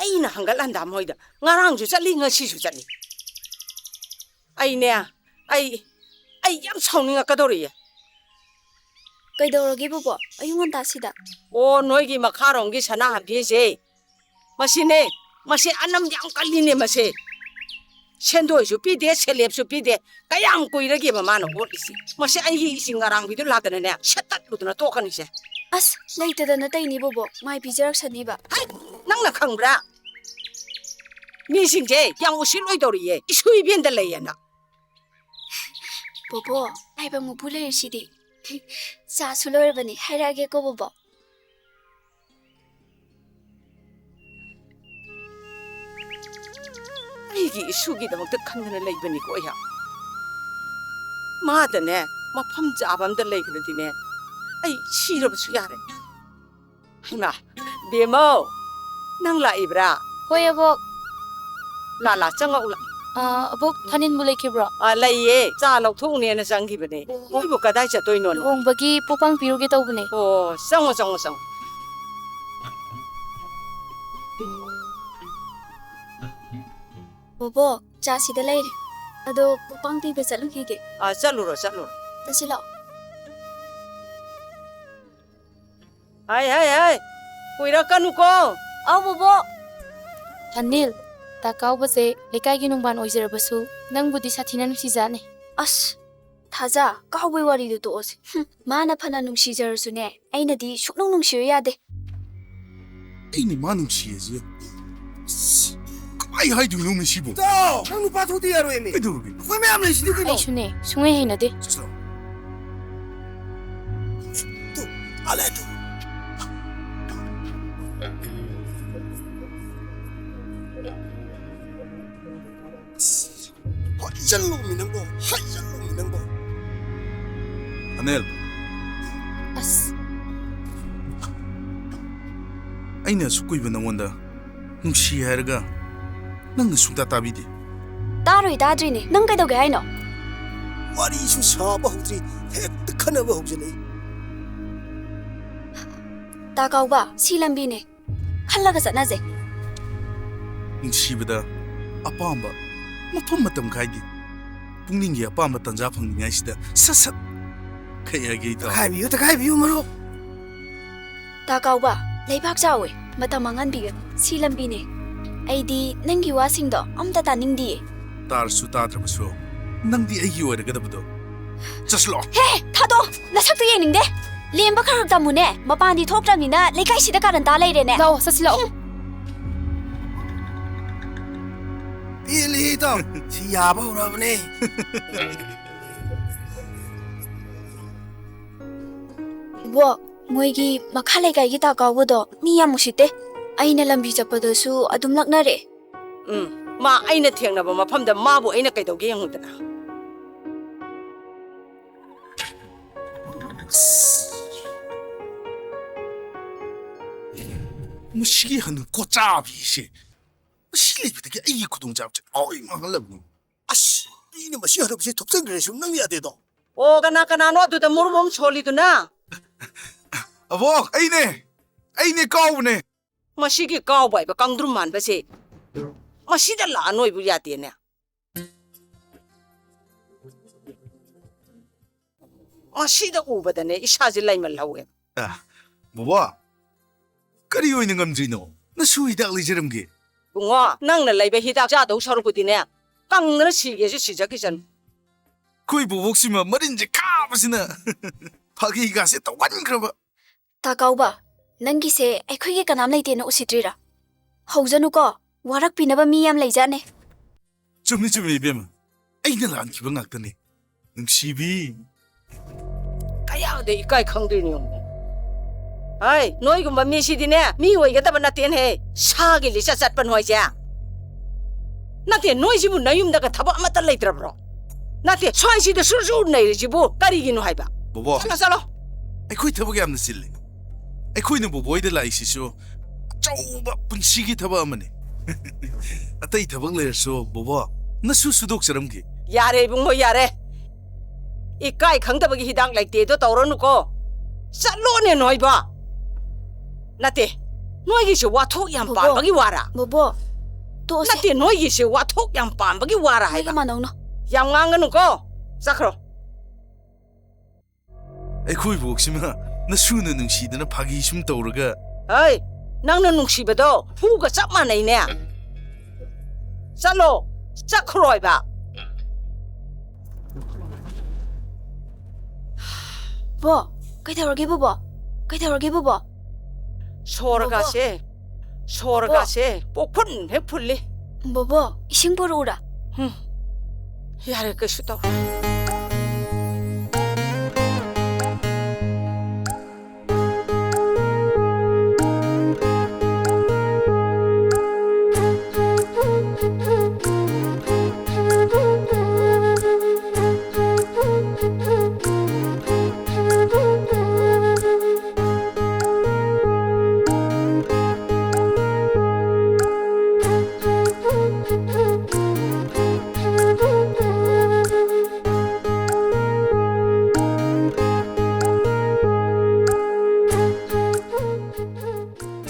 ꯑꯩꯅ ꯍꯪꯒꯠꯍꯟꯗ ꯃꯣꯏꯗ ꯉꯔꯥꯡꯁꯨ ꯆꯠꯂꯤ ꯉꯁꯤꯁꯨ ꯆꯠꯂꯤ ꯑꯩꯅꯦ ꯑꯩ ꯌꯥꯝ ꯁꯥꯎꯅꯤꯡꯉꯛꯀꯗꯧꯔꯤꯌꯦ ꯀꯩꯗꯧꯔꯒꯦ ꯕꯣꯕꯣ ꯑꯌꯨꯛ ꯉꯟꯇꯥꯁꯤꯗ ꯑꯣ ꯅꯣꯏꯒꯤ ꯃꯈꯥꯔꯣꯝꯒꯤ ꯁꯅꯥꯍꯟꯕꯤꯁꯦ ꯃꯁꯤ ꯑꯅꯝ ꯌꯥꯝ ꯀꯜꯂꯤꯅꯦ ꯃꯁꯦ ꯁꯦꯟꯗꯣꯏꯁꯨ ꯄꯤꯗꯦ ꯁꯦꯂꯦꯞꯁꯨ ꯄꯤꯗꯦ ꯀꯌꯥꯝ ꯀꯨꯏꯔꯒꯦꯕ ꯃꯥꯅ ꯑꯣꯠꯂꯤꯁꯤ ꯃꯁꯤ ꯑꯩꯒꯤ ꯏꯁꯤꯡ ꯉꯔꯥꯡꯕꯤꯗꯨ ꯂꯥꯛꯇꯅꯅꯦ ꯁꯦꯠꯇꯠꯂꯨꯗꯅ ꯇꯣꯛꯀꯅꯤꯁꯦ ꯑꯁ ꯂꯩꯇꯗꯅ ꯇꯩꯅꯤ ꯕꯣꯕꯣ ꯃꯥꯏ ꯄꯤꯖꯔꯛꯁꯅꯤꯕ ꯍꯥꯏ ꯅꯪꯅ ꯈꯪꯕ꯭ꯔꯥ ꯃꯤꯁꯤꯡꯁꯦ ꯌꯥꯝ ꯎꯁꯤꯠꯂꯣꯏꯗꯧꯔꯤꯌꯦ ꯏꯁꯨ ꯏꯕꯦꯟꯗ ꯂꯩꯌꯦꯅ ꯕꯣꯕꯣ ꯂꯥꯏꯕꯛ ꯃꯄꯨ ꯂꯩꯔꯤꯁꯤꯗꯤ ꯆꯥꯁꯨ ꯂꯣꯏꯔꯕꯅꯤ ꯍꯥꯏꯔꯛꯑꯒꯦꯀꯣ ꯕꯣꯕꯣ ꯑꯩꯒꯤ ꯏꯁꯨꯒꯤꯗꯃꯛꯇ ꯈꯟꯗꯅ ꯂꯩꯕꯅꯤꯀꯣ ꯑꯩꯍꯥꯛ ꯃꯥꯗꯅꯦ ꯃꯐꯝ ꯆꯥꯕ ꯑꯝꯇ ꯂꯩꯈ꯭ꯔꯗꯤꯅꯦ ꯑꯩ ꯁꯤꯔꯕꯁꯨ ꯌꯥꯔꯦ ꯍꯩꯃꯥ ꯕꯦꯃꯧ ꯅꯪ ꯂꯥꯛꯏꯕ꯭ꯔꯥ ꯍꯣꯏ ꯑꯕꯣꯛ ꯂꯥ ꯆꯪꯉꯛꯎ ꯑꯕꯣꯛ ꯊꯥꯅꯤꯟꯕꯨ ꯂꯩꯈꯤꯕ꯭ꯔꯣ ꯂꯩꯌꯦ ꯆꯥ ꯂꯧꯊꯣꯛꯎꯅꯦꯅ ꯆꯪꯈꯤꯕꯅꯦ ꯃꯣꯏꯕꯨ ꯀꯗꯥꯏ ꯆꯠꯇꯣꯏꯅꯣ ꯂꯨꯍꯣꯡꯕꯒꯤ ꯄꯣꯛꯄꯥꯡ ꯄꯤꯔꯨꯒꯦ ꯇꯧꯕꯅꯦ ꯑꯣ ꯆꯪꯉꯣ ꯕꯣꯕꯣ ꯆꯥꯁꯤꯗ ꯂꯩꯔꯦ ꯑꯗꯣ ꯄꯣꯛꯄꯥꯡ ꯄꯤꯕ ꯆꯠꯂꯨꯈꯤꯒꯦ ꯆꯠꯂꯨꯔꯣ ꯇꯁꯤ ꯂꯥꯛꯑꯣ ꯍꯥꯏ ꯀꯨꯏꯔꯛꯀꯅꯨꯀꯣ ꯑꯧ ꯕꯣꯕꯣ ꯊꯥꯅꯤꯜ ꯇꯥꯀꯥꯎꯕꯁꯦ ꯂꯩꯀꯥꯏꯒꯤ ꯅꯨꯡꯕꯥꯟ ꯑꯣꯏꯖꯔꯕꯁꯨ ꯅꯪꯕꯨꯗꯤ ꯁꯥꯊꯤꯅ ꯅꯨꯡꯁꯤꯖꯥꯠꯅꯤ ꯑꯁ ꯊꯥꯖ ꯀꯥꯎꯕꯩ ꯋꯥꯔꯤꯗꯨ ꯇꯣꯛꯑꯁꯤ ꯃꯥꯅ ꯐꯅ ꯅꯨꯡꯁꯤꯖꯔꯁꯨꯅꯦ ꯑꯩꯅꯗꯤ ꯁꯨꯛꯅꯨꯡ ꯅꯨꯡꯁꯤꯌꯨ ꯌꯥꯗꯦ ꯑꯩꯅ ꯃꯥ ꯅꯨꯡꯁꯤꯌꯦꯁꯦ ꯀꯃꯥꯏ ꯍꯥꯏꯗꯣꯏꯅꯣ ꯃꯁꯤꯕꯨ ꯅꯪ ꯅꯨꯄꯥ ꯊꯣꯛꯇ ꯌꯥꯔꯣꯏꯃꯤ ꯀꯩꯗꯧꯔꯒꯦ ꯑꯩꯈꯣꯏ ꯃꯌꯥꯝ ꯂꯩꯁꯤꯗꯤ ꯀꯩꯅꯣ ꯑꯩꯁꯨꯅꯦ ꯁꯨꯡꯍꯩ ꯍꯩꯅꯗꯦ ꯑꯂꯦ ꯍꯥꯏꯖꯜꯂꯣꯃꯤ ꯅꯪꯕꯣ ꯑꯅꯦꯜ ꯑꯁ ꯑꯩꯅ ꯑꯁꯨꯛ ꯀꯨꯏꯕ ꯅꯉꯣꯟꯗ ꯅꯨꯡꯁꯤ ꯍꯥꯏꯔꯒ ꯅꯪꯅ ꯁꯨꯡꯇꯥ ꯇꯥꯕꯤꯗꯦ ꯇꯥꯔꯣꯏ ꯇꯥꯗ꯭ꯔꯤꯅꯦ ꯅꯪ ꯀꯩꯗꯧꯒꯦ ꯍꯥꯏꯅꯣ ꯋꯥꯔꯤꯁꯨ ꯁꯥꯕ ꯍꯧꯗ꯭ꯔꯤ ꯍꯦꯛꯇ ꯈꯟꯅꯕ ꯍꯧꯖꯤꯜꯂꯛꯏ ꯇꯥꯀꯥꯎꯕ ꯁꯤ ꯂꯝꯕꯤꯅꯦ ꯈꯜꯂꯒ ꯆꯠꯅꯁꯦ ꯅꯨꯡꯁꯤꯕꯗ ꯑꯄꯥꯝꯕ ꯃꯐꯝ ꯃꯇꯝ ꯈꯥꯏꯗꯦ ꯄꯨꯛꯅꯤꯡꯒꯤ ꯑꯄꯥꯝꯕ ꯇꯟꯖꯥ ꯐꯪꯂꯤꯉꯩꯁꯤꯗ ꯁꯠ ꯀꯩ ꯍꯥꯏꯒꯦ ꯏꯇꯥꯎ ꯇꯛꯈꯥꯏꯕꯤꯌꯨ ꯃꯔꯨꯞ ꯇꯥꯀꯥꯎꯕ ꯂꯩꯕꯥꯛ ꯆꯥꯎꯋꯦ ꯃꯇꯝ ꯃꯥꯡꯍꯟꯕꯤꯒꯅꯨ ꯁꯤ ꯂꯝꯕꯤꯅꯦ ꯑꯩꯗꯤ ꯅꯪꯒꯤ ꯋꯥꯁꯤꯡꯗꯣ ꯑꯝꯇ ꯇꯥꯅꯤꯡꯗꯤꯌꯦ ꯇꯥꯔꯁꯨ ꯇꯥꯗ꯭ꯔꯕꯁꯨ ꯅꯪꯗꯤ ꯑꯩꯒꯤ ꯑꯣꯏꯔꯒꯗꯕꯗꯣ ꯆꯠꯁꯂꯣ ꯍꯦ ꯊꯥꯗꯣ ꯅꯁꯛꯇꯣ ꯌꯦꯡꯅꯤꯡꯗꯦ ꯂꯦꯝꯕ ꯈꯔ ꯇꯝꯃꯨꯅꯦ ꯃꯄꯥꯟꯗꯤ ꯊꯣꯛꯇ꯭ꯔꯕꯅꯤꯅ ꯂꯩꯀꯥꯏꯁꯤꯗ ꯀꯥꯔꯟ ꯇꯥ ꯂꯩꯔꯦꯅꯦ ꯂꯥꯛꯑꯣ ꯆꯠꯁꯤ ꯂꯥꯛꯑꯣ ꯄꯦꯜꯂꯤ ꯏꯇꯥꯎ ꯁꯤ ꯌꯥꯕ ꯍꯧꯔꯕꯅꯦ ꯏꯕꯣ ꯃꯣꯏꯒꯤ ꯃꯈꯥ ꯂꯩꯀꯥꯏꯒꯤ ꯇꯥꯀꯥꯎꯕꯗꯣ ꯃꯤ ꯌꯥꯝ ꯎꯁꯤꯠꯇꯦ ꯑꯩꯅ ꯂꯝꯕꯤ ꯆꯠꯄꯗꯁꯨ ꯑꯗꯨꯝ ꯂꯛꯅꯔꯦ ꯃꯥ ꯑꯩꯅ ꯊꯦꯡꯅꯕ ꯃꯐꯝꯗ ꯃꯥꯕꯨ ꯑꯩꯅ ꯀꯩꯗꯧꯒꯦ ꯌꯦꯡꯉꯨꯗꯅ ꯃꯁꯤꯒꯤ ꯍꯅꯨ ꯀꯣꯆꯥꯕꯤꯁꯦ ꯃꯁꯤ ꯂꯩꯕꯗꯒꯤ ꯑꯩꯒꯤ ꯈꯨꯗꯣꯡꯆꯥꯕꯁꯦ ꯂꯣꯏ ꯃꯥꯡꯍꯜꯂꯕꯅꯤ ꯑꯁ ꯃꯤꯅ ꯃꯁꯤ ꯍꯟꯗꯛꯁꯦ ꯊꯨꯞꯆꯟꯈ꯭ꯔꯦꯁꯨ ꯅꯪ ꯌꯥꯗꯦꯗꯣ ꯑꯣ ꯀꯅꯥꯅꯣ ꯑꯗꯨꯗ ꯃꯨꯔꯨꯝ ꯁꯣꯜꯂꯤꯗꯨꯅ ꯑꯕꯣꯛ ꯑꯩꯅꯦ ꯀꯥꯎꯕꯅꯦ ꯃꯁꯤꯒꯤ ꯀꯥꯎꯕ ꯍꯥꯏꯕ ꯀꯪꯗ꯭ꯔꯨꯝ ꯃꯥꯟꯕꯁꯦ ꯃꯁꯤꯗ ꯂꯥꯛꯑ ꯅꯣꯏꯕꯨ ꯌꯥꯗꯦꯅꯦ ꯃꯁꯤꯗ ꯎꯕꯗꯅꯦ ꯏꯁꯥꯁꯦ ꯂꯩꯃꯜꯍꯧꯋꯦ ꯕꯣꯕꯥ ꯀꯔꯤ ꯑꯣꯏꯅ ꯉꯝꯗ꯭ꯔꯤꯅꯣ ꯅꯁꯨ ꯍꯤꯗꯥꯛ ꯂꯩꯖꯔꯝꯒꯦ ꯕꯨꯡꯉꯣ ꯅꯪꯅ ꯂꯩꯕ ꯍꯤꯗꯥꯛ ꯆꯥꯗꯧ ꯁꯔꯨꯛꯄꯨꯗꯤꯅꯦ ꯀꯪꯗꯅ ꯁꯤꯒꯦꯁꯨ ꯁꯤꯖꯈꯤꯁꯅꯨ ꯑꯩꯈꯣꯏ ꯕꯣꯕꯣꯛꯁꯤꯃ ꯃꯔꯤꯟꯁꯦ ꯈꯥꯕꯁꯤꯅ ꯐꯥꯒꯤꯒꯥꯁꯦ ꯇꯧꯒꯟꯈ꯭ꯔꯕ ꯇꯥꯀꯥꯎꯕ ꯅꯪꯒꯤꯁꯦ ꯑꯩꯈꯣꯏꯒꯤ ꯀꯅꯥꯝ ꯂꯩꯇꯦꯅ ꯎꯁꯤꯠꯇ꯭ꯔꯤꯔꯥ ꯍꯧꯖꯅꯨꯀꯣ ꯋꯥꯔꯛꯄꯤꯅꯕ ꯃꯤ ꯌꯥꯝ ꯂꯩꯖꯥꯠꯅꯦ ꯆꯨꯝꯃꯤ ꯏꯕꯦꯝꯃ ꯑꯩꯅ ꯂꯥꯟꯈꯤꯕ ꯉꯥꯛꯇꯅꯤ ꯅꯨꯡꯁꯤꯕꯤ ꯀꯌꯥꯗ ꯏꯀꯥꯏ ꯈꯪꯗꯣꯏꯅꯣ ꯍꯥꯏ ꯅꯣꯏꯒꯨꯝꯕ ꯃꯤꯁꯤꯗꯤꯅꯦ ꯃꯤ ꯑꯣꯏꯒꯗꯕ ꯅꯠꯇꯦꯅꯦ ꯁꯥꯒꯤ ꯂꯤꯆꯠ ꯆꯠꯄ ꯅꯣꯏꯁꯦ ꯅꯠꯇꯦ ꯅꯣꯏꯁꯤꯕꯨ ꯅꯌꯨꯝꯗꯒ ꯊꯕꯛ ꯑꯃꯠꯇ ꯂꯩꯇ꯭ꯔꯕ꯭ꯔꯣ ꯅꯠꯇꯦ ꯁ꯭ꯋꯥꯏꯁꯤꯗ ꯁꯨꯔ ꯅꯩꯔꯤꯁꯤꯕꯨ ꯀꯔꯤꯒꯤꯅꯣ ꯍꯥꯏꯕ ꯕꯣꯕꯣ ꯆꯠꯂꯣ ꯑꯩꯈꯣꯏ ꯊꯕꯛ ꯌꯥꯝꯅ ꯆꯤꯜꯂꯤ ꯑꯩꯈꯣꯏꯅ ꯕꯣꯕꯣꯏꯗ ꯂꯥꯛꯏꯁꯤꯁꯨ ꯑꯆꯧꯕ ꯄꯨꯟꯁꯤꯒꯤ ꯊꯕꯛ ꯑꯃꯅꯤ ꯑꯇꯩ ꯊꯕꯛ ꯂꯩꯔꯁꯨ ꯕꯣꯕꯣ ꯅꯁꯨ ꯁꯨꯗꯣꯛꯆꯔꯝꯒꯦ ꯌꯥꯔꯦ ꯏꯕꯨꯡꯉꯣ ꯌꯥꯔꯦ 이까이 강다박이 히당 렉때도 떠오르누고 쌀로네 너이봐 나때 ꯅꯣꯏꯒꯤꯁꯦ ꯋꯥꯊꯣꯛ ꯌꯥꯝ ꯕꯣꯕꯣ. ꯄꯥꯟꯕꯒꯤ ꯋꯥꯔꯥ ꯕꯣꯕꯣ ꯇꯣꯛꯑꯁꯦ ꯅꯠꯇꯦ ꯅꯣꯏꯒꯤꯁꯦ ꯋꯥꯊꯣꯛ ꯌꯥꯝ ꯄꯥꯟꯕꯒꯤ ꯋꯥꯔꯥ ꯅꯣꯏꯒ ꯍꯥꯏꯕ ꯃꯥꯟꯅꯧꯅꯣ ꯌꯥꯝ ꯉꯥꯡꯒꯅꯨꯀꯣ ꯆꯠꯈ꯭ꯔꯣ ꯑꯩꯈꯣꯏ ꯕꯣꯛꯁꯤꯃ ꯅꯁꯨꯅ ꯅꯨꯡꯁꯤꯗꯅ ꯐꯥꯒꯤ ꯁꯨꯝ ꯇꯧꯔꯒ ꯍꯩ ꯅꯪꯅ ꯅꯨꯡꯁꯤꯕꯗꯣ ꯍꯨꯒ ꯆꯞ ꯃꯥꯟꯅꯩꯅꯦ ꯆꯠꯂꯣ ꯆꯠꯈ꯭ꯔꯣꯏꯕ ꯕꯣ ꯀꯩꯗꯧꯔꯒꯦ ꯕꯣꯕꯣ ꯀꯩꯗꯧꯔꯒꯦ ꯕꯣꯕꯣ ꯁꯣꯔꯒꯥꯁꯦ ꯄꯣꯛꯐꯨꯟ ꯍꯦꯛ ꯐꯨꯜꯂꯤ ꯕꯣꯕꯣ 이싱 뿌르우라 ꯌꯥꯔꯦ ꯀꯩꯁꯨ ꯇꯧ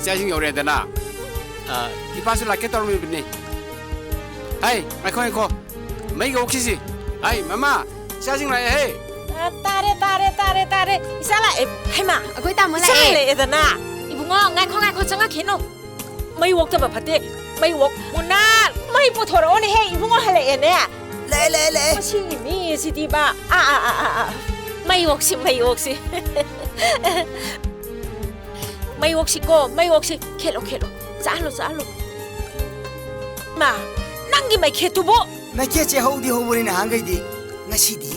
이자징 요래되나 이빠스 라켓 떨어미네 아이 마이코 메이가 오키지 아이 마마 이자징 라에 해 ꯇꯥꯔꯦ ꯏꯆꯥ ꯂꯥꯛꯑꯦ ꯍꯩꯃꯥ ꯑꯩꯈꯣꯏ ꯇꯥꯃꯣ ꯏꯆꯥ ꯂꯥꯛꯑꯦ ꯂꯩꯑꯦꯗꯅ ꯏꯕꯨꯡꯉꯣ ꯉꯥꯏꯈꯣ ꯆꯪꯉꯛꯈꯤꯅꯨ ꯃꯩ ꯋꯣꯛꯇꯕ ꯐꯠꯇꯦ ꯃꯩ ꯋꯣꯛ ꯃꯨꯟꯅꯥ ꯃꯩ ꯄꯨꯊꯣꯔꯛꯑꯣꯅꯦꯍꯦ ꯏꯕꯨꯡꯉꯣ ꯍꯜꯂꯛꯑꯦꯅꯦ ꯂꯩ ꯃꯁꯤꯒꯤ ꯃꯤꯁꯤꯗꯤꯕ ꯃꯩ ꯋꯣꯛꯁꯤ ꯃꯩ ꯋꯣꯛꯁꯤ ꯈꯦꯠꯂꯣ ꯆꯥꯍꯜꯂꯣ ꯃꯥ ꯅꯪꯒꯤ ꯃꯩꯈꯦꯠꯇꯨꯕꯣ ꯃꯩꯈꯦꯠꯁꯦ ꯍꯧꯗꯤ ꯍꯧꯕꯅꯤꯅ ꯍꯥꯡꯒꯩꯗꯤ ꯉꯁꯤꯗꯤ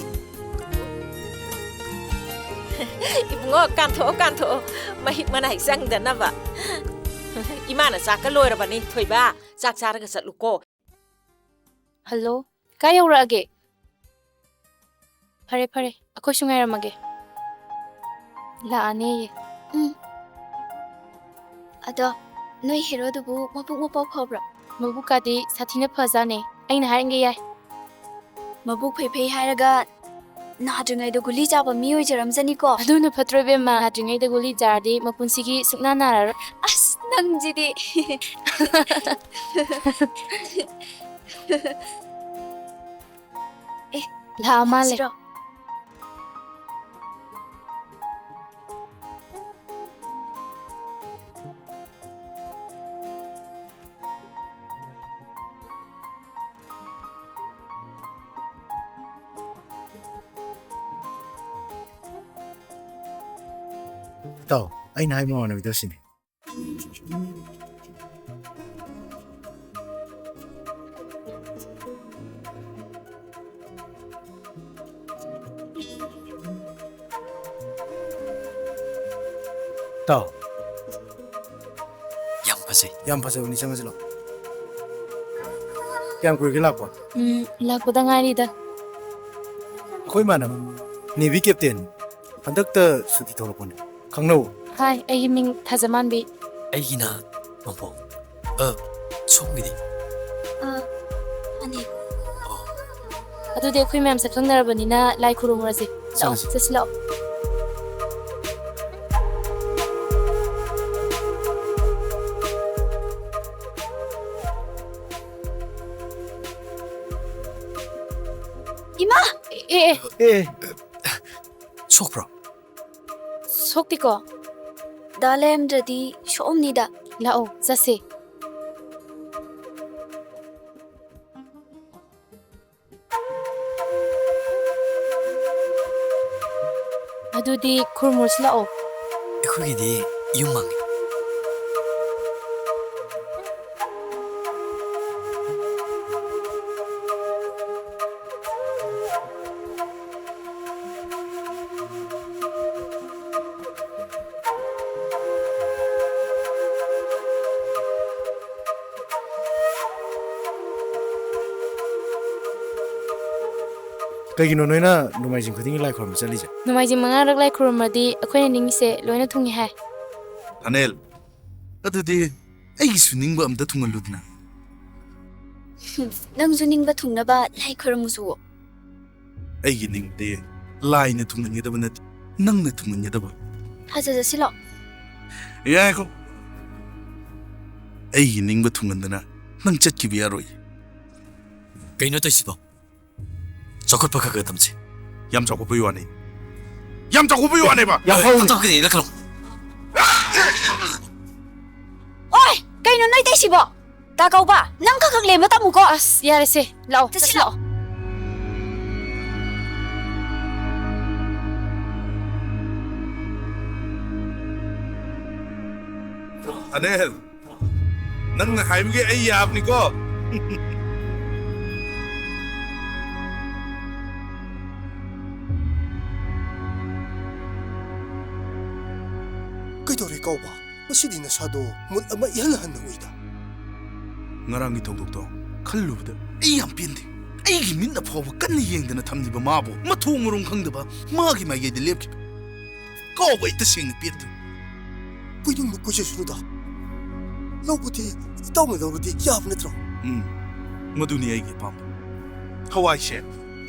이붕어 깐토 마힉 만나익 짱다나봐 이마나 짝가 로이라바니 토이바 짝자르가 쌀루고 ꯍꯜꯂꯣ ꯀꯥꯏ ꯌꯧꯔꯛꯑꯒꯦ ꯐꯔꯦ ꯑꯩꯈꯣꯏꯁꯨ ꯉꯥꯏꯔꯝꯃꯒꯦ ꯂꯥꯛꯑꯅꯦꯌꯦ ꯑꯗꯣ ꯅꯣꯏ ꯍꯦꯔꯣꯗꯨꯕꯨ ꯃꯕꯨꯛ ꯃꯄꯥꯎ ꯐꯕ꯭ꯔꯥ ꯃꯕꯨꯛꯀꯥꯗꯤ ꯁꯥꯊꯤꯅ ꯐꯖꯥꯅꯦ ꯑꯩꯅ ꯍꯥꯏꯔꯟꯒꯦ ꯌꯥꯏ ꯃꯕꯨꯛ ꯐꯩ ꯍꯥꯏꯔꯒ ꯅꯥꯗ꯭ꯔꯤꯉꯩꯗ ꯒꯨꯂꯤ ꯆꯥꯕ ꯃꯤ ꯑꯣꯏꯖꯔꯝꯖꯅꯤꯀꯣ ꯑꯗꯨꯅ ꯐꯠꯇ꯭ꯔꯣ ꯏꯕꯦꯝꯃ ꯅꯥꯗ꯭ꯔꯤꯉꯩꯗ ꯒꯨꯂꯤ ꯆꯥꯔꯗꯤ ꯃꯄꯨꯟꯁꯤꯒꯤ ꯁꯨꯛꯅꯥ ꯅꯥꯔꯔꯣꯏ ꯑꯁ ꯅꯪꯁꯤꯗꯤ ꯂꯥꯛꯑ ꯃꯥꯜꯂꯦ ꯁꯤꯔꯣ ꯇꯥꯎ ꯑꯩꯅ ꯍꯥꯏꯕ ꯃꯥꯟꯅꯕꯤꯗꯣ ꯁꯤꯅꯤ ꯇꯥꯎ ꯌꯥꯝ ꯐꯖꯕꯅꯤ ꯆꯪꯉꯁꯤ ꯂꯥꯛꯑꯣ ꯀꯌꯥꯝ ꯀꯨꯏꯔꯒꯦ ꯂꯥꯛꯄ ꯂꯥꯛꯄꯗ ꯉꯥꯏꯔꯤꯗ ꯑꯩꯈꯣꯏ ꯏꯃꯥꯟꯅꯕ ꯅꯦꯚꯤ ꯀꯦꯞꯇꯦꯟ ꯍꯟꯗꯛꯇ ꯁꯨꯇꯤ ꯊꯣꯛꯂꯛꯄꯅꯦ ꯈꯪꯅꯧ ꯍꯥꯏ ꯑꯩꯒꯤ ꯃꯤꯡ ꯊꯥꯖꯃꯥꯟꯕꯤ ꯑꯩꯒꯤꯅ ꯃꯄꯣꯛ ꯁꯣꯝꯒꯤꯗꯤ ꯑꯅꯤ ꯑꯗꯨꯗꯤ ꯑꯩꯈꯣꯏ ꯃꯌꯥꯝ ꯁꯛꯈꯪꯅꯔꯕꯅꯤꯅ ꯂꯥꯏ ꯈꯨꯔꯨꯝꯃꯨꯔꯁꯤ ꯂꯥꯛꯑꯣ ꯆꯠꯂꯁꯤ. ꯆꯠꯁꯤ ꯂꯥꯛꯑꯣ 이마 ꯑꯦ ꯁꯣꯛꯄ꯭ꯔꯣ ꯁꯣꯛꯇꯤꯀꯣ 나 ꯂꯩꯔꯝꯗ꯭ꯔꯗꯤ ꯁꯣꯛꯑꯝꯅꯤꯗ ꯂꯥꯛꯑꯣ ꯆꯠꯁꯦ ꯑꯗꯨꯗꯤ ꯈꯨꯔꯨꯝꯃꯨꯔꯁꯤ ꯂꯥꯛꯑꯣ ꯑꯩꯈꯣꯏꯒꯤꯗꯤ ꯌꯨꯝ ꯃꯥꯡꯉꯤ ꯀꯩꯒꯤꯅꯣ ꯅꯣꯏꯅ ꯅꯣꯡꯃꯥꯏꯖꯤꯡ ꯈꯨꯗꯤꯡꯒꯤ ꯂꯥꯏ ꯈꯨꯔꯨꯝꯕ ꯆꯠꯂꯤꯁꯦ ꯅꯣꯡꯃꯥꯏꯖꯤꯡ ꯃꯉꯥꯔꯛ ꯂꯥꯏ ꯈꯨꯔꯨꯝꯃꯗꯤ ꯑꯩꯈꯣꯏꯅ ꯅꯤꯡꯉꯤꯁꯦ ꯂꯣꯏꯅ ꯊꯨꯡꯉꯦ ꯍꯥꯏ ꯑꯅꯦꯜ ꯑꯗꯨꯗꯤ ꯑꯩꯒꯤꯁꯨ ꯅꯤꯡꯕ ꯑꯝꯇ ꯊꯨꯡꯍꯜꯂꯨꯗꯅ ꯅꯪꯁꯨ ꯅꯤꯡꯕ ꯊꯨꯡꯅꯕ ꯂꯥꯏ ꯈꯣꯏꯔꯝꯃꯨꯁꯨ ꯑꯩꯒꯤ ꯅꯤꯡꯕꯗꯤ ꯂꯥꯏꯅ ꯊꯨꯡꯍꯟꯒꯗꯕ ꯅꯠꯇꯦ ꯅꯪꯅ ꯊꯨꯡꯍꯟꯒꯗꯕ ꯊꯥꯖꯖꯁꯤ ꯂꯥꯛꯑꯣ ꯌꯥꯏꯀꯣ ꯑꯩꯒꯤ ꯅꯤꯡꯕ ꯊꯨꯡꯍꯟꯗꯅ ꯅꯪ ꯆꯠꯈꯤꯕ ꯌꯥꯔꯣꯏ ꯀꯩꯅꯣ ꯇꯧꯏꯁꯤꯕꯣ ꯆꯥꯎꯈꯠꯄ ꯈꯔ ꯈꯔ ꯇꯝꯁꯤ ꯌꯥꯝ ꯆꯥꯎꯈꯠꯄꯩ ꯋꯥꯅꯤ ꯌꯥꯝ ꯆꯥꯎꯈꯠꯄꯩ ꯋꯥꯅꯦꯕ ꯇꯝꯀꯗꯤ ꯂꯛꯀꯅꯣ ꯑꯣꯏ ꯀꯩꯅꯣ ꯅꯣꯏ ꯇꯩꯁꯤꯕꯣ ꯇꯥ ꯀꯧꯕ ꯅꯪ ꯈꯛ ꯈꯛ ꯂꯦꯝꯕ ꯇꯝꯃꯨꯀꯣ ꯑꯁ ꯌꯥꯔꯦꯁꯦ ꯂꯥꯛꯑꯣ ꯆꯠꯁꯤ ꯆꯠꯁꯤ ꯂꯥꯛꯑꯣ ꯑꯅꯦꯜ ꯅꯪꯅ ꯍꯥꯏꯕꯒꯤ ꯑꯩ ꯌꯥꯕꯅꯤꯀꯣ ꯀꯩꯗꯧꯔꯦ ꯀꯧꯕ ꯃꯁꯤꯗꯤ ꯅꯁꯥꯗꯣ ꯃꯨꯠ ꯑꯃ ꯏꯍꯜ ꯍꯟꯅ ꯎꯏꯗ ꯉꯔꯥꯡꯒꯤ ꯊꯧꯗꯣꯛꯇꯣ ꯈꯜꯂꯨꯕꯗ ꯑꯩ ꯌꯥꯝ ꯄꯦꯟꯗꯦ ꯑꯩꯒꯤ ꯃꯤꯠꯅ ꯐꯥꯎꯕ ꯀꯟꯅ ꯌꯦꯡꯗꯅ ꯊꯝꯂꯤꯕ ꯃꯥꯕꯨ ꯃꯊꯣꯡ ꯃꯔꯣꯡ ꯈꯪꯗꯕ ꯃꯥꯒꯤ ꯃꯥꯏꯀꯩꯗ ꯂꯦꯞꯈꯤꯕ ꯀꯧꯕ ꯑꯩ ꯇꯁꯦꯡꯅ ꯄꯦꯟꯗꯦ ꯀꯣꯏꯅꯤꯡꯕ ꯀꯣꯏꯖꯁꯅꯨꯗ ꯂꯧꯕꯗꯤ ꯏꯇꯥꯎꯅ ꯂꯧꯔꯗꯤ ꯌꯥꯕ ꯅꯠꯇ꯭ꯔꯣ ꯃꯗꯨꯅꯤ ꯑꯩꯒꯤ ꯑꯄꯥꯝꯕ ꯍꯋꯥꯏꯁꯦ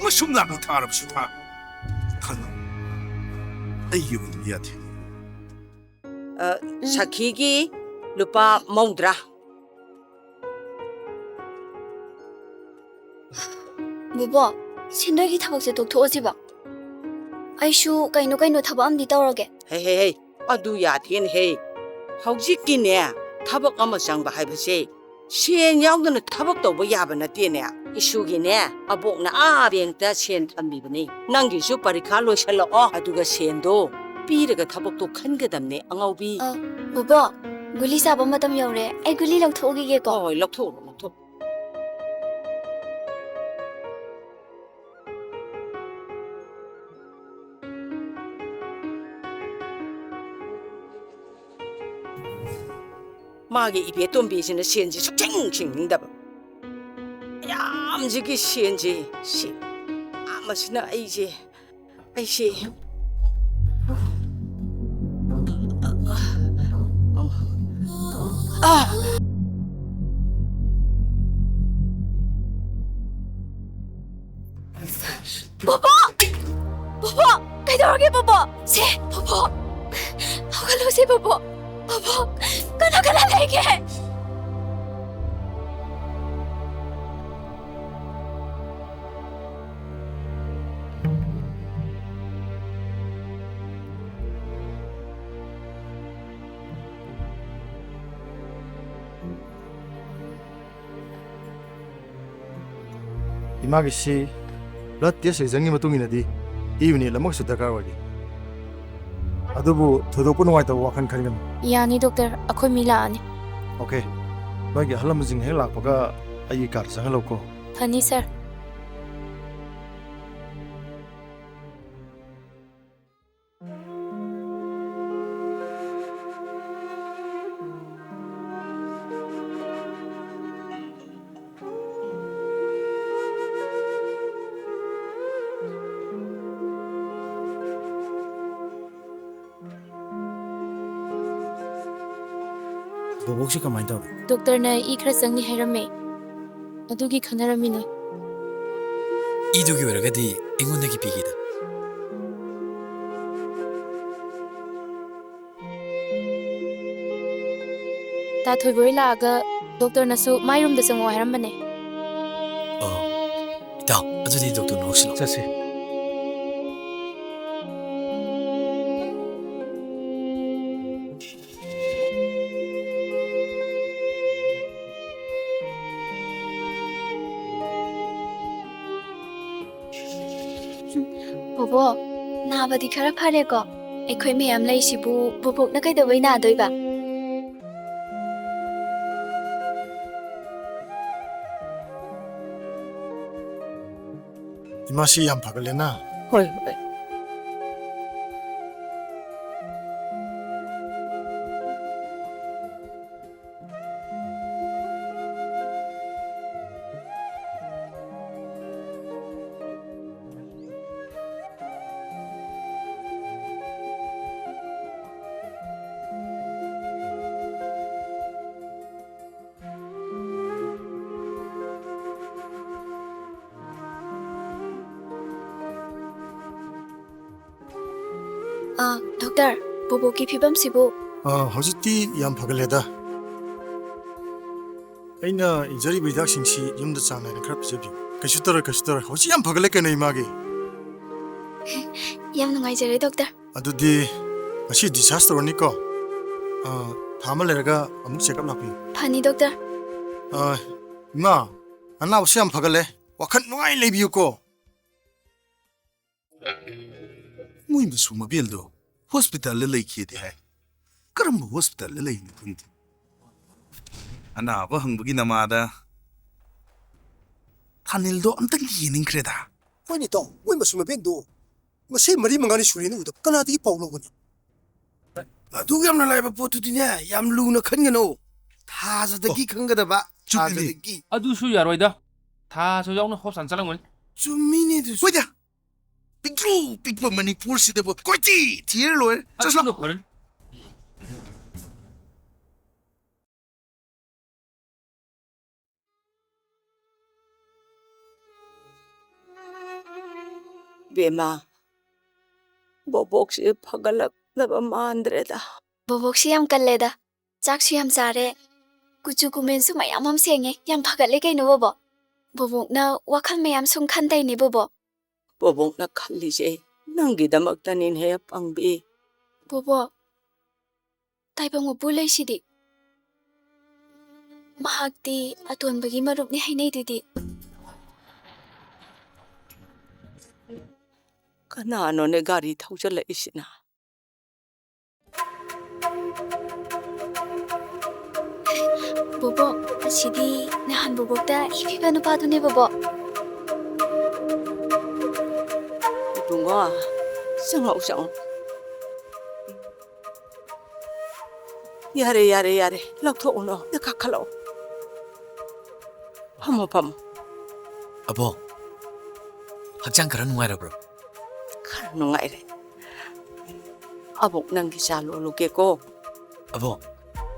ꯃꯁꯨꯝ ꯂꯥꯛꯅ ꯊꯥꯔꯕꯁꯨ ꯊꯥ ꯈꯜꯂꯣ ꯑꯩꯒꯤ ꯑꯣꯏꯅ ꯌꯥꯗꯦ ꯁꯈꯤꯒꯤ ꯂꯨꯄꯥ 30 ꯕꯣꯕꯣ ꯁꯦꯟꯗꯣꯏꯒꯤ ꯊꯕꯛꯁꯦ ꯇꯣꯛꯊꯣꯛꯑꯁꯤꯕ ꯑꯩꯁꯨ ꯀꯩꯅꯣ ꯊꯕꯛ ꯑꯃꯗꯤ ꯇꯧꯔꯒꯦ ꯍꯦ ꯑꯗꯨ ꯌꯥꯗꯦꯅꯦꯍꯦ ꯍꯧꯖꯤꯛꯀꯤꯅꯦ ꯊꯕꯛ ꯑꯃ ꯆꯪꯕ ꯍꯥꯏꯕꯁꯦ ꯁꯦꯟ ꯌꯥꯎꯗꯅ ꯊꯕꯛ ꯇꯧꯕ ꯌꯥꯕ ꯅꯠꯇꯦꯅꯦ ꯏꯁꯨꯒꯤꯅꯦ ꯑꯕꯣꯛꯅ ꯕꯦꯡꯛꯇ ꯁꯦꯟ ꯊꯝꯕꯤꯕꯅꯤ ꯅꯪꯒꯤꯁꯨ ꯄꯔꯤꯈꯥ ꯂꯣꯏꯁꯜꯂꯛꯑꯣ ꯑꯗꯨꯒ ꯁꯦꯟꯗꯣ ꯄꯤꯔꯒ ꯊꯕꯛꯇꯣ ꯈꯟꯒꯗꯕꯅꯦ ꯑꯉꯥꯎꯕꯤ ꯕꯣꯕꯣ ꯒꯨꯂꯤ ꯆꯥꯕ ꯃꯇꯝ ꯌꯧꯔꯦ ꯑꯩ ꯒꯨꯂꯤ ꯂꯧꯊꯣꯛꯎꯈꯤꯒꯦꯀꯣ ꯍꯣꯏ ꯂꯧꯊꯣꯛꯎꯔꯣ 마게 입에 tom비지는 시엔지 숙쟁쟁닝다봐 얌지기 시엔지 시 아마시나 아이지 아이시 보보! 보보! kailangan bobo! Si! Bobo! Hawakalo si Bobo! Bobo! Kano ka lalaki? 이마기 씨, 라떼 세상이 마통이나디 이분이 라먹수 다가와기. 아두부 더더군 와이다 와칸 칸간. ꯌꯥꯅꯤ ꯗꯣꯛꯇꯔ ꯑꯩꯈꯣꯏ ꯃꯤ ꯂꯥꯛꯑꯅꯤ 오케이. 너기 할라무징 헬락바가 아이 가르사 할로코. ꯐꯅꯤ ꯁꯔ ꯕꯣꯕꯣꯛꯁꯤ ꯀꯃꯥꯏꯅ ꯇꯧꯔꯦ ꯗꯣꯛꯇꯔꯅ ꯏ ꯈꯔ ꯆꯪꯅꯤ ꯍꯥꯏꯔꯝꯃꯦ ꯑꯗꯨꯒꯤ ꯈꯟꯅꯔꯝꯃꯤꯅꯦ 이두기 어려가디 앵원내기 비기다 ꯇꯥ ꯊꯣꯏꯕꯣꯏ ꯂꯥꯛꯑꯒ ꯗꯣꯛꯇꯔꯅꯁꯨ ꯃꯥꯏꯔꯨꯝꯗ ꯆꯪꯉꯣ ꯍꯥꯏꯔꯝꯕꯅꯦ 이따 어쩌디 독도는 혹시 자세. Bobo, nabadi khara phare ko. Ekhoi meyam leisibu bobok na kaidawai na doiba. 이마시 얌 파글레나. 호이 Doctor, bobo ki phibam sibu. 허지띠 얌 파글레다. ꯑꯩꯅ ꯏꯖꯔꯤꯕ ꯍꯤꯗꯥꯛꯁꯤꯡꯁꯤ ꯌꯨꯝꯗ ꯆꯥꯡ ꯅꯥꯏꯅ ꯈꯔ ꯄꯤꯖꯕꯤꯌꯨ ꯀꯩꯁꯨ ꯇꯧꯔꯣꯏ ꯍꯧꯖꯤꯛ ꯌꯥꯝ ꯐꯒꯠꯂꯦ ꯀꯩꯅꯣ ꯏꯃꯥꯒꯤ ꯌꯥꯝ ꯅꯨꯡꯉꯥꯏꯖꯔꯦ ꯗꯣꯛꯇꯔ ꯑꯗꯨꯗꯤ ꯉꯁꯤ ꯗꯤꯁꯆꯥꯔꯖ ꯇꯧꯔꯅꯤꯀꯣ ꯊꯥ ꯑꯃ ꯂꯩꯔꯒ ꯑꯃꯨꯛ ꯆꯦꯛꯑꯞ ꯂꯥꯛꯄꯤꯌꯨ ꯐꯅꯤ ꯗꯣꯛꯇꯔ ꯏꯃꯥ ꯑꯅꯥꯕꯁꯤ ꯌꯥꯝ ꯐꯒꯠꯂꯦ ꯋꯥꯈꯜ ꯅꯨꯡꯉꯥꯏ ꯂꯩꯕꯤꯌꯨꯀꯣ ꯃꯣꯏ ꯃꯁꯨ ꯃꯕꯦꯜꯗꯣ ꯍꯣꯁꯄꯤꯇꯥꯜꯗ ꯂꯩꯈꯤꯗꯦ ꯍꯥꯏ ꯀꯔꯝꯕ ꯍꯣꯁꯄꯤꯇꯥꯜꯗ ꯂꯩꯅꯣ ꯈꯪꯗꯦ ꯑꯅꯥꯕ ꯍꯪꯕꯒꯤ ꯅꯃꯥꯗ ꯊꯥꯅꯤꯜꯗꯣ ꯑꯝꯇꯪ ꯌꯦꯡꯅꯤꯡꯈ꯭ꯔꯦꯗ ꯍꯣꯏꯅꯦ ꯏꯇꯥꯎ ꯃꯣꯏ ꯃꯁꯨ ꯃꯕꯦꯟꯗꯣ ꯃꯁꯤ 4-5ꯅꯤ ꯁꯨꯔꯦꯅ ꯎꯗꯕ ꯀꯅꯥꯗꯒꯤ ꯄꯥꯎ ꯂꯧꯒꯅꯤ ꯑꯗꯨ ꯌꯥꯝꯅ ꯂꯥꯏꯕ ꯄꯣꯠꯇꯨꯗꯤꯅꯦ ꯌꯥꯝ ꯂꯨꯅ ꯈꯟꯒꯅꯨ ꯊꯥꯖꯗꯒꯤ ꯈꯪꯒꯗꯕ ꯊꯥꯖꯗꯒꯤ ꯑꯗꯨꯁꯨ ꯌꯥꯔꯣꯏꯗ ꯊꯥꯁꯨ ꯌꯥꯎꯅ ꯍꯣꯁꯄꯤꯇꯥꯜ ꯆꯠꯂꯝꯒꯅꯤ ꯆꯨꯝꯃꯤꯅꯦ ꯑꯗꯨꯁꯨ ꯍꯣꯏꯗ ꯄꯤꯛꯇ꯭ꯔꯨ ꯄꯤꯛꯄ ꯃꯅꯤꯄꯨꯔꯁꯤꯗꯕꯨ ꯀꯣꯏꯊꯤ ꯊꯤꯔ ꯂꯣꯏꯔꯦ ꯑꯗꯨꯅ ꯐꯔꯅꯤ ꯕꯦꯃꯥ ꯕꯣꯕꯣꯛꯁꯤ ꯐꯒꯠꯂꯛꯅꯕ ꯃꯥꯟꯗ꯭ꯔꯦꯗ ꯕꯣꯕꯣꯛꯁꯤ ꯌꯥꯝ ꯀꯜꯂꯦꯗ ꯆꯥꯛꯁꯨ ꯌꯥꯝ ꯆꯥꯔꯦ ꯀꯨꯆꯨ ꯀꯨꯃꯦꯟꯁꯨ ꯃꯌꯥꯝ ꯑꯃ ꯁꯦꯡꯉꯦ ꯌꯥꯝ ꯐꯒꯠꯂꯦ ꯀꯩꯅꯣ ꯕꯣꯕꯣꯛ ꯕꯣꯕꯣꯛꯅ ꯋꯥꯈꯜ ꯃꯌꯥꯝ ꯁꯨꯝ ꯈꯟꯗꯩꯅꯦ ꯕꯣꯕꯣꯛ ꯕꯣꯕꯣꯛꯅ ꯈꯜꯂꯤꯁꯦ ꯅꯪꯒꯤꯗꯃꯛꯇꯅꯤꯅꯦ ꯄꯪꯕꯤ ꯕꯣꯕꯣꯛ ꯇꯥꯏꯕꯪ ꯃꯄꯨ ꯂꯩꯁꯤꯗꯤ ꯃꯍꯥꯛꯇꯤ ꯑꯇꯣꯟꯕꯒꯤ ꯃꯔꯨꯞꯅꯤ ꯍꯥꯏꯅꯩꯗꯨꯗꯤ ꯀꯅꯥꯅꯣꯅꯦ ꯒꯥꯔꯤ ꯊꯧꯖꯜꯂꯛꯏꯁꯤꯅ ꯕꯣꯕꯣꯛ ꯑꯁꯤꯗꯤ ꯅꯍꯥꯟ ꯕꯣꯕꯣꯛꯇ ꯍꯤꯕꯤꯕ ꯅꯨꯄꯥꯗꯨꯅꯦ ꯕꯣꯕꯣꯛ 이봉아, 성옥성. 야래, 럭토 오너, 내 가칼로. 밤. ꯑꯕꯣ ꯍꯛꯆꯥꯡ ꯈꯔ ꯅꯨꯡꯉꯥꯏꯔꯕ꯭ꯔꯣ 가능하이래. 아복 남기 잘 오르게고. ꯑꯕꯣ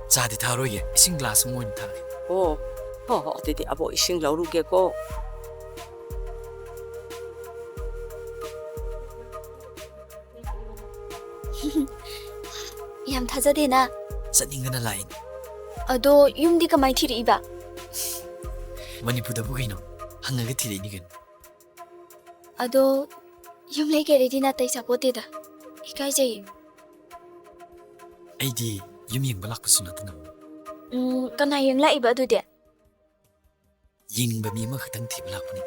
ꯆꯥꯗꯤ ꯊꯥꯔꯣꯏꯒꯦ ꯏꯁꯤꯡ ꯒ꯭ꯂꯥꯁ ꯑꯃ ꯑꯣꯏꯅ ꯊꯥꯒꯦ 어디디 아복 이싱 오르게고. ꯌꯥꯝ ꯊꯥꯖꯗꯦꯅ ꯆꯠꯅꯤꯡꯗꯅ ꯂꯥꯛꯏꯅꯤ ꯑꯗꯣ ꯌꯨꯝꯗꯤ ꯀꯃꯥꯏ ꯊꯤꯔꯛꯏꯕ ꯃꯅꯤꯄꯨꯔꯗꯕꯨ ꯀꯩꯅꯣ ꯍꯪꯉꯒ ꯊꯤꯔꯛꯏꯅꯤ ꯀꯩꯅꯣ ꯑꯗꯣ ꯌꯨꯝ ꯂꯩꯒꯦꯔꯗꯤ ꯅꯥꯇꯩ ꯆꯥꯄꯣꯠꯇꯦꯗ ꯏꯀꯥꯏꯖꯩꯌꯦ ꯑꯩꯗꯤ ꯌꯨꯝ ꯌꯦꯡꯕ ꯂꯥꯛꯄꯁꯨ ꯅꯠꯇꯅ ꯀꯅꯥ ꯌꯦꯡ ꯂꯥꯛꯏꯕ ꯑꯗꯨꯗꯤ ꯌꯦꯡꯅꯤꯡꯕ ꯃꯤ ꯑꯃꯈꯛꯇꯪ ꯊꯤꯕ ꯂꯥꯛꯄꯅꯤ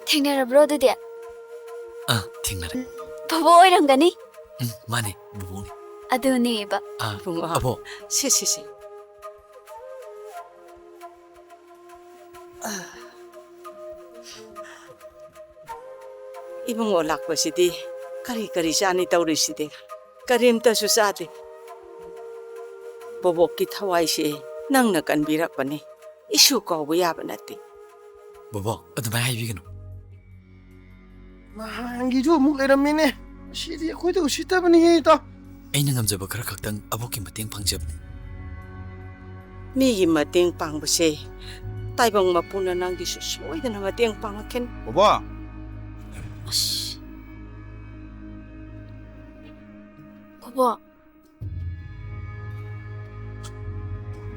ꯊꯦꯡꯅꯔꯕ꯭ꯔꯣ ꯑꯗꯨꯗꯤ ꯊꯦꯡꯅꯔꯦ ꯕꯣꯕꯣꯛ ꯑꯣꯏꯔꯝꯒꯅꯤ ꯃꯥꯅꯦ ꯕꯨꯕꯣꯛꯅꯤ ꯑꯗꯨꯅꯦꯕ 이봉아, ꯑꯕꯣ 시. 이봉아 락버시디 그리 자니 떠오르시대. 그림떠수 싸대. 보복기 타와이시 낭나 간비락바니 이슈 거부 야바나띠. ꯕꯣꯕꯣꯛ ꯑꯗꯨꯃꯥꯏ ꯍꯥꯏꯕꯤꯒꯅꯨ ꯅꯍꯥꯟꯒꯤꯁꯨ ꯑꯃꯨꯛ ꯂꯩꯔꯝꯃꯤꯅꯦ ꯁꯤꯗꯤ ꯑꯩꯈꯣꯏꯗ ꯎꯁꯤꯠꯇꯕꯅꯤꯍꯦ ꯏꯇꯥꯎ ꯑꯩꯅ ꯉꯝꯖꯕ ꯈꯔ ꯈꯛꯇꯪ ꯑꯕꯣꯛꯀꯤ ꯃꯇꯦꯡ ꯄꯥꯡꯖꯕꯅꯤ 미기 마땡 빵부세. 따이봉 마푸나 난기수 소이드나 마땡 빵아켄. 오빠 버버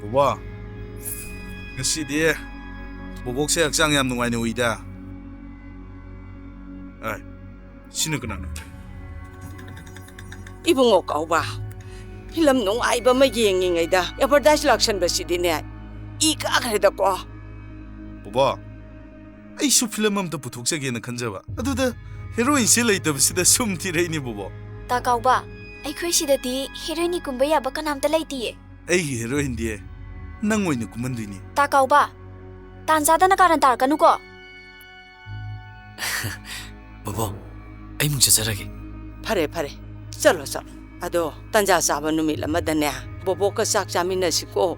오빠 ngasi디 보복세 학장 얌 농아이네 오이다 아이 신은 그나네 이봉어 까오바. 필름 농아이바 마 ꯌꯦꯡꯉꯤꯉꯩꯗ ꯑꯦꯗꯚꯔꯇꯥꯏꯁ ꯂꯥꯛꯁꯟꯕꯁꯤꯗꯤꯅꯦ ꯏ ꯀꯥꯈ꯭ꯔꯦꯗꯀꯣ 오빠 ꯑꯩꯁꯨ ꯐꯤꯂꯝ ꯑꯝꯇ ꯄꯨꯊꯣꯛꯆꯒꯦꯅ ꯈꯟꯖꯕ ꯑꯗꯨꯗ ꯍꯦꯔꯣꯏꯟꯁꯤ ꯂꯩꯇꯕꯁꯤꯗ ꯁꯨꯝ ꯊꯤꯔꯛꯏꯅꯤ ꯕꯣꯕꯣ ꯇꯥ ꯀꯥꯎꯕ ꯑꯩꯈꯣꯏ ꯁꯤꯗꯗꯤ ꯍꯦꯔꯣꯏꯅꯤ ꯀꯨꯝꯕ ꯌꯥꯕ ꯀꯅꯥꯝꯇ ꯂꯩꯇꯤꯌꯦ ꯑꯩꯒꯤ ꯍꯦꯔꯣꯏꯟꯗꯤ ꯅꯪ ꯑꯣꯏꯅ ꯀꯨꯝꯍꯟꯗꯣꯏꯅꯤ ꯇꯥ ꯀꯥꯎꯕ ꯇꯥꯟ ꯆꯥꯗꯅ ꯀꯥꯔꯟ ꯇꯥꯔꯛꯀꯅꯨꯀꯣ ꯕꯣꯕꯣꯛ ꯑꯩ ꯃꯨꯛ ꯆꯠꯆꯔꯒꯦ ꯐꯔꯦ ꯆꯠꯂꯣ ꯑꯗꯣ ꯇꯟꯖꯥ ꯆꯥꯕ ꯅꯨꯃꯤꯠ ꯑꯃꯗꯅꯦ ꯕꯣꯕꯣꯛꯀ ꯆꯥꯛ ꯆꯥꯃꯤꯟꯅꯁꯤꯀꯣ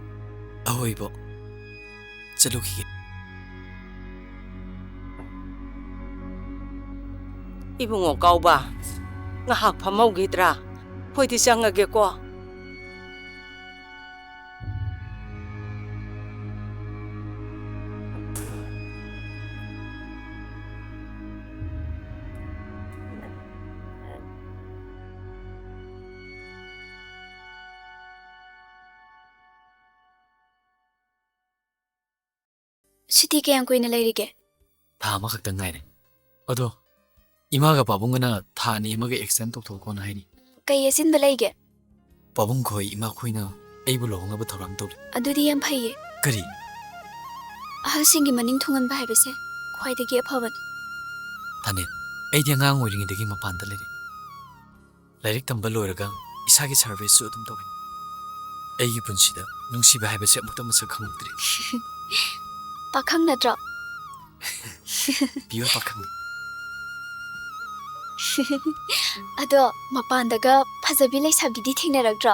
ꯑꯍꯣꯏ ꯕꯣ ꯆꯠꯂꯨꯈꯤꯒꯦ 이봉어 까오바. ngahak famaughidra. Hoidi changageko. Suti kayang kuina lairige. ꯊꯥ ꯑꯃꯈꯛꯇꯪ ꯉꯥꯏꯔꯦ ꯑꯗꯣ ꯏꯃꯥꯒ ꯄꯥꯕꯨꯡꯒꯅ ꯊꯥ ꯑꯅꯤ ꯑꯃꯒ ꯑꯦꯛꯁꯇꯦꯟ ꯇꯧꯊꯣꯛꯀꯣꯅ ꯍꯥꯏꯅꯤ Kay asinba laige. ꯄꯥꯕꯨꯡ ꯈꯣꯏ ꯏꯃꯥ ꯈꯣꯏꯅ ꯑꯩꯕꯨ ꯂꯨꯍꯣꯡꯅꯕ ꯊꯧꯔꯥꯡ ꯇꯧꯔꯤ Adudi yam phaye. ꯀꯔꯤ Ahalsingi maning thunganba haibase. Khwaidagi aphaban. ꯊꯥꯅꯦ ꯑꯩꯗꯤ ꯑꯉꯥꯡ ꯑꯣꯏꯔꯤꯉꯩꯗꯒꯤ ꯃꯄꯥꯟꯗ ꯂꯩꯔꯤ ꯂꯥꯏꯔꯤꯛ ꯇꯝꯕ ꯂꯣꯏꯔꯒ ꯏꯁꯥꯒꯤ ꯁꯔꯚꯤꯁꯁꯨ ꯑꯗꯨꯝ ꯇꯧꯏ ꯑꯩꯒꯤ ꯄꯨꯟꯁꯤꯗ ꯅꯨꯡꯁꯤꯕ ꯍꯥꯏꯕꯁꯦ ꯑꯃꯨꯛꯇ ꯃꯁꯛ ꯈꯪꯂꯛꯇ꯭ꯔꯤ Pakhang nadra. ꯄꯤꯌꯣꯔ ꯄꯥꯈꯪꯅꯤ Ado mapandaga phajabi leisabidi thingnaragdra.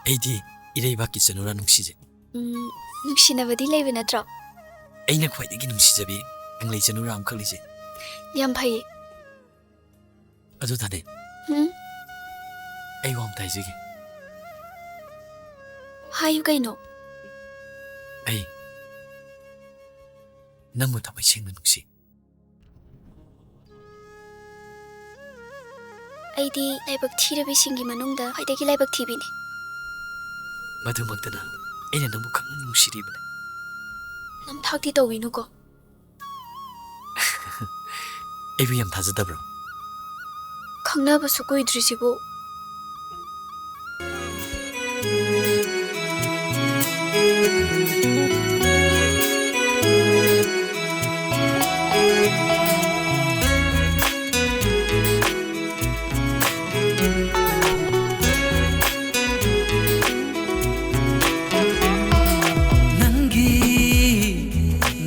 ꯑꯩꯗꯤ ꯏꯔꯩꯕꯥꯛꯀꯤ ꯆꯅꯨꯔꯥ ꯅꯨꯡꯁꯤꯖꯩ Nungsinabadi leiba nadra. ꯑꯩꯅ ꯈ꯭ꯋꯥꯏꯗꯒꯤ ꯅꯨꯡꯁꯤꯖꯕꯤ ꯀꯪꯂꯩ ꯆꯅꯨꯔꯥ ꯑꯃꯈꯛ ꯂꯩꯖꯩ Yam phaye. ꯑꯗꯨ ꯊꯥꯅꯦ ꯑꯩ ꯋꯥ ꯑꯃꯇ ꯍꯥꯏꯖꯒꯦ Hayu kaino. ꯑꯩ ꯅꯪꯕꯨ ꯊꯃꯣꯏ ꯁꯦꯡꯅ ꯅꯨꯡꯁꯤ Aidi laibak thirabi singi manungda khwaidagi laibak thibini. ꯃꯗꯨꯃꯛꯇꯅ ꯑꯩꯅ ꯅꯪꯕꯨ ꯈꯪꯅ ꯅꯨꯡꯁꯤꯔꯤꯕꯅꯤ Namthakti tawinu ko. ꯑꯩꯕꯨ ꯌꯥꯝ ꯊꯥꯖꯗꯕ꯭ꯔꯣ Khangnaba su kuidrisibu.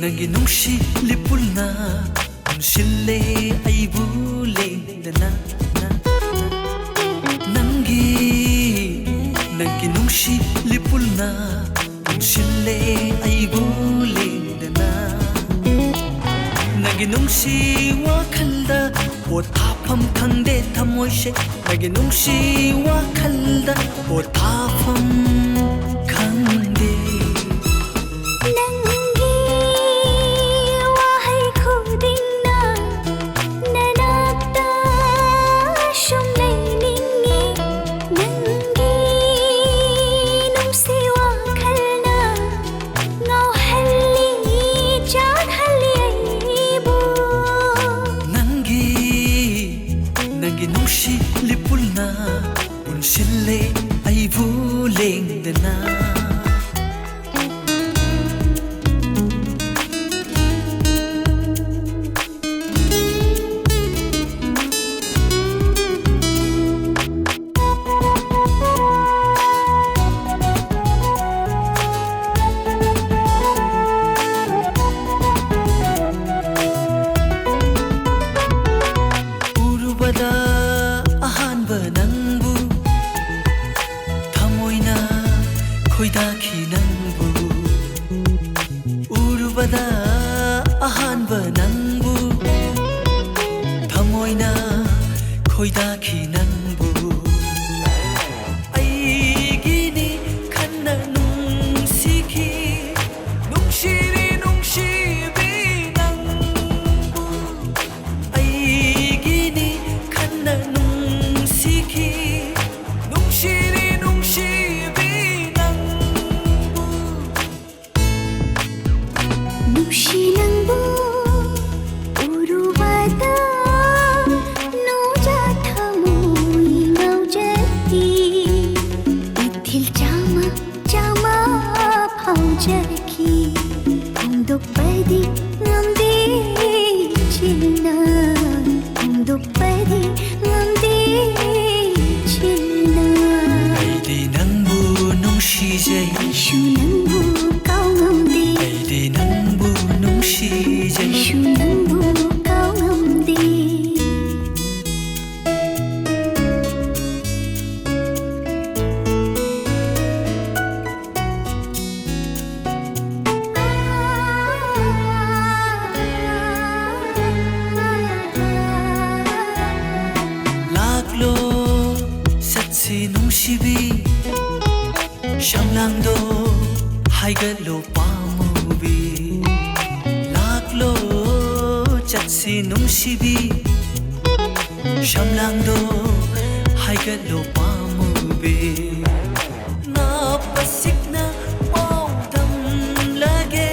Nangi nungshi lipulna Nunshille aibu lendana Nangi nungshi lipulna Nunshille aibu lendana Nangi nungshi wakhalda Pothafam khangde thamoishe Nangi nungshi wakhalda Pothafam khangde Nungshi lipulna Unshille aibu lengdana Khoidaki nangbu Urubada ahanba nangbu Thamoina khoidaki nangbu Aigini khanna nungsiki Nungshiri nungshibi nangbu Aigini khanna nungsiki Nungshiri nungshibi Nungsinangbu urubada noja thamoi ngaujati ithil chama chama phaujaki hungdokpadi ngamdi chilna hungdokpadi ngamdi chilna Aidi nangbu nungsijai shu nangbu kau ngamdi Aidi nangbu nungsijai shu nangbu kau ngamdi Laklo satsi nungsibi Shamlangdo haigalo pamubi Laklo chatsi nungsibi Shamlangdo haigalo pamubi Na pasikna paudam lage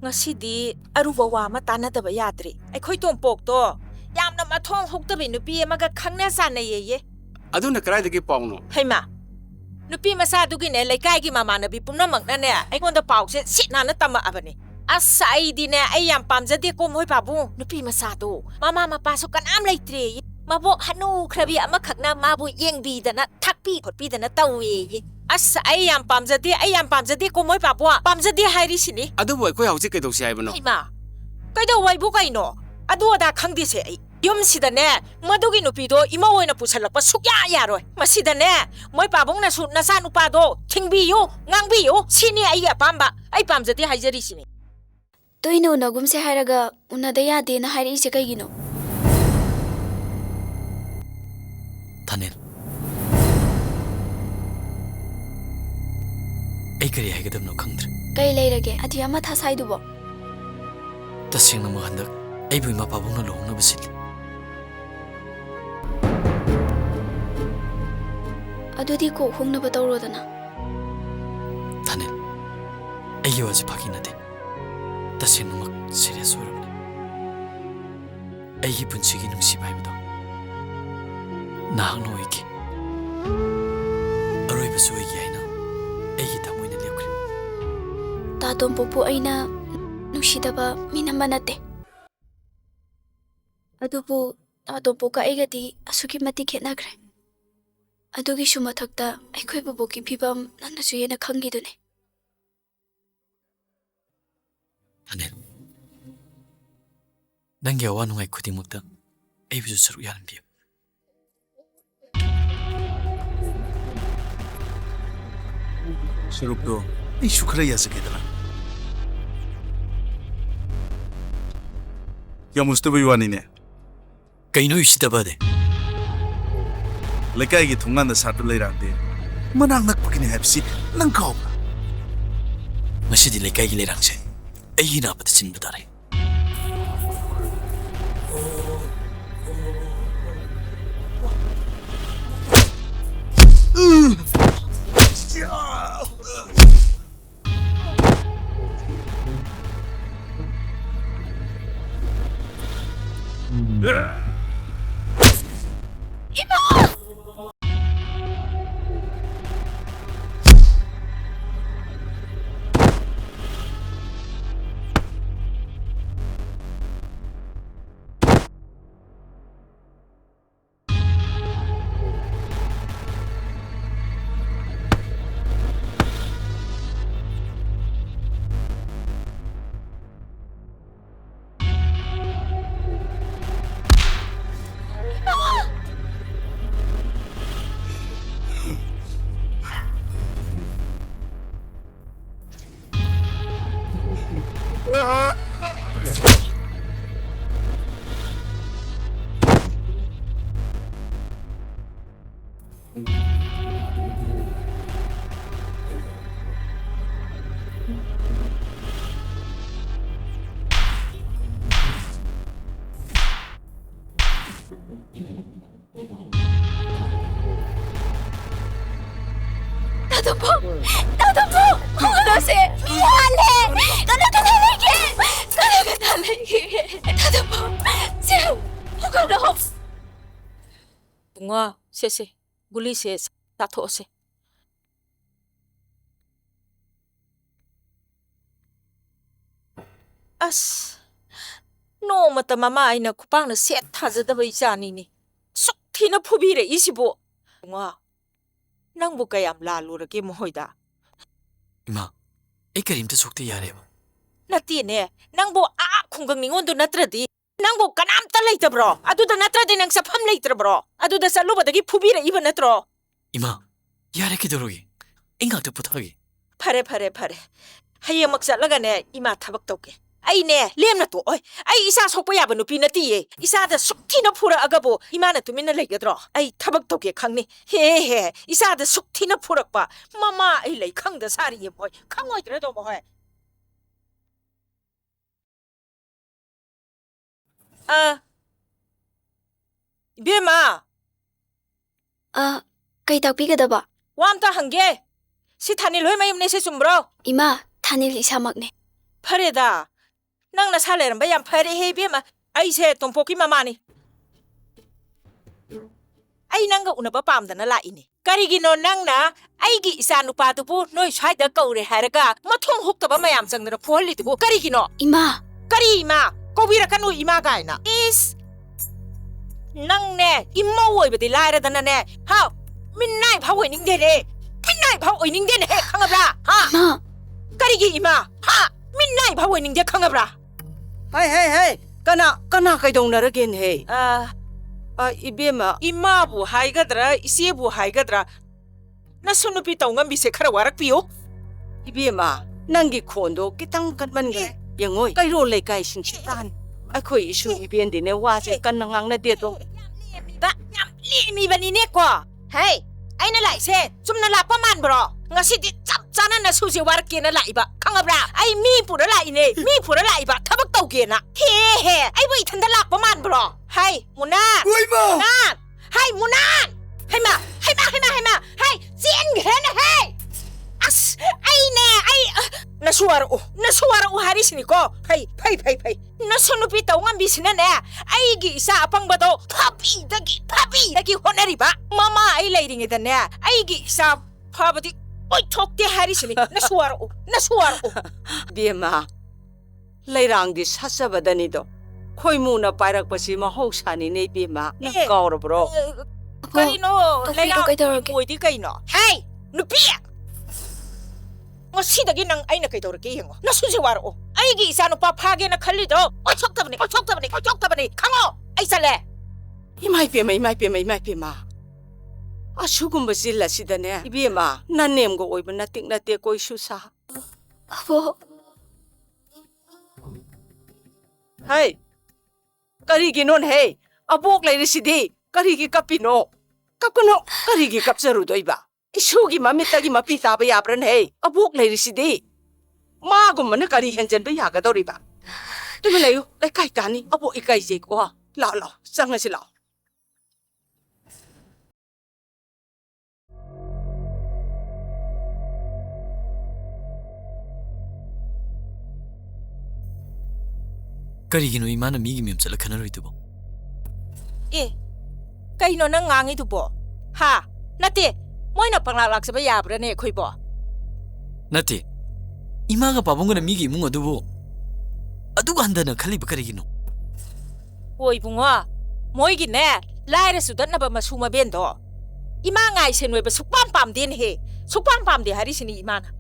ꯉꯁꯤꯗꯤ ꯑꯔꯨꯕ ꯋꯥ ꯑꯃ ꯇꯥꯟꯅꯗꯕ ꯌꯥꯗ꯭ꯔꯤ ꯑꯩꯈꯣꯏ ꯇꯣꯝꯄꯣꯛꯇꯣ ꯌꯥꯝꯅ ꯃꯊꯣꯡ ꯍꯣꯛꯇꯕꯤ ꯅꯨꯄꯤ ꯑꯃꯒ ꯈꯪꯅ ꯆꯥꯟꯅꯩꯌꯦ ꯑꯗꯨꯅ ꯀꯗꯥꯏꯗꯒꯤ ꯄꯥꯎꯅꯣ ꯍꯩꯃꯥ ꯅꯨꯄꯤ ꯃꯆꯥꯗꯨꯒꯤꯅꯦ ꯂꯩꯀꯥꯏꯒꯤ ꯃꯃꯥꯟꯅꯕꯤ ꯄꯨꯝꯅꯃꯛꯅꯅꯦ ꯑꯩꯉꯣꯟꯗ ꯄꯥꯎꯁꯦ ꯁꯤꯠ ꯅꯥꯟꯅ ꯇꯝꯃꯛꯑꯕꯅꯤ ꯑꯁ ꯑꯩꯗꯤꯅꯦ ꯑꯩ ꯌꯥꯝ ꯄꯥꯝꯖꯗꯦꯀꯣ ꯃꯣꯏ ꯄꯥꯕꯨꯡ ꯅꯨꯄꯤ ꯃꯆꯥꯗꯣ ꯃꯃꯥ ꯃꯄꯥꯁꯨ ꯀꯅꯥꯝ ꯂꯩꯇ꯭ꯔꯦ ꯃꯕꯣꯛ ꯍꯅꯨꯈ꯭ꯔꯕꯤ ꯑꯃꯈꯛꯅ ꯃꯥꯕꯨ ꯌꯦꯡꯕꯤꯗꯅ ꯊꯥꯛꯄꯤ ꯈꯣꯠꯄꯤꯗꯅ ꯇꯧꯋꯦꯌꯦ ꯑꯁ ꯑꯩ ꯌꯥꯝ ꯄꯥꯝꯖꯗꯦꯀꯣ ꯃꯣꯏ ꯄꯥꯕꯨꯡ ꯄꯥꯝꯖꯗꯦ ꯍꯥꯏꯔꯤꯁꯤꯅꯤ ꯑꯗꯨꯕꯨ ꯑꯩꯈꯣꯏ ꯍꯧꯖꯤꯛ ꯀꯩꯗꯧꯁꯤ ꯍꯥꯏꯕꯅꯣ ꯍꯩꯃꯥ ꯀꯩꯗꯧꯋꯥꯏꯕꯨ ꯀꯩꯅꯣ ꯑꯗꯨ ꯑꯗꯥ ꯈꯪꯗꯦꯁꯦ ꯑꯩ ꯌꯨꯝꯁꯤꯗꯅꯦ ꯃꯗꯨꯒꯤ ꯅꯨꯄꯤꯗꯣ ꯏꯃꯧ ꯑꯣꯏꯅ ꯄꯨꯁꯜꯂꯛꯄ ꯁꯨꯛꯌꯥ ꯌꯥꯔꯣꯏ ꯃꯁꯤꯗꯅꯦ ꯃꯣꯏ ꯄꯥꯕꯨꯡꯅꯁꯨ ꯅꯆꯥ ꯅꯨꯄꯥꯗꯣ ꯊꯤꯡꯕꯤꯌꯨ ꯉꯥꯡꯕꯤꯌꯨ ꯁꯤꯅꯤ ꯑꯩꯒꯤ ꯑꯄꯥꯝꯕ ꯑꯩ ꯄꯥꯝꯖꯗꯦ ꯍꯥꯏꯖꯔꯤꯁꯤꯅꯤ ꯇꯣꯏꯅ ꯎꯅꯒꯨꯝꯁꯦ ꯍꯥꯏꯔꯒ ꯎꯅꯗ ꯌꯥꯗꯦꯅ ꯍꯥꯏꯔꯛꯏꯁꯦ ꯀꯩꯒꯤꯅꯣ? ꯊꯥꯅꯦꯜ ꯑꯩ ꯀꯔꯤ ꯍꯥꯏꯒꯗꯕꯅꯣ ꯈꯪꯗ꯭ꯔꯦ ꯀꯩ ꯂꯩꯔꯒꯦ ꯑꯗꯤ ꯑꯃ ꯊꯥꯁꯥꯏꯗꯨꯕꯣ? ꯇꯁꯦꯡꯅꯃꯛ ꯍꯟꯗꯛ ꯑꯩꯕꯨ ꯏꯃꯥ ꯄꯥꯕꯨꯡꯅ ꯂꯨꯍꯣꯡꯅꯕ ꯁꯤꯜꯂꯤ ꯑꯗꯨꯗꯤ ꯀꯣꯛ ꯍꯣꯡꯅꯕ ꯇꯧꯔꯣꯗꯅ ꯊꯥꯅꯦꯜ ꯑꯩꯒꯤ ꯋꯥꯁꯦ ꯐꯥꯒꯤ ꯅꯠꯇꯦ तसेंगमक सीरियस होरबने अयगी पुंसीगी नुंसीबा हाइबदो नाहंग नोइगी अरोइबसु ओइगी हाइना अयगी थमोइना लेखरि तातोम पोपो अइना नुंसीदबा मिनम्बा नते अदुबु तातोम पोका अइगदी असुकी मति खेतनाग्रे अदुगी सु मथक्ता अइखोइ बुबोकी फिबम नंगनासु येना खंगिदुने अनिल नंगे अवा नुंगाइ खुदिमुक्ता अइबुसु सरुक यारंबियो सरुकदो अइसु खरा याजगेदना यामुस्तबइ वानिने कइनो इसिदबदे लेकाइगी थुंगांदा साटु लैरांदे मनांग नकपकिने हाबसि नंग कावबा मसिदि लेकाइगी लेरांगसे अयगी नापद सिनबु तारे bunga se guli se tatho se as no mata mama aina kupang na set thajadaba ichani ni sukthi na phubire isibo bunga nangbu kayam lalurage mohoida इमा एक करीमते सोक्ते यारेबा नतीने नंगबो आ खुंगंग निंगोंदो नत्रदि नंगबो कनामता लेतब्रो अदुदा नत्रदि नंग सफम लेतब्रो अदुदा सलुबदगी फुबिरे इब नत्रो इमा यारे किदोरोगी इंगाते पुथागी फरे हयेमक चलगने इमा थबक तोके आइने लेमना तो ओय आई इसा सोकपा याबा नुपि नतिये इसादा सुक्थिना फुरा अगबो इमाना तुमिना लेगद्रो आई थबक तोके खंगनि हे इसादा सुक्थिना फुरकपा ममा आई लै खंगदा सारिये बोय खंगोइद्रे दो बोय बेमा कई ताकपीगदबा वामता हंगे सि थानिल होय मयमने से चुमब्रो इमा थानिल इसामकने फरेदा ꯅꯪꯅ ꯁꯥ ꯂꯩꯔꯝꯕ ꯌꯥꯝ ꯐꯔꯦ ꯍꯦ ꯏꯕꯦꯝꯃ ꯑꯩꯁꯦ ꯇꯣꯝꯄꯣꯛꯀꯤ ꯃꯃꯥꯅꯤ ꯑꯩ ꯅꯪꯒ ꯎꯅꯕ ꯄꯥꯝꯗꯅ ꯂꯥꯛꯏꯅꯤ ꯀꯔꯤꯒꯤꯅꯣ ꯅꯪꯅ ꯑꯩꯒꯤ ꯏꯆꯥ ꯅꯨꯄꯥꯗꯨꯕꯨ ꯅꯣꯏ ꯁ꯭ꯋꯥꯏꯗ ꯀꯧꯔꯦ ꯍꯥꯏꯔꯒ ꯃꯊꯣꯡ ꯍꯨꯛꯇꯕ ꯃꯌꯥꯝ ꯆꯪꯗꯅ ꯐꯨꯍꯜꯂꯤꯗꯨꯕꯨ ꯀꯔꯤꯒꯤꯅꯣ 이마, ꯀꯔꯤ ꯏꯃꯥ ꯀꯧꯕꯤꯔꯛꯀꯅꯨ ꯏꯃꯥ 가ꯏꯅ 이스 ꯅꯪꯅꯦ 이모 ꯑꯣꯏꯕꯗꯤ ꯂꯥꯏꯔꯗꯅꯅꯦ ꯍꯥꯎ ꯃꯤꯟꯅꯥꯏ ꯐꯥꯎ ꯑꯣꯏꯅꯤꯡꯗꯦꯅꯦ ꯃꯤꯟꯅꯥꯏ ꯐꯥꯎ 어이닝데네 ꯈꯪꯉꯕ꯭ꯔꯥ 하 마, ꯀꯔꯤꯒꯤ ꯏꯃꯥ 하 ꯃꯤꯟꯅꯥꯏ ꯐꯥꯎ 어이닝데 ꯈꯪꯉꯕ꯭ꯔꯥ ꯍꯩ ꯀꯅꯥ ꯀꯩꯗꯧꯅꯔꯒꯦꯅꯦ 이베마 이마부 하이가드라 이세부 하이가드라 나수 누피 ꯇꯧꯉꯝꯕꯤꯁꯦ ꯈꯔ ꯋꯥꯔꯛꯄꯤꯌꯣ 이베마 ꯅꯪꯒꯤ ꯈꯣꯟꯗꯣ ꯈꯤꯇꯪ ꯀꯟꯃꯟꯒ꯭ꯔꯦ ꯌꯦꯡꯉꯣꯏ ꯀꯩꯔꯣꯜ ꯂꯩꯀꯥꯏꯁꯤꯡꯁꯤ ꯇꯥꯟ ꯑꯩꯈꯣꯏ ꯏꯁꯨ ꯏꯕꯦꯟꯗꯤꯅꯦ ꯋꯥꯁꯦ ꯀꯟꯅ ꯉꯥꯡꯅꯗꯦꯗꯣ ꯌꯥꯝ ꯂꯦꯝꯃꯤꯕꯅꯤꯅꯦꯀꯣ ꯍꯩ ꯑꯩꯅ ꯂꯥꯛꯏꯁꯦ ꯆꯨꯝꯅ ꯂꯥꯛꯄ ꯃꯥꯟꯕ꯭ꯔꯣ ꯉꯁꯤꯗꯤ ꯆꯞ ꯆꯥꯅ ꯅꯁꯨꯁꯦ ꯋꯥꯔꯛꯀꯦꯅ ꯂꯥꯛꯏꯕ ꯈꯪꯉꯕ꯭ꯔꯥ ꯑꯩ ꯃꯤ ꯄꯨꯔ ꯂꯥꯛꯏꯅꯦ ꯃꯤ ꯄꯨꯔ ꯂꯥꯛꯏꯕ ꯊꯕꯛ ꯇꯧꯒꯦꯅ ꯍꯦ ꯑꯩꯕꯨ ꯏꯊꯟꯗ ꯂꯥꯛꯄ ꯃꯥꯟꯕ꯭ꯔꯣ ꯍꯩ ꯃꯨꯅꯥ ꯃꯨꯅꯥ ꯍꯩ ꯃꯨꯅꯥ ꯍꯩꯃ ꯍꯩ ꯆꯦꯟꯈ꯭ꯔꯦꯅꯦ ꯍꯩ ꯑꯁ ꯑꯩꯅꯦ ꯅꯁꯨ ꯋꯥꯔꯛꯎ ꯍꯥꯏꯔꯤꯁꯤꯅꯤꯀꯣ ꯐꯩ ꯅꯁꯨ ꯅꯨꯄꯤ ꯇꯧꯉꯝꯕꯤꯁꯤꯅꯅꯦ ꯑꯩꯒꯤ ꯏꯆꯥ ꯑꯄꯪꯕꯗꯣ ꯐꯥꯕꯤꯗꯒꯤ ꯍꯣꯠꯅꯔꯤꯕ ꯃꯃꯥ ꯑꯩ ꯂꯩꯔꯤꯉꯩꯗꯅꯦ ꯑꯩꯒꯤ ꯏꯆꯥ ꯐꯕꯗꯤ ꯑꯣꯏꯊꯣꯛꯇꯦ ꯍꯥꯏꯔꯤꯁꯤꯅꯤ ꯅꯁꯨ ꯋꯥꯔꯛꯎ ꯕꯦꯝꯃ ꯂꯩꯔꯥꯡꯗꯤ ꯁꯥꯆꯕꯗꯅꯤꯗꯣ ꯈꯣꯏꯃꯨꯅ ꯄꯥꯏꯔꯛꯄꯁꯤ ꯃꯍꯧꯁꯥꯅꯤꯅꯦ ꯏꯕꯦꯝꯃ ꯅꯪ ꯀꯥꯎꯔꯕ꯭ꯔꯣ ꯀꯔꯤꯅꯣ ꯇꯣꯛꯄꯤꯔꯣ, ꯀꯩꯗꯧꯔꯒꯦ? ꯑꯣꯏꯗꯤ ꯀꯩꯅꯣ ꯍꯦ ꯅꯨꯄꯤ ꯉꯁꯤꯗꯒꯤ ꯅꯪ ꯑꯩꯅ ꯀꯩꯗꯧꯔꯒꯦ ꯌꯦꯡꯉꯣ ꯅꯁꯨꯁꯦ ꯋꯥꯔꯛꯑꯣ ꯑꯩꯒꯤ ꯏꯆꯥꯅꯨꯄꯥ ꯐꯥꯒꯦꯅ ꯈꯜꯂꯤꯗꯣ ꯑꯣꯏꯊꯣꯛꯇꯕꯅꯤ ꯈꯪꯉꯣ ꯑꯩ ꯆꯠꯂꯦ 이마이 ꯄꯦꯝꯃ ꯑꯁꯨꯒꯨꯝꯕ ꯖꯤꯜ ꯑꯁꯤꯗꯅꯦ 이베마 ꯅꯅꯦꯝꯒ ꯑꯣꯏꯕ ꯅꯠꯇꯦ ꯀꯣꯏꯁꯨꯁꯥ 아보, ꯍꯩ ꯀꯔꯤꯒꯤꯅꯣꯅꯦ ꯑꯕꯣꯛ ꯂꯩꯔꯤꯁꯤꯗꯤ ꯀꯔꯤꯒꯤ ꯀꯞꯄꯤꯅꯣ ꯀꯞꯀꯅꯣ ꯀꯔꯤꯒꯤ ꯀꯞꯆꯔꯨꯗꯣꯏꯕ ꯏꯁꯨꯒꯤ ꯃꯃꯤꯠꯇꯒꯤ ꯃꯄꯤ ꯇꯥꯕ ꯌꯥꯕ꯭ꯔꯅꯦ ꯑꯕꯣꯛ ꯂꯩꯔꯤꯁꯤꯗꯤ 마ꯒꯨꯝꯕꯅ ꯀꯔꯤ ꯍꯦꯟꯖꯟꯕ ꯌꯥꯒꯗꯧꯔꯤꯕ ꯇꯨꯃꯤꯟ ꯂꯩꯌꯨ ꯂꯩꯀꯥꯏ ꯇꯥꯅꯤ ꯑꯕꯣꯛ ꯏꯀꯥꯏꯖꯩꯀꯣ ꯂꯥꯛꯑꯣ ꯆꯪꯉꯁꯤ ꯂꯥꯛꯑꯣ ꯀꯔꯤꯒꯤꯅꯣ ꯏꯃꯥꯅ ꯃꯤꯒꯤ ꯃꯌꯨꯝ ꯆꯠꯂ ꯈꯟꯅꯔꯣꯏꯗꯨꯕꯣ ꯑꯦ ꯀꯩꯅꯣ ꯅꯪ ꯉꯥꯡꯉꯤꯗꯨꯕꯣ ꯍꯥ ꯅꯠꯇꯦ ꯃꯣꯏꯅ ꯄꯪꯂꯥꯛ ꯂꯥꯛꯆꯕ ꯌꯥꯕ꯭ꯔꯅꯦ ꯑꯩꯈꯣꯏꯕꯣ ꯅꯠꯇꯦ 이마가 바본거나 미기 이문 어두고 어두고 한다는 칼리브 그리기노 ꯍꯣꯏ ꯏꯕꯨꯡꯉꯣ ꯃꯣꯏꯒꯤꯅꯦ ꯂꯥꯏꯔꯁꯨ ꯗꯠꯅꯕ ꯃꯁꯨ ꯃꯕꯦꯟꯗꯣ ꯏꯃꯥ ꯉꯥꯏꯁꯦ ꯅꯣꯏꯕ ꯁꯨꯛꯄꯥꯝ ꯄꯥꯝꯗꯦꯅꯦꯍꯦ ꯁꯨꯛꯄꯥꯝ ꯄꯥꯝꯗꯦ ꯍꯥꯏꯔꯤꯁꯤꯅꯤ 이마나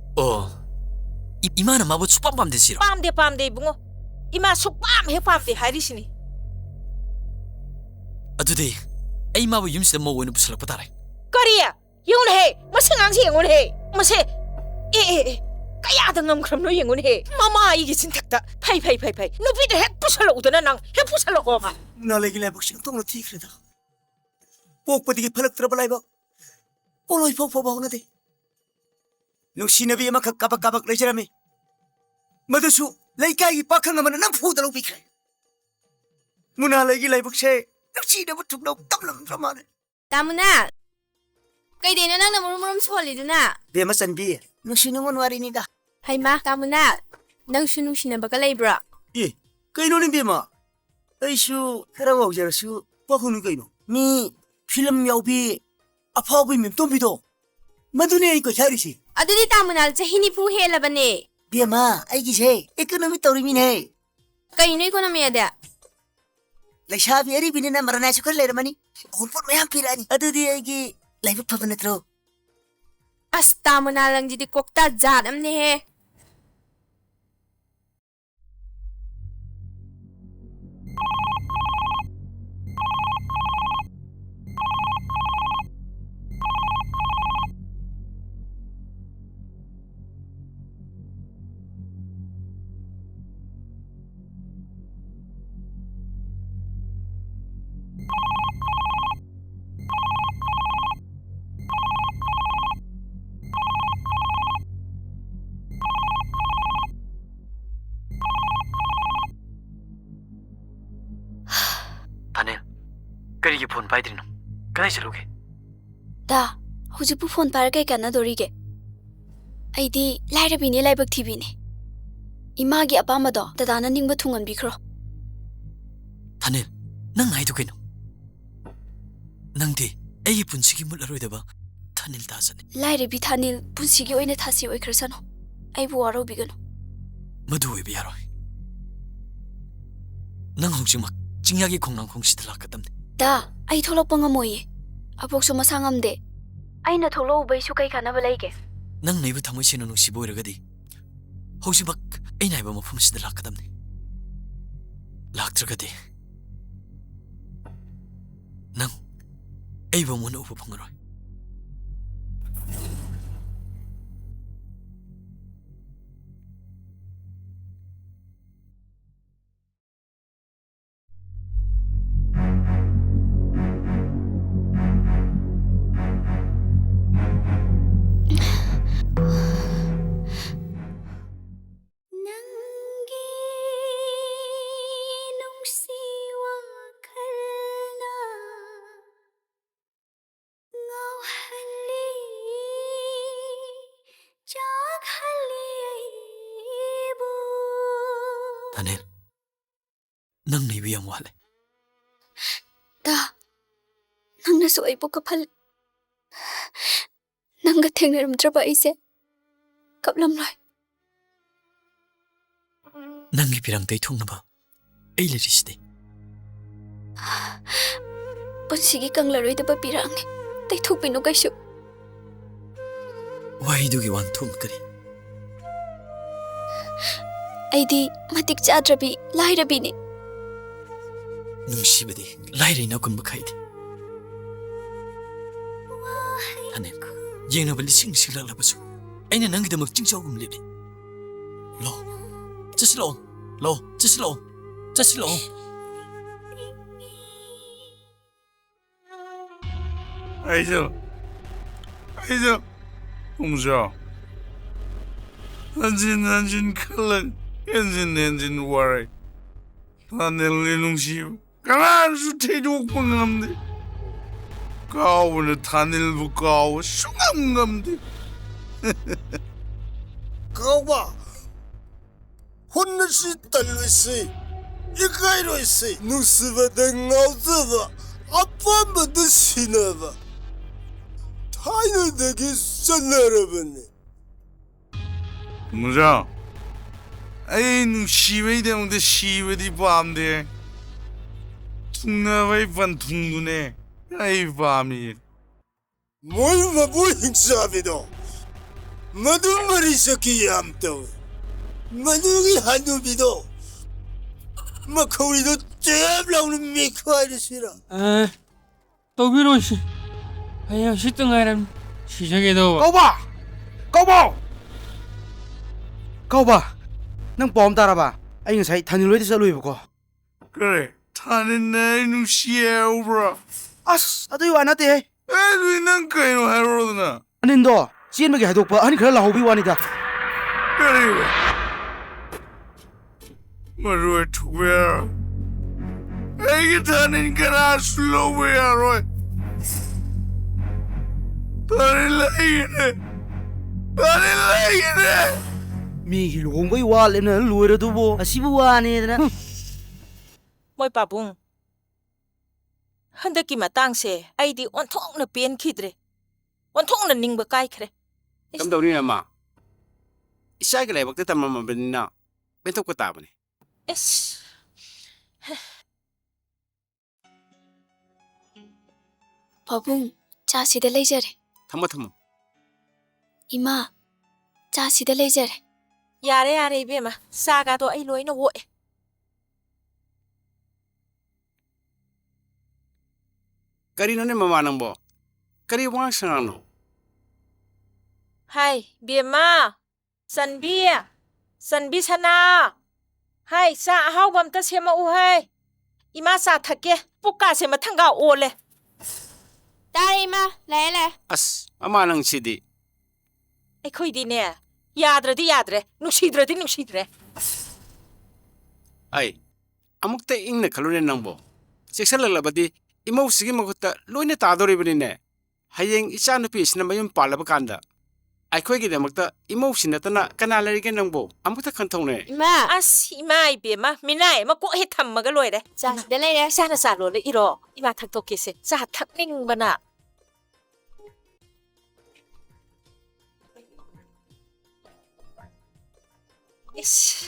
이마는 마보 축밤 밤대시로 ꯄꯥꯝꯗꯦ 이ꯕꯨꯡꯉꯣ 이마 ꯁꯨꯛꯄꯥꯝ ꯍꯦꯛ ꯄꯥꯝꯗꯦ ꯍꯥꯏꯔꯤꯁꯤ니 ꯑꯗꯨꯗꯤ ꯑꯩ 마보 ꯌꯨꯝꯁꯤꯗ ꯃꯧ ꯑꯣꯏꯅ ꯄꯨꯁꯜꯂꯛꯄ ꯇꯥꯔꯦ ꯀꯔꯤ ꯌꯦꯡꯉꯨꯅꯦꯍꯦ ꯃꯁꯤ ꯉꯥꯡꯁꯤ ꯌꯦꯡꯉꯨꯅꯦꯍꯦ ꯃꯁꯤ ꯀꯌꯥꯗ ꯉꯝꯈ꯭ꯔꯕꯅꯣ ꯌꯦꯡꯉꯨꯅꯦꯍꯦ ꯃꯃꯥ ꯑꯩꯒꯤ ꯆꯤꯟꯊꯛꯇ ꯐꯩ ꯅꯨꯄꯤꯗꯣ ꯍꯦꯛ ꯄꯨꯁꯜꯂꯛꯎꯗꯅ ꯅꯪ ꯍꯦꯛ ꯄꯨꯁꯜꯂꯛꯑꯣꯕ 나에게 라이박시 똥로 티크레다 뽀뽀디기 팔럭들어봐 라이박 뽀로이 뽀뽀봐 오나데 누시너비 에마 까박까박 레이저라미 마드수 레이카이 빠캉나마나 난 푸다로 비크레 무나레기 라이박시 누시너부 툭로 땀렁드라마네 तामुना कइदेनो नंगना मुरुमुरुम सोलिदुना 베마 산비 누시너원 와리니다 हाइमा तामुना नंगसु नुसिनबगा लेब्रा 예 कइनोनि बेमा ꯑꯩꯁꯨ ꯈꯔ ꯋꯥꯎꯖꯔꯁꯨ ꯄꯥꯈꯪꯅꯤ ꯀꯩꯅꯣ ꯃꯤ ꯐꯤꯂꯝ ꯌꯥꯎꯕꯤ ꯑꯐꯥꯎꯕꯤ ꯃꯦꯝꯇꯣꯝꯕꯤꯗꯣ ꯃꯗꯨꯅꯦ ꯑꯩ ꯀꯣꯏꯊꯔꯤꯁꯤ अदुदी तामुना चही निफु हेलबने ꯕꯦꯃꯥ ꯑꯩꯒꯤꯁꯦ ꯏꯀꯣꯅꯣꯃꯤ ꯇꯧꯔꯤꯃꯤꯅꯦ कइनो इकोनोमी अदे ꯂꯩꯁꯥꯕꯤ ꯑꯔꯤꯕꯤꯅꯤꯅ ꯃꯔꯅꯥꯏꯁꯨ ꯈꯔ ꯂꯩꯔꯝꯃꯅꯤ ꯑꯍꯨꯝꯄꯣꯠ ꯃꯌꯥꯝ ꯄꯤꯔꯛꯑꯅꯤ ꯑꯗꯨꯗꯤ ꯑꯩꯒꯤ ꯂꯥꯏꯕꯛ ꯐꯕ ꯅꯠꯇ꯭ꯔꯣ अस तामुना लंगजिदी कोक्ता जात अमने हे 다네 그리기 폰 바이드리노 그나이 저러게 다 후지부 폰 파르게 까나도리게 아이디 라이라비니 라이박 TV네 이마기 아빠마도 다다나 닝바 퉁은 비크로. 타닐, 넌 아이도 그이노. 넌디 에이 분식이 물러로이다봐 타닐 다자네. 라이레비 타닐 분식이 오이네 타시 오이크르사노. 아이부 와로 비그노. मधु भी यार नंग Hong 막 징약이 공랑콩 시들락거든 다 아이 톨록뻥아 모이 아복수 마상암데 아이나 톨로 우베이슈 카이 가나바 레이게 능 네부 타무시는 농시 보이르거디 혹시 막 에이나 이버 모품 시들락거든 락들거디 능 에이버 모는 우부 펑으로 타닐, 능 네비 영화래. 다 낭나서 아이보 kapal nangga thengneram traba ise kaplam loi 낭이 비랑 대 통나봐. 에일리시데. punsigi kanglaroi da papirang tai thokpinu kaisu 와이두기 완통 그리. aidi matik chadrabi lairabini 뭉시베디 라이레이나 군박하이디. 타닐, 얘는 싱싱랄라버죠. 애는 낭기다 먹 찡짜오금 리리. 로, 짜실로, 짜실로. 아이죠, 홍조. 한진 칼은 엔진 와래. 타닐 리농시 가만 수태조 뻥감데. 가오는 타닐부 가오 숭암감데. 가오바 혼나시 딸루시 이카이로시 누스바다 나우즈바 아빠마도 시나바 타이너데기 선나라바네 무자. 에이 누시베이 되는데 시베디 밤데. 퉁나바이 반 퉁구네. 에이 밤이. 뭘마 보행사비도 마두마리사키 얌또 마두기 한두비도 마코리도 째블라우는 미카이르시라 또비로 시 아야 시등하람 시작해도 까오바 능 뻔 따라봐 아이 사이 타닐로이드 살로이보고 그래 타닐 내 누시에오 브라. 아스 아도 이거 안 하대 에이 난 그이노 하로드나. 아닌도 지은맥이 해독봐 아니 그래 라호비 와니다 그래. 마루에 투베어. 에이 타닐 가라 슬로웨어로. 타닐 레이네. 미기 롱거이 와레는 루에르도보 아시부 와네드나 moi pabung handaki matangse aidi onthong na pen khidre onthong na ningba kai khre Kam dau ni ma. Isai ka lai bakta tamama benina. Bentok ko tabane. es babung cha sida leijare Thamo. ima cha sida leijare yare be ma saga to ai loina wo Kari no ne mama nang bo. Kari wang sang no. hai be ma sanbi sana hai sa hau bam ta sema u hai ima sa thake puka se mathanga ole Tare ima, le. As ama nang sidi. ai khoi di ne yadre nusidre Ai. Amukta ing na kalune nang bo. Seksal labadi imau sigi makuta loine tadori bani ne. Hayeng icha nupi isna mayum palaba kanda. ꯑꯩꯈꯣꯏꯒꯤꯗꯃꯛꯇ ꯏꯃꯧꯁꯤ ꯅꯠꯇꯅ ꯀꯅꯥ ꯂꯩꯔꯤꯒꯦ ꯅꯪꯕꯨ ꯑꯃꯨꯛꯇ ꯈꯟꯊꯧꯅꯦ ꯏꯃꯥ ꯑꯁ ꯏꯃꯥ ꯏꯕꯦꯝꯃ ꯃꯤꯅꯥꯏ ꯑꯃ ꯀꯣꯛ ꯍꯦꯛ ꯊꯝꯃꯒ ꯂꯣꯏꯔꯦ ꯆꯥꯁꯤꯗ ꯂꯩꯔꯦ ꯏꯁꯥꯅ ꯆꯥ ꯂꯣꯜꯂ ꯏꯔꯣ ꯏꯃꯥ ꯊꯛꯇꯣꯛꯀꯦꯁꯦ ꯆꯥ ꯊꯛꯅꯤꯡꯕꯅ 이씨,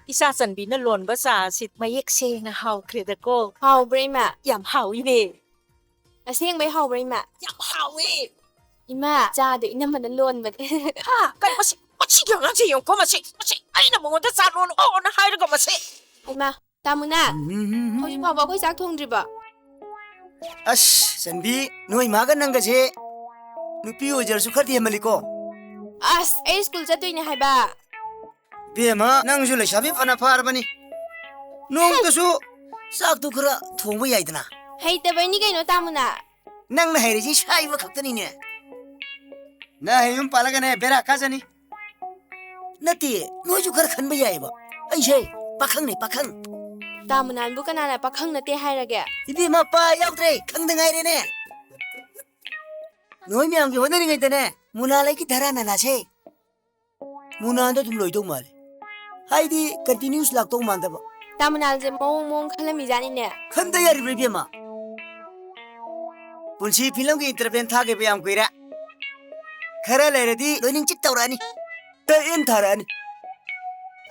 이사 짠비는 론바사 시 마옅세나 하우크레다고 ꯍꯥꯎꯕ꯭ꯔꯥ ꯏꯃꯥ 얌 하우이네 ꯑꯁꯦꯡꯕꯩ ꯍꯥꯎꯕ꯭ꯔꯥ ꯏꯃꯥ 얌 하우이 이마 짜도 이놈만은 론ꯕꯅꯦ 하 까이 마시 마치 경아지 용코 마시 마시 아이나 먹어도 쌀론 어나 하이르고 마시 이마 따무나 hꯧꯖꯤꯛ ꯐꯥꯎꯕ ꯑꯩꯈꯣꯏ ꯆꯥꯛ ꯊꯣꯡꯗ꯭ꯔꯤꯕ ꯑꯁ ꯆꯟꯕꯤ ꯅꯣꯏ ꯃꯥꯒ ꯅꯪꯒꯁꯦ ꯅꯨꯄꯤ ꯑꯣꯏꯖꯔꯁꯨ ꯈꯔꯗꯤ ꯍꯦꯟꯃꯜꯂꯤꯀꯣ ꯑꯁ ꯑꯩ ꯁ꯭ꯀꯨꯜ ꯆꯠꯇꯣꯏꯅꯦ ꯍꯥꯏꯕ ꯕꯦꯝꯃ ꯅꯪꯁꯨ ꯂꯩꯁꯥꯕꯤ ꯐꯅ ꯐꯥꯔꯕꯅꯤ ꯅꯣꯡꯇꯁꯨ ꯆꯥꯛꯇꯨ ꯈꯔ ꯊꯣꯡꯕ ꯌꯥꯏꯗꯅ ꯍꯩꯇꯕꯩꯅꯤ ꯀꯩꯅꯣ ꯇꯥꯃꯨꯅ ꯅꯪꯅ ꯍꯩꯔꯤꯁꯤ ꯁꯥꯏꯕ ꯈꯛꯇꯅꯤꯅꯦ ꯅꯪ ꯌꯨꯝ ꯄꯥꯜꯂꯒꯅꯦ ꯕꯦꯔꯥ ꯀꯥꯖꯅꯤ ꯅꯠꯇꯦ ꯅꯣꯏꯁꯨ ꯈꯔ ꯈꯟꯕ ꯌꯥꯏꯌꯦꯕ ꯑꯩꯁꯦ ꯄꯥꯈꯪꯅꯦ ꯄꯥꯈꯪ ꯇꯥꯃꯨꯅꯥꯟꯕꯨ ꯀꯅꯥꯅ ꯄꯥꯈꯪ ꯅꯠꯇꯦ ꯍꯥꯏꯔꯒꯦ 이비마 빠 야우드레 강등하이래네 너희 명기 호너링이더네 무나라기 다라나 나세 무나한테 좀 로이동 말해 하이디 컨티뉴스 락동 만다봐 ꯇꯥꯃꯨꯅꯥꯟꯁꯦ ꯃꯑꯣꯡ ꯃꯑꯣꯡ ꯈꯜꯂꯝꯃꯤꯖꯥꯠꯅꯤꯅꯦ 컨다야 리브리비마 분시 필름기 인터벤 타게 배양 꾸이라 khara leiradi loining chik tawrani ta em tharani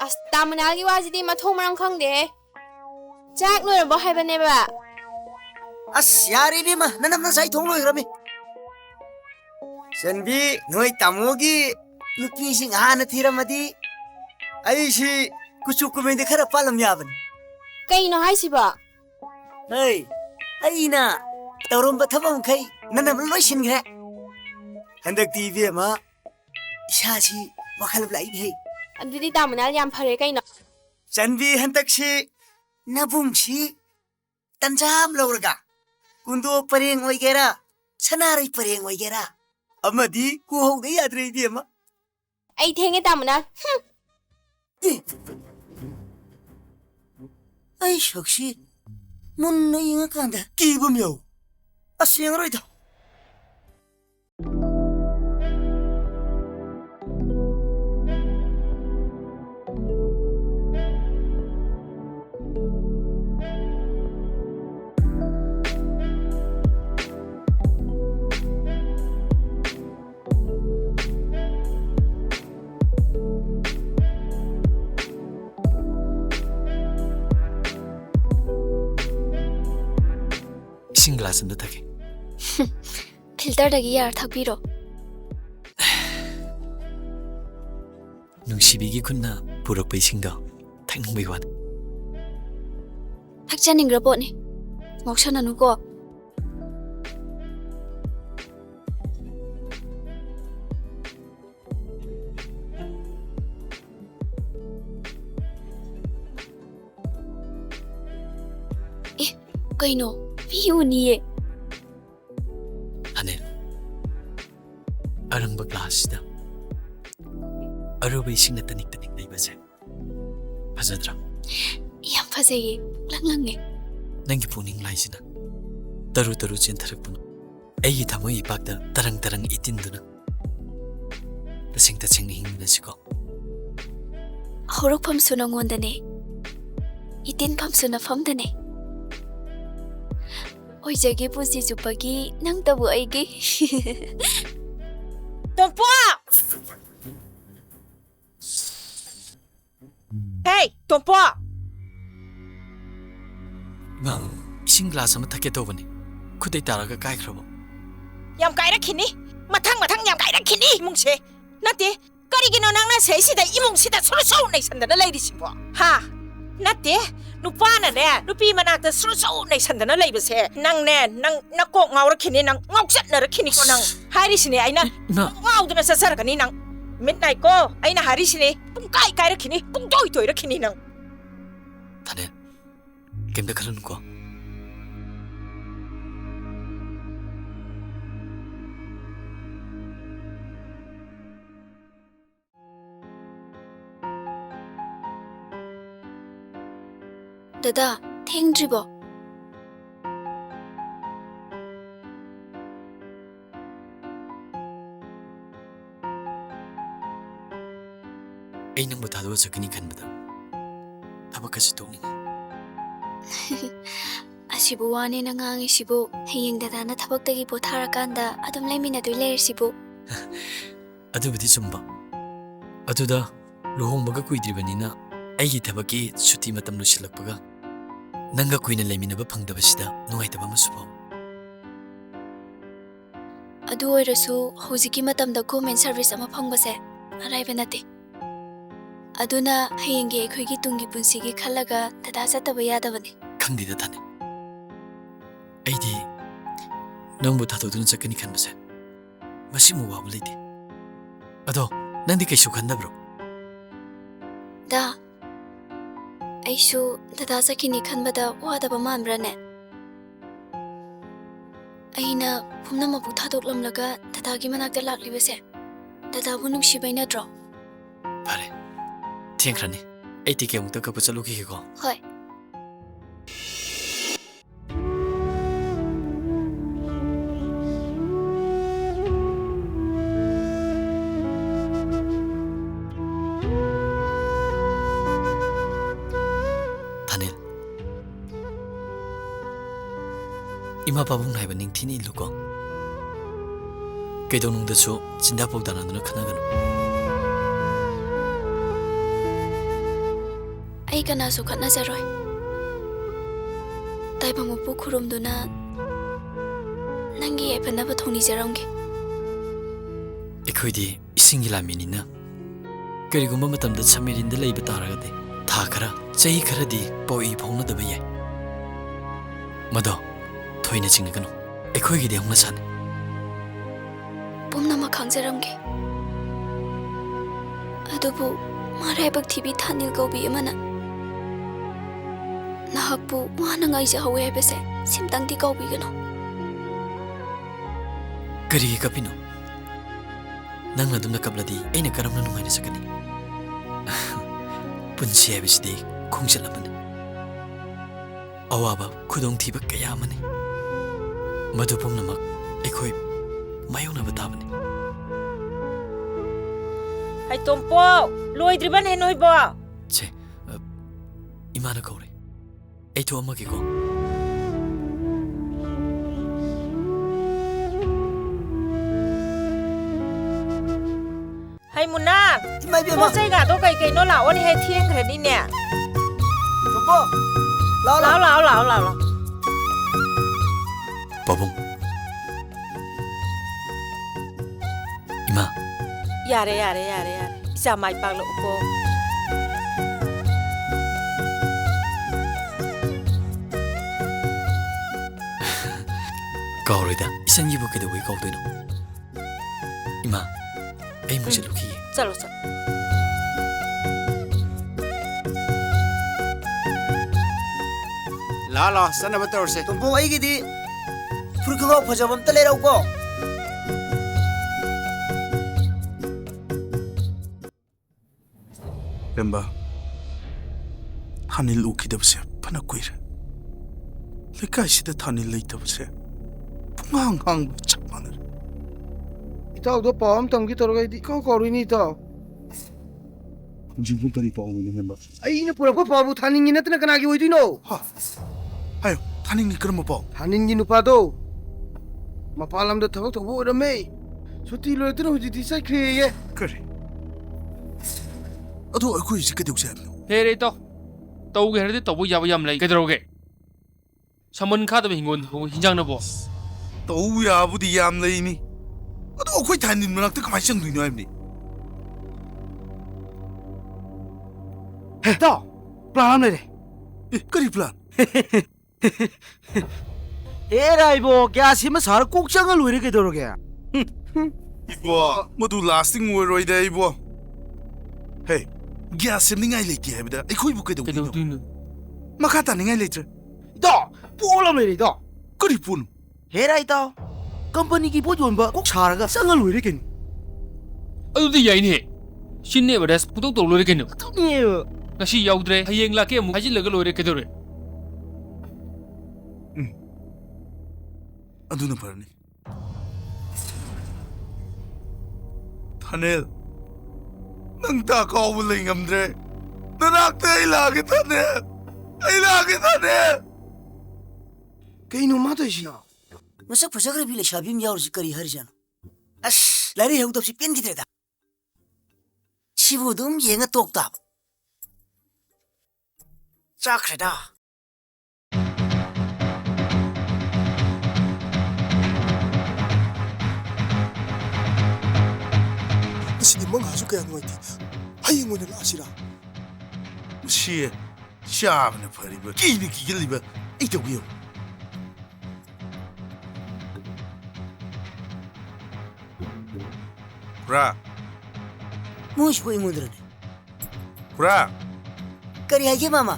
ꯑꯁ ꯇꯥꯃꯨꯅꯥꯒꯤ ꯋꯥꯁꯤꯗꯤ ꯃꯊꯣꯡ ꯃꯔꯝ ꯈꯪꯗꯦꯍꯦ ꯆꯥꯛ ꯂꯣꯏꯔꯕꯣ ꯍꯥꯏꯕꯅꯦꯕ ꯑꯁ ꯌꯥꯔꯦ ꯏꯕꯦꯝꯃ ꯅꯅꯝ ꯉꯁꯥꯏ ꯊꯣꯡ ꯂꯣꯏꯈ꯭ꯔꯃꯤ ꯆꯟꯕꯤ ꯅꯣꯏ ꯇꯥꯃꯣꯒꯤ ꯅꯨꯄꯤꯁꯤꯡ ꯍꯥꯟꯅ ꯊꯤꯔꯝꯃꯗꯤ ꯑꯩꯁꯤ ꯀꯨꯆꯨ ꯀꯨꯃꯦꯟꯗꯤ ꯈꯔ ꯄꯥꯜꯂꯝ ꯌꯥꯕꯅꯤ ꯀꯩꯅꯣ ꯍꯥꯏꯁꯤꯕꯣ ꯍꯩ ꯑꯩꯅ ꯇꯧꯔꯝꯕ ꯊꯕꯛ ꯃꯈꯩ ꯅꯅꯝ ꯂꯣꯏꯁꯤꯟꯈ꯭ꯔꯦ ꯍꯟꯗꯛꯇꯤ ꯏꯕꯦꯝꯃ ꯏꯁꯥꯁꯤ ꯋꯥꯈꯜ ꯂꯥꯛꯏꯍꯦ ꯑꯗꯨꯗꯤ ꯇꯥꯃꯨꯅꯥ ꯌꯥꯝ ꯐꯔꯦ ꯀꯩꯅꯣ ꯆꯟꯕꯤ ꯍꯟꯗꯛꯁꯤ ꯅꯕꯨꯡꯁꯤ ꯇꯟꯖꯥ ꯑꯃ ꯂꯧꯔꯒ ꯀꯨꯟꯗꯣ ꯄꯔꯦꯡ ꯑꯣꯏꯒꯦꯔꯥ ꯁꯅꯥꯔꯩ ꯄꯔꯦꯡ ꯑꯣꯏꯒꯦꯔꯥ ꯑꯃꯗꯤ ꯀꯨꯍꯧꯗ ꯌꯥꯗ꯭ꯔꯦ ꯏꯕꯦꯝꯃ ꯑꯩ ꯊꯦꯡꯉꯦ ꯇꯥꯃꯨꯅꯥ ꯑꯩ ꯁꯛꯁꯤ ꯃꯨꯟꯅ ꯌꯦꯡꯉꯀꯥꯟꯗ ꯀꯤꯕ ꯑꯃ ꯌꯥꯎ ꯑꯁ ꯌꯦꯡꯉꯔꯣꯏꯗ 이싱 글라스 몇 하게 필터ꯗꯒꯤ ꯌꯥꯔ ꯊꯛꯄꯤꯔꯣ ꯅꯨꯡꯁꯤꯕꯤꯒꯤ ꯈꯨꯟꯅ ꯄꯨꯔꯛꯄ ꯏꯁꯤꯡꯗꯣ ꯊꯛꯅꯤꯡꯕꯒꯤ ꯋꯥꯅꯤ ꯊꯛꯆꯅꯤꯡꯈ꯭ꯔ ꯄꯣꯠꯅꯤ ꯉꯥꯎꯁꯟꯅꯅꯨꯀꯣ ꯀꯩꯅꯣ ꯄꯤꯌꯨꯅꯤꯌꯦ ꯑꯅꯤꯜ ꯑꯔꯪꯕ ꯒ꯭ꯂꯥꯁꯁꯤꯗ ꯑꯔꯨꯕ ꯏꯁꯤꯡꯅ ꯇꯅꯤꯛ ꯇꯅꯤꯛ ꯂꯩꯕꯁꯦ ꯐꯖꯗ꯭ꯔꯥ ꯌꯥꯝ ꯐꯖꯩꯌꯦ ꯂꯪꯂꯪꯉꯦ ꯅꯪꯒꯤ ꯄꯨꯛꯅꯤꯡ ꯂꯥꯏꯁꯤꯅ ꯇꯔꯨ ꯇꯔꯨ ꯆꯦꯟꯊꯔꯛꯄꯅ ꯑꯩꯒꯤ ꯊꯃꯣꯏ ꯏꯄꯥꯛꯇ ꯇꯔꯪ ꯇꯔꯪ ꯏꯇꯤꯟꯗꯨꯅ ꯇꯁꯦꯡ ꯇꯁꯦꯡꯅ ꯍꯤꯡꯃꯤꯟꯅꯁꯤꯀꯣ ꯍꯧꯔꯛꯐꯝꯁꯨ ꯅꯉꯣꯟꯗꯅꯦ ꯏꯇꯤꯟꯐꯝꯁꯨ ꯅꯐꯝꯗꯅꯦ ꯑꯣꯏꯖꯒꯦ ꯄꯨꯟꯁꯤ ꯆꯨꯞꯄꯒꯤ ꯅꯪꯇꯕꯨ ꯑꯩꯒꯤ ꯇꯣꯝꯄꯣ ꯍꯦ ꯇꯣꯝꯄꯣ ꯏꯃꯥ ꯏꯁꯤꯡ ꯒ꯭ꯂꯥꯁ ꯑꯃ ꯊꯛꯀꯦ ꯇꯧꯕꯅꯤ ꯈꯨꯗꯩ ꯇꯥꯔꯒ ꯀꯥꯏꯈ꯭ꯔꯕ ꯌꯥꯝ ꯀꯥꯏꯔꯛꯈꯤꯅꯤ ꯃꯊꯪ ꯃꯊꯪ ꯌꯥꯝ ꯀꯥꯏꯔꯛꯈꯤꯅꯤ 이몽세 ꯅꯠꯇꯦ ꯀꯔꯤꯒꯤꯅꯣ ꯅꯪꯅ ꯁꯩꯁꯤꯗ 이몽ꯁꯤꯗ 수루수 내선ꯗꯅ ꯂꯩꯔꯤꯁꯤꯕꯣ ꯍꯥ ꯅꯠꯇꯦ 누빠나네 누피 만나다 수루수 내선다나 레이버세 낭네 낭꼭 ngaurakhi니 낭 ngauchat나rakhi니 ko nang 하리시네 아이나 ngau드나 사사라가니 낭 midnight ko 아이나 하리시네 뿡까이 까이rak히니 뿡도이 도이rak히니 낭 다네 겜다 그러는 거 다다 탱드리버 ꯑꯩ ꯅꯪꯕꯨ ꯊꯥꯗꯣꯛꯑ ꯆꯠꯀꯅꯤ ꯈꯟꯕꯗ ꯊꯕꯛꯀꯁꯤ ꯇꯣꯛꯅꯤꯡꯉꯤ ꯑꯁꯤꯕꯨ ꯋꯥꯅꯦꯅ ꯉꯥꯡꯉꯤꯁꯤꯕꯨ ꯍꯌꯦꯡ ꯗꯗꯥꯅ ꯊꯕꯛꯇꯒꯤ ꯄꯣꯊꯥꯔꯀꯥꯟꯗ ꯑꯗꯨꯝ ꯂꯩꯃꯤꯟꯅꯗꯣꯏ ꯂꯩꯔꯤꯁꯤꯕꯨ ꯑꯗꯨꯕꯨꯗꯤ ꯆꯨꯝꯕ ꯑꯗꯨꯗ ꯂꯨꯍꯣꯡꯕꯒ ꯀꯨꯏꯗ꯭ꯔꯤꯕꯅꯤꯅ ꯑꯩꯒꯤ ꯊꯕꯛꯀꯤ ꯁꯨꯇꯤ ꯃꯇꯝ ꯂꯣꯏꯁꯤꯜꯂꯛꯄꯒ ꯅꯪꯒ ꯀꯨꯏꯅ ꯂꯩꯃꯤꯟꯅꯕ ꯐꯪꯗꯕꯁꯤꯗ ꯅꯨꯡꯉꯥꯏꯇꯕ ꯑꯃꯁꯨ ꯐꯥꯎ ꯑꯗꯨ ꯑꯣꯏꯔꯁꯨ ꯍꯧꯖꯤꯛꯀꯤ ꯃꯇꯝꯗ ꯒꯣꯔꯃꯦꯟ ꯁꯔꯚꯤꯁ ꯑꯃ ꯐꯪꯕꯁꯦ ꯑꯔꯥꯏꯕ ꯅꯠꯇꯦ ꯑꯗꯨꯅ ꯍꯌꯦꯡꯒꯤ ꯑꯩꯈꯣꯏꯒꯤ ꯇꯨꯡꯒꯤ ꯄꯨꯟꯁꯤꯒꯤ ꯈꯜꯂꯒ ꯗꯗꯥ ꯆꯠꯇꯕ ꯌꯥꯗꯕꯅꯤ ꯈꯪꯗꯦꯗ ꯊꯥꯅꯦ ꯑꯩꯗꯤ ꯅꯪꯕꯨ ꯊꯥꯗꯣꯛꯇꯨꯅ ꯆꯠꯀꯅꯤ ꯈꯟꯕꯁꯦ ꯃꯁꯤꯃꯨꯛ ꯋꯥꯕ ꯂꯩꯇꯦ ꯑꯗꯣ ꯅꯪꯗꯤ ꯀꯩꯁꯨ ꯈꯟꯗꯕ꯭ꯔꯣ ꯗꯥ ꯑꯩꯁꯨ ꯗꯗꯥ ꯆꯠꯈꯤꯅꯤ ꯈꯟꯕꯗ ꯋꯥꯗꯕ ꯃꯥꯟꯕ꯭ꯔꯅꯦ ꯑꯩꯅ ꯄꯨꯝꯅꯃꯛꯄꯨ ꯊꯥꯗꯣꯛꯂꯝꯂꯒ ꯗꯗꯥꯒꯤ ꯃꯅꯥꯛꯇ ꯂꯥꯛꯂꯤꯕꯁꯦ ꯗꯗꯥꯕꯨ ꯅꯨꯡꯁꯤꯕꯩ ꯅꯠꯇ꯭ꯔꯣ ꯐꯔꯦ ꯊꯦꯡꯈ꯭ꯔꯅꯤ ꯑꯩ ꯇꯤꯀꯦꯠ ꯑꯃꯨꯛꯇ ꯀꯛꯄ ꯆꯠꯂꯨꯈꯤꯒꯦꯀꯣ ꯍꯣꯏ ꯊꯥꯅꯦꯜ ꯏꯃꯥ ꯄꯥꯕꯨꯡ ꯍꯥꯏꯕ ꯅꯤꯡꯊꯤꯅ ꯏꯜꯂꯨꯀꯣ ꯀꯩꯗꯧꯅꯨꯡꯗꯁꯨ ꯆꯤꯟꯗꯥ ꯄꯥꯎꯗꯥꯅꯗꯨꯅ ꯈꯟꯅꯒꯅꯨ ꯑꯩ ꯀꯅꯥꯁꯨ ꯈꯠꯅꯖꯔꯣꯏ ꯇꯥꯏꯕꯪ ꯃꯄꯨ ꯈꯨꯔꯨꯝꯗꯨꯅ ꯅꯪꯒꯤ ꯌꯥꯏꯐꯅꯕ ꯊꯧꯅꯤꯖꯔꯝꯒꯦ ꯑꯩꯈꯣꯏꯗꯤ ꯏꯁꯤꯡꯒꯤ ꯂꯥꯟꯃꯤꯅꯤꯅ ꯀꯔꯤꯒꯨꯝꯕ ꯃꯇꯝꯗ ꯁꯕꯃꯦꯔꯤꯟꯗ ꯂꯩꯕ ꯇꯥꯔꯒꯗꯤ ꯊꯥ ꯈꯔ ꯆꯍꯤ ꯈꯔꯗꯤ ꯄꯥꯎ ꯏ ꯐꯥꯎꯅꯗꯕ ꯌꯥꯏ ꯃꯗꯣ ꯊꯣꯏꯅ ꯆꯤꯡꯅꯒꯅꯨ ꯑꯩꯈꯣꯏꯒꯤꯗꯤ ꯍꯧꯅꯁꯥꯅꯤ ꯄꯨꯝꯅꯃꯛ ꯈꯪꯖꯔꯝꯒꯦ ꯑꯗꯨꯕꯨ ꯃꯔꯥꯏꯕꯛ ꯊꯤꯕꯤ ꯊꯥꯅꯤꯜ ꯀꯧꯕꯤ ꯑꯃꯅ ꯅꯍꯥꯛꯄꯨ ꯋꯥꯅ ꯉꯥꯏꯖꯍꯧꯋꯦ ꯍꯥꯏꯕꯁꯦ ꯁꯤꯝꯇꯪꯗꯤ ꯀꯥꯎꯕꯤꯒꯅꯨ ꯀꯔꯤꯒꯤ ꯀꯞꯄꯤꯅꯣ ꯅꯪꯅ ꯑꯗꯨꯝꯅ ꯀꯞꯂꯗꯤ ꯑꯩꯅ ꯀꯔꯝꯅ ꯅꯨꯡꯉꯥꯏꯅ ꯆꯠꯀꯅꯤ ꯄꯨꯟꯁꯤ ꯍꯥꯏꯕꯁꯤꯗꯤ ꯈꯣꯡꯆꯠ ꯑꯃꯅꯤ ꯑꯋꯥꯕ ꯈꯨꯗꯣꯡꯊꯤꯕ ꯀꯌꯥ ꯑꯃꯅꯤ ꯃꯗꯨ ꯄꯨꯝꯅꯃꯛ ꯑꯩꯈꯣꯏ ꯃꯥꯌꯣꯛꯅꯕ ꯇꯥꯕꯅꯤ ꯍꯩ ꯇꯣꯝꯄꯣꯛ ꯂꯣꯏꯗ꯭ꯔꯤꯕꯅꯦ ꯅꯣꯏꯕꯣ ꯁꯦ ꯏꯃꯥꯅ ꯀꯧꯔꯦ ꯑꯩ ꯊꯣꯛꯑꯝꯃꯒꯦꯀꯣ ꯍꯩ ꯃꯨꯟꯅꯥ ꯏꯃꯥ ꯏꯕꯦꯝꯃ ꯄꯣꯠ ꯆꯩꯒꯥꯗꯣ ꯀꯩ ꯀꯩꯅꯣ ꯂꯥꯛꯑꯣꯅꯦ ꯍꯦ ꯊꯦꯡꯈ꯭ꯔꯅꯤꯅꯦ ꯇꯣꯝꯄꯣ ꯂꯥꯎ ꯂꯥꯛꯑꯣ ꯂꯥꯛꯑꯣ ꯂꯥꯛꯑꯣ ꯂꯥꯛꯑꯣ ꯄꯥꯕꯨꯡ ꯏꯃꯥ ꯌꯥꯔꯦ ꯌꯥꯔꯦ ꯌꯥꯔꯦ ꯌꯥꯔꯦ ꯏꯆꯥ ꯃꯥꯏ ꯄꯥꯛꯂꯛꯎꯀꯣ ꯀꯥꯎꯔꯣꯏꯗ ꯏꯆꯟꯒꯤꯕꯨ ꯀꯩꯗꯧꯕꯩ ꯀꯥꯎꯗꯣꯏꯅꯣ ꯏꯃꯥ ꯑꯩ ꯑꯃꯨꯛ ꯆꯠꯂꯨꯈꯤꯒꯦ ꯆꯠꯂꯣ ꯆꯠꯂꯣ ꯂꯥꯛꯑꯣ ꯂꯥꯛꯑꯣ ꯆꯠꯅꯕ ꯇꯧꯔꯁꯦ ꯇꯣꯝꯄꯣ ꯑꯩꯒꯤꯗꯤ ꯐꯨꯔꯤꯠ ꯈꯣꯡꯒ꯭ꯔꯥꯎ ꯐꯖꯕ ꯑꯝꯇ ꯂꯩꯔꯛꯎꯀꯣ ꯄꯦꯝꯕ ꯊꯥꯅꯤꯜ ꯎꯈꯤꯗꯕꯁꯦ ꯐꯅ ꯀꯨꯏꯔꯦ ꯂꯩꯀꯥꯏꯁꯤꯗ ꯊꯥꯅꯤꯜ ꯂꯩꯇꯕꯁꯦ ꯄꯨꯡꯍꯥꯡ ꯍꯥꯡꯕ ꯆꯞ ꯃꯥꯟꯅꯔꯦ ꯏꯇꯥꯎꯗꯣ ꯄꯥꯎ ꯑꯃ ꯇꯝꯒꯦ ꯇꯧꯔꯒ ꯑꯩꯗꯤ ꯏꯀꯥꯎ ꯀꯥꯎꯔꯤꯅꯤ ꯏꯇꯥꯎ ꯍꯧꯖꯤꯛꯄꯨ ꯀꯔꯤ ꯄꯥꯎꯅꯣ ꯍꯦꯝꯕ ꯑꯩꯅ ꯄꯨꯔꯛꯄ ꯄꯥꯎꯕꯨ ꯊꯥꯅꯤꯡꯉꯤ ꯅꯠꯇꯅ ꯀꯅꯥꯒꯤ ꯑꯣꯏꯗꯣꯏꯅꯣ ꯍꯥꯏꯌꯣ ꯊꯥꯅꯤꯡꯒꯤ ꯀꯔꯝꯕ ꯄꯥꯎ ꯊꯥꯅꯤꯡꯒꯤ ꯅꯨꯄꯥꯗꯣ ꯃꯄꯥꯟ ꯂꯝꯗ ꯊꯕꯛ ꯇꯧꯕ ꯑꯣꯏꯔꯝꯃꯦ ꯁꯨꯇꯤ ꯂꯣꯏꯔꯛꯇꯅ ꯍꯧꯖꯤꯛꯇꯤ ꯆꯠꯈ꯭ꯔꯦꯌꯦ ꯀꯔꯤ ꯑꯗꯣ ꯑꯩꯈꯣꯏꯁꯦ ꯀꯩꯗꯧꯁꯦ ꯍꯥꯏꯕꯅꯣ ꯍꯦꯔꯦ ꯏꯇꯥꯎ ꯇꯧꯒꯦ ꯍꯥꯏꯔꯗꯤ ꯇꯧꯕ ꯌꯥꯕ ꯌꯥꯝ ꯂꯩ ꯀꯩꯗꯧꯔꯒꯦ ꯁꯃꯟ ꯈꯥꯗꯕ ꯍꯤꯡꯒꯣꯜ ꯍꯤꯟꯖꯥꯡꯅꯕꯣ ꯇꯧ ꯌꯥꯕꯨꯗꯤ ꯌꯥꯝ ꯂꯩꯅꯤ ꯑꯗꯣ ꯑꯩꯈꯣꯏ ꯊꯥꯅꯤꯜ ꯃꯅꯥꯛꯇ ꯀꯃꯥꯏꯅ ꯆꯪꯗꯣꯏꯅꯣ ꯍꯥꯏꯕꯅꯤ ꯍꯦ ꯏꯇꯥꯎ ꯄ꯭ꯂꯥꯟ ꯑꯃ ꯂꯩꯔꯦ ꯀꯔꯤ ꯄ꯭ꯂꯥꯟ ꯑꯦꯔꯥ ꯏꯕꯣ ꯒ꯭ꯌꯥꯁ ꯁꯦꯝꯕ ꯁꯥꯔ ꯀꯣꯛ ꯆꯪꯉ ꯂꯣꯏꯔꯦ ꯀꯩꯗꯧꯔꯒꯦ 이보 모두 라스팅 오이로이다 이보 헤이 ꯒ꯭ꯌꯥꯁ ꯁꯦꯝꯅꯤꯡꯉꯥꯏ ꯂꯩꯇꯦ ꯍꯥꯏꯕꯗ ꯑꯩꯈꯣꯏꯕꯨ ꯀꯩꯗꯧꯗꯣꯏꯅꯣ ꯃꯈꯥ ꯇꯥꯅꯤꯡꯉꯥꯏ ꯂꯩꯇ꯭ꯔꯦ ꯏꯇꯥꯎ ꯄꯣꯠ ꯑꯃ ꯂꯩꯔꯦ ꯏꯇꯥꯎ ꯀꯔꯤ ꯄꯣꯠꯅꯣ ꯍꯦꯔꯥ ꯏꯇꯥꯎ ꯀꯝꯄꯅꯤꯒꯤ ꯄꯣꯠ ꯌꯣꯟꯕ ꯀꯣꯛ ꯁꯥꯔꯒ ꯆꯪꯉ ꯂꯣꯏꯔꯦ ꯀꯩꯅꯣ ꯑꯗꯨꯗꯤ ꯌꯥꯏꯅꯦ ꯁꯤꯟꯅꯦ ꯑꯦꯚꯔꯗꯥꯏꯁ ꯄꯨꯡꯇꯧ ꯇꯧ ꯂꯣꯏꯔꯦ ꯀꯩꯅꯣ ꯑꯗꯨꯅꯦꯕ ꯉꯁꯤ ꯌꯥꯎꯗ꯭ꯔꯦ ꯍꯌꯦꯡ ꯂꯥꯛꯀꯦ ꯑꯃꯨꯛ ꯍꯥꯏꯖꯤꯜꯂꯒ ꯂꯣꯏꯔꯦ ꯀꯩꯗꯧꯔꯦ ꯑꯗꯨꯅ ꯐꯔꯅꯤ ꯊꯥꯅꯦꯜ ꯅꯪ ꯇꯥ ꯀꯥꯎꯕ ꯂꯩ ꯉꯝꯗ꯭ꯔꯦ ꯅꯅꯥꯛꯇ ꯑꯩ ꯂꯥꯛꯀꯦ ꯊꯥꯅꯦ ꯑꯩ ꯂꯥꯛꯀꯦ ꯊꯥꯅꯦ ꯀꯩꯅꯣ ꯃꯥ ꯇꯧꯔꯤꯁꯤꯅ ꯃꯁꯛ ꯐꯖꯈ꯭ꯔꯕꯤ ꯂꯩꯁꯥꯕꯤ ꯑꯃ ꯌꯥꯎꯔꯤꯁꯤ ꯀꯔꯤ ꯍꯥꯏꯔꯤꯖꯥꯠꯅꯣ ꯑꯁ ꯂꯥꯏꯔꯤꯛ ꯍꯧꯗꯕꯁꯤ ꯄꯦꯟꯈꯤꯗ꯭ꯔꯦꯗ ꯁꯤꯕꯨ ꯑꯗꯨꯝ ꯌꯦꯡꯉ ꯇꯣꯛ ꯇꯥꯕ ꯆꯥꯈ꯭ꯔꯦꯗ ꯉꯁꯤꯗꯤ ꯃꯪꯍꯥꯁꯨ ꯀꯌꯥ ꯅꯨꯡꯉꯥꯏꯇꯦ ꯍꯌꯦꯡ ꯑꯣꯏꯅ ꯂꯥꯛꯑꯁꯤꯔꯥ ꯃꯁꯤ ꯆꯥꯕꯅ ꯐꯔꯤꯕ ꯀꯤꯅ ꯀꯤꯒꯜꯂꯤꯕ ꯑꯩ ꯇꯧꯕꯤꯌꯨ ꯈꯨꯔꯥ ꯃꯣꯏꯁꯤꯕꯨ ꯑꯩꯉꯣꯟꯗꯔꯅꯦ ꯈꯨꯔꯥ ꯀꯔꯤ ꯍꯥꯏꯒꯦ ꯃꯥꯃꯥ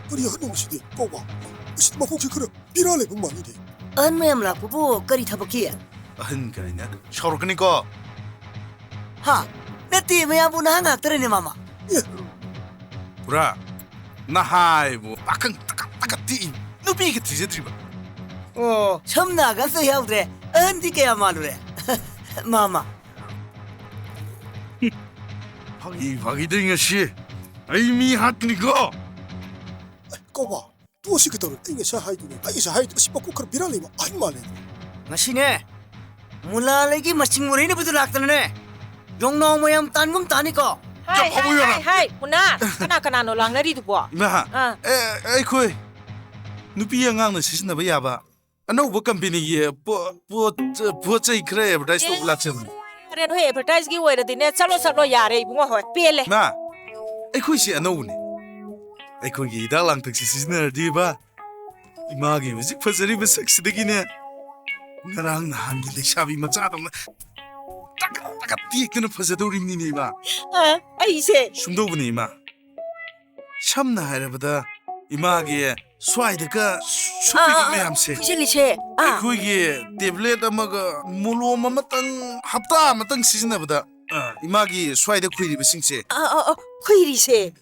ꯀꯔꯤ ꯑꯍꯟꯅꯣꯁꯤꯗꯤ ꯀꯧꯕ ꯃꯁꯤꯗꯤ ꯃꯀꯣꯛꯁꯤ ꯈꯔ ꯕꯦꯔꯥ ꯂꯩꯕ ꯃꯥꯜꯂꯤꯅꯦ ꯑꯍꯟ ꯃꯌꯥꯝ ꯂꯥꯛꯄꯕꯨ ꯀꯔꯤ ꯊꯕꯛꯀꯤ ꯑꯍꯟ ꯀꯥꯏꯅ ꯁꯥꯎꯔꯛꯀꯅꯤꯀꯣ ꯍꯥ ꯅꯠꯇꯦ ꯃꯌꯥꯝꯕꯨ ꯅꯍꯥ ꯉꯥꯛꯇꯔꯅꯦ ꯃꯥꯃꯥ ꯈꯨꯔꯥ ꯅꯍꯥꯏꯕꯨ ꯄꯥꯈꯪ ꯇꯀꯠ ꯇꯀꯠ ꯇꯤꯛꯏ ꯅꯨꯄꯤꯒ ꯊꯤꯖꯗ꯭ꯔꯤꯕ ꯑꯣ ꯁꯝꯅꯥꯒ ꯑꯝꯇ ꯌꯥꯎꯗ꯭ꯔꯦ ꯑꯍꯟꯗꯤ ꯀꯌꯥ ꯃꯥꯜꯂꯨꯔꯦ ꯃꯥꯃꯥ ꯐꯥꯒꯤꯗꯩ ꯉꯁꯤ ꯑꯩ ꯃꯤ ꯍꯥꯠꯀꯅꯤꯀꯣ ꯀꯧꯕ ꯇꯣꯛꯑꯁꯤ ꯀꯩꯗꯧꯔꯦ ꯑꯩ ꯉꯁꯥꯏ ꯍꯥꯏꯗꯨꯅꯦ ꯑꯩ ꯉꯁꯥꯏ ꯍꯥꯏꯗꯨ ꯑꯁꯤ ꯃꯀꯣꯛ ꯈꯔ ꯕꯦꯔꯥ ꯂꯩꯕ ꯑꯍꯟ ꯃꯥꯜꯂꯦ ꯉꯁꯤꯅꯦ ꯃꯨꯂꯥꯂꯩꯒꯤ ꯃꯁꯤꯡ ꯃꯨꯔꯩꯅꯕꯗꯨ ꯂꯥꯛꯇꯅꯅꯦ ꯌꯣꯡꯅꯥꯎ ꯃꯌꯥꯝ ꯇꯥꯟꯒꯨꯝ ꯇꯥꯅꯤꯀꯣ ꯍꯥꯏ ꯄꯨꯅꯥ ꯀꯅꯥꯅꯣ ꯂꯥꯡꯅꯔꯤꯗꯨꯕꯣ ꯏꯃꯥ ꯑꯩꯈꯣꯏ ꯅꯨꯄꯤ ꯑꯉꯥꯡꯅ ꯁꯤꯖꯤꯟꯅꯕ ꯌꯥꯕ ꯑꯅꯧꯕ ꯀꯝꯄꯦꯅꯤꯒꯤ ꯄꯣꯠ ꯆꯩ ꯈꯔ ꯑꯦꯗꯚꯔꯇꯥꯏꯁ ꯇꯧꯕ ꯂꯥꯛꯆꯕꯅꯤ ꯑꯔꯦ ꯅꯣꯏ ꯑꯦꯗꯚꯔꯇꯥꯏꯖꯀꯤ ꯑꯣꯏꯔꯗꯤꯅꯦ ꯆꯠꯂꯣ ꯌꯥꯔꯦ ꯏꯕꯨꯡꯉꯣ ꯍꯣꯏ ꯄꯦꯜꯂꯦ ꯃꯥ ꯑꯩꯈꯣꯏꯁꯤ ꯑꯅꯧꯕꯅꯤ ꯑꯩꯈꯣꯏꯒꯤ ꯍꯤꯗꯥꯛ ꯂꯥꯡꯊꯛꯁꯤ ꯁꯤꯖꯤꯟꯅꯔꯗꯤꯕ ꯏꯃꯥꯒꯤ ꯍꯧꯖꯤꯛ ꯐꯖꯔꯤꯕ ꯁꯛꯁꯤꯗꯒꯤꯅꯦ ꯉꯔꯥꯡ ꯅꯍꯥꯟꯒꯤ ꯂꯩꯁꯥꯕꯤ ꯃꯆꯥꯗꯧꯅ ꯇꯀꯠ ꯇꯀꯠ ꯇꯦꯛꯇꯅ ꯐꯖꯗꯧꯔꯤꯕꯅꯤꯅꯦ ꯏꯃꯥ ꯑꯩꯁꯦ ꯁꯨꯝꯗꯧꯕꯅꯤ ꯏꯃꯥ ꯁꯝꯅ ꯍꯥꯏꯔꯕꯗ ꯏꯃꯥꯒꯤ ꯁ꯭ꯋꯥꯏꯗꯒ ꯁꯨꯞꯄꯤꯕ ꯃꯌꯥꯝꯁꯦ ꯄꯤꯁꯤꯜꯂꯤꯁꯦ ꯑꯩꯈꯣꯏꯒꯤ ꯇꯦꯕ꯭ꯂꯦꯠ ꯑꯃꯒ ꯃꯣꯂꯣꯝ ꯑꯃꯇꯪ ꯍꯞꯇꯥ ꯑꯃꯇꯪ ꯁꯤꯖꯤꯟꯅꯕꯗ ꯏꯃꯥꯒꯤ ꯁ꯭ꯋꯥꯏꯗ ꯈꯨꯏꯔꯤꯕꯁꯤꯡꯁꯦ ꯈꯨꯏꯔꯤꯁꯦ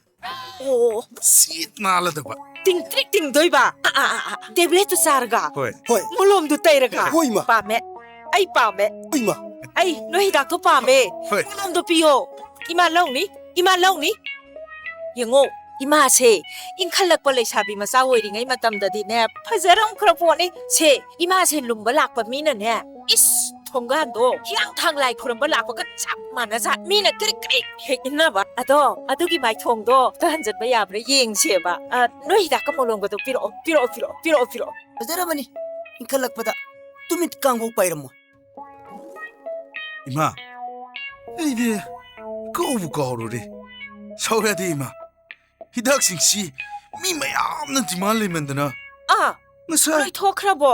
ꯑꯣ ꯁꯤꯠ ꯅꯥꯜꯂꯗꯕ ꯇꯤꯡꯇ꯭ꯔꯤꯛ ꯇꯤꯡꯗꯣꯏꯕ ꯇꯦꯕ꯭ꯂꯦꯠꯇꯨ ꯆꯥꯔꯒ ꯍꯣꯏ ꯍꯣꯏ ꯃꯣꯂꯣꯝꯗꯨ ꯇꯩꯔꯒ ꯍꯣꯏ ꯏꯃꯥ ꯄꯥꯝꯃꯦ ꯑꯩ ꯄꯥꯝꯃꯦ ꯏꯃꯥ ꯑꯩ ꯅꯣꯏ ꯍꯤꯗꯥꯛꯇꯣ ꯄꯥꯝꯃꯦ ꯍꯣꯏ ꯃꯣꯂꯣꯝꯗꯣ ꯄꯤꯌꯣ ꯏꯃꯥ ꯂꯧꯅꯤ ꯌꯦꯡꯉꯣ ꯏꯃꯥꯁꯦ ꯏꯟꯈꯠꯂꯛꯄ ꯂꯩꯁꯥꯕꯤ ꯃꯆꯥ ꯑꯣꯏꯔꯤꯉꯩ ꯃꯇꯝꯗꯗꯤꯅꯦ ꯐꯖꯔꯝꯈ꯭ꯔ ꯄꯣꯠꯅꯤ ꯁꯦ ꯏꯃꯥꯁꯦ ꯂꯨꯝꯕ ꯂꯥꯛꯄ ꯃꯤꯅꯅꯦ ꯏꯁ ꯊꯣꯡꯒꯥꯟꯗꯣ ꯍꯤꯌꯥꯡꯊꯥꯡ ꯂꯥꯏ ꯈꯨꯔꯝꯕ ꯂꯥꯛꯄꯒ ꯆꯞ ꯃꯥꯟꯅꯖꯥꯠ ꯃꯤꯅ ꯀ꯭ꯔꯤꯛ ꯍꯦꯛ ꯏꯟꯅꯕ ꯑꯗꯣ ꯑꯗꯨꯒꯤ ꯃꯥꯏꯊꯣꯡꯗꯣ ꯍꯟꯖꯟꯕ ꯌꯥꯕ꯭ꯔꯥ ꯌꯦꯡꯁꯦꯕ ꯅꯣꯏ ꯍꯤꯗꯥꯛꯀ ꯃꯣꯂꯣꯝꯒꯗꯣ ꯄꯤꯔꯛꯑꯣ ꯐꯖꯔꯕꯅꯤ ꯏꯟꯈꯠꯂꯛꯄꯗ ꯇꯨꯃꯤꯠ ꯀꯥꯡꯕꯧ ꯄꯥꯏꯔꯝꯃꯣꯏ ꯏꯃꯥ ꯑꯩꯗꯤ ꯀꯧꯕꯨ ꯀꯥꯎꯔꯨꯔꯦ ꯁꯥꯎꯔꯗꯤ ꯏꯃꯥ ꯍꯤꯗꯥꯛꯁꯤꯡꯁꯤ ꯃꯤ ꯃꯌꯥꯝꯅ ꯗꯤꯃꯥꯟ ꯂꯩꯃꯟꯗꯅ ꯉꯁꯥꯏ ꯂꯣꯏꯊꯣꯛꯈ꯭ꯔꯕꯣ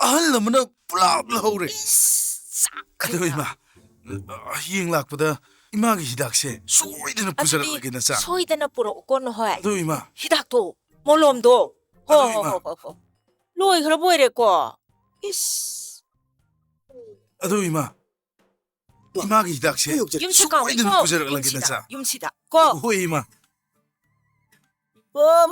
ꯑꯍꯜ ꯑꯃꯅ ꯄꯨꯂꯞ ꯂꯧꯍꯧꯔꯦ ꯑꯗꯣ ꯏꯃꯥ ꯍꯌꯦꯡ ꯂꯥꯛꯄꯗ ꯏꯃꯥꯒꯤ ꯍꯤꯗꯥꯛꯁꯦ ꯁꯣꯏꯗꯅ ꯄꯨꯖꯔꯛꯂꯒꯦ ꯅꯆꯥ ꯁꯣꯏꯗꯅ ꯄꯨꯔꯛꯎꯀꯣ ꯅꯍꯣꯏ ꯑꯗꯣ ꯏꯃꯥ ꯍꯤꯗꯥꯛꯇꯣ ꯃꯣꯂꯣꯝꯗꯣ ꯍꯣ ꯏꯃꯥ. ꯂꯣꯏꯈ꯭ꯔꯕ ꯑꯣꯏꯔꯦꯀꯣ ꯏꯁ ꯑꯗꯣ ꯏꯃꯥ 이마기 히닥시 수고이든 부자라게 나자 юм시다 고 호이 이마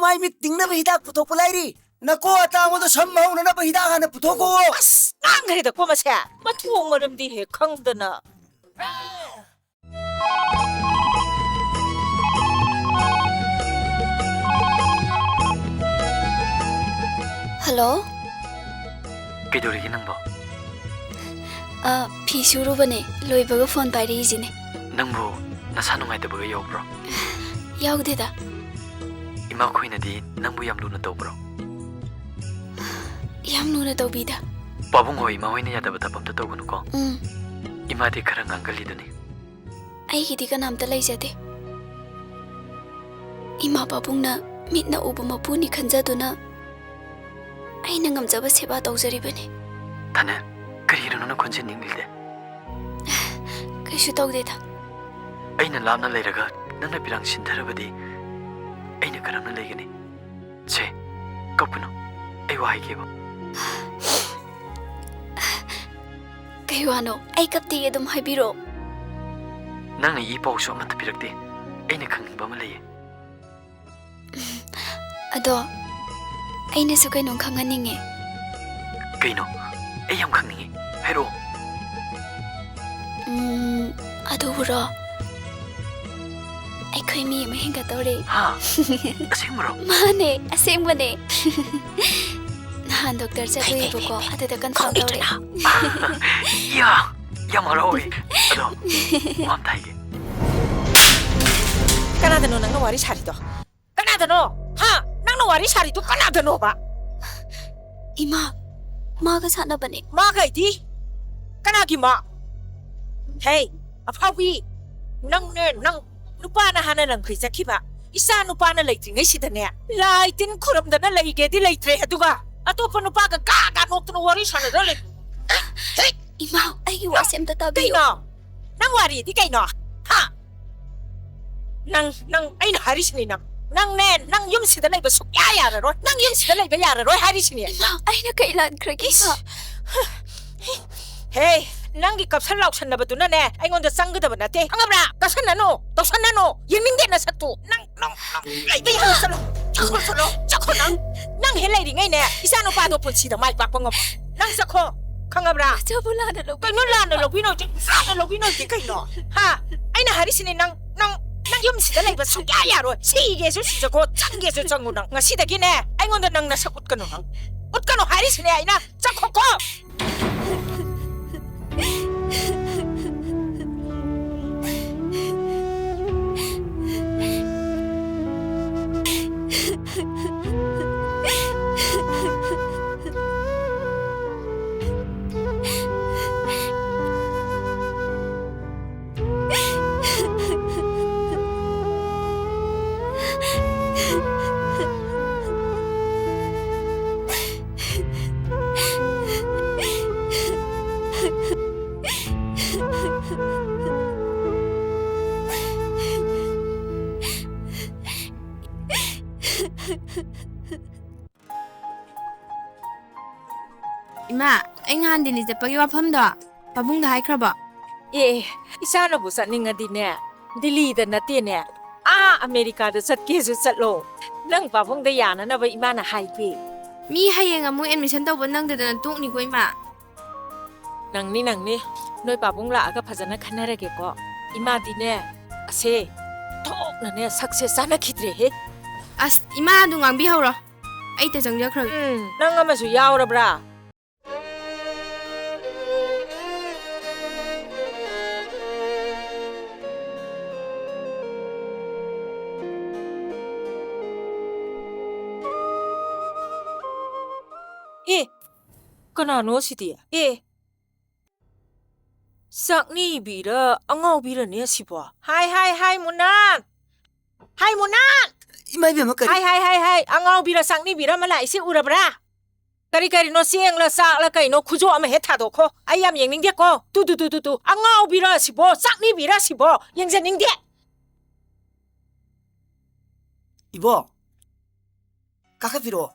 마이 미 띵나베 히닥 부토고 라이리 나고 아따모도 선마우나 나베 히닥 하나 부토고 아스 난 그래도 꼬마새 마투엉어름디 해 강드나 Hello? Kaidoorigi nangbo? Phi surubane loibaga phone pairigine. Nangbo nasa nungaitabaga yawbro? Yawdeda. Ima khoinadi nangbu yam luna tawbro? Yam luna tawbida. Pabung hoi ima hoina yadaba tapamta tawgunuko? Ima di khara ngangaliduni. Aigidi kanamta laijade. Ima babungna mitna uba mapuni khanjaduna aina ngamjaba seba tawjaribani. Thane karihirano na khonje ninglide. Kaishu tawdeda. Aina lamna leiraga nangna pirang sindharabadi aina karamna leigani. Che kapkuno ai wahai kebo. Kaiwano ai kapti edum haibiro. Nangna I pawsu amata pirakte aina khangba ma leiye. Ado aina su kainong khanganinge. Kaino ai yam khangninge hairo. ꯑꯗꯨꯕꯨꯔꯣ ꯑꯩꯈꯣꯏ ꯃꯤ ꯑꯃ ꯍꯦꯟꯒꯠꯇꯧꯔꯦ ꯑꯁꯦꯡꯕꯔꯣ ꯃꯥꯅꯦ ꯑꯁꯦꯡꯕꯅꯦ ꯅꯍꯥꯟ doctor ꯆꯠꯂꯨꯏꯕꯀꯣ ꯑꯗꯨꯗ confirm ꯇꯧꯔꯦ ꯌꯥꯝ ꯍꯔꯥꯎꯋꯦ ꯑꯗꯣ ꯃꯝꯇ ꯍꯥꯏꯒꯦ 까나드노 낭나 와리 사리도 까나드노 하 낭나 와리 사리도 까나드노 봐 이마 마가 사나바네 마가 이디 까나기 마 헤이 아파위 낭네 낭 누파나 하나는 그 자키바 이사 누파나 레이팅이 시드네 라이팅 쿠럼다나 레이게디 레이트레 해두가 아토파 누파가 까가 녹트노 와리 사나도 레 이마 아이기 와시 amta tabiyo 까이노 낭 와리 이디 까이노 하 낭 아이나 하리시니 낭 염시다 레이바 숙야야라로 낭 염시다 레이바 야라로 하리시니 이마 아이나 kailan kragi ma 헤이 낭기 값을 나오셨나봐도나네 아이건데 쌍그다봐 나대 angabra 도산나노 예민데나 사투 낭 라이바 야살로 자코 낭 헬라이리 ngay nè 이사노 빠도 본치다 마이 빡방업 낭 사코 angabra jabulana lo kay nulana lo bino ti kay no ha aina harisini 낭 염시다 레이바 숙야야로 시계수 시저고 창계수 정우낭 ngasida기네 아이건데 낭나 사웃가노 웃가노 하리시네 아이나 자코코 이마 ꯑꯩ ꯉꯍꯥꯟ ꯗꯤꯜꯂꯤ ꯆꯠꯄꯒꯤ ꯋꯥꯐꯝꯗꯣ ꯄꯥꯕꯨꯡꯗ ꯍꯥꯏꯈ꯭ꯔꯕꯣ 예, 이사나부 ꯆꯠꯅꯤꯡꯉꯗꯤꯅꯦ ꯗꯤꯜꯂꯤꯗ ꯅꯠꯇꯦꯅꯦ 아메리카도 ꯆꯠꯀꯦꯁꯨ ꯆꯠꯂꯣ ꯅꯪ ꯄꯥꯕꯨꯡꯗ ꯌꯥꯅꯅꯕ 이마ꯅ 하이게 ꯃꯤ ꯍꯌꯦꯡ ꯑꯃꯨꯛ ꯑꯦꯗꯃꯤꯁꯟ ꯇꯧꯕ ꯅꯪꯗꯗꯅ ꯇꯣꯛꯅꯤꯀꯣ ꯏꯃꯥ ꯅꯪꯅꯤ ꯅꯣꯏ ꯄꯥꯕꯨꯡ ꯂꯥꯛꯑꯒ ꯐꯖꯅ ꯈꯟꯅꯔꯒꯦꯀꯣ 이마ꯗꯤꯅꯦ ꯑꯁꯦ ꯊꯣꯛꯅꯅꯦ ꯁꯛꯁꯦ ꯆꯥꯟꯅꯈꯤꯗ꯭ꯔꯦꯍꯦ ꯑꯁ ꯏꯃꯥ ꯑꯗꯨ ꯉꯥꯡꯕꯤꯍꯧꯔꯣ ꯑꯩ ꯇ ꯆꯪꯖꯈ꯭ꯔꯒꯦ ꯅꯪ ꯑꯃꯁꯨ ꯌꯥꯎꯔꯕ꯭ꯔꯥ 그나노 시디야 싹니비라 앙아오비라네 시보 하이 문난 이마 이마 그리 하이 앙아오비라 싹니비라 말라이시 우라브라 까리 노 시앵라 싹라 까이노 구조 아마 해타도코 아이암 앵닝데코 두두두두두 앙아오비라 시보 싹니비라 시보 앵자닝데 이보 까카피로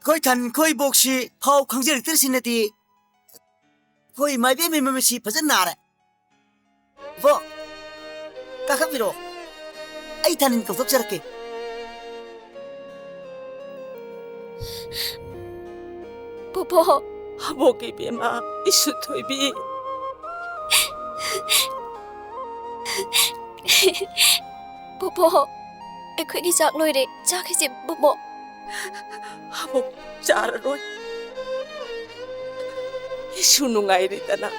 거의 탄 거의 복시 파우 강제를 들으시네디 거의 마이베 메모시 버전 나래 뭐 까카피로 아이 타는 거 속자랄게 보보 하보기 비마 이수토이비 보보 ꯑꯩꯈꯣꯏꯒꯤ ꯆꯥꯛ ꯂꯣꯏꯔꯦ ꯆꯥꯈꯤꯁꯦ ꯕꯣꯕꯣ 하복 자르로이 이수 누가이리다나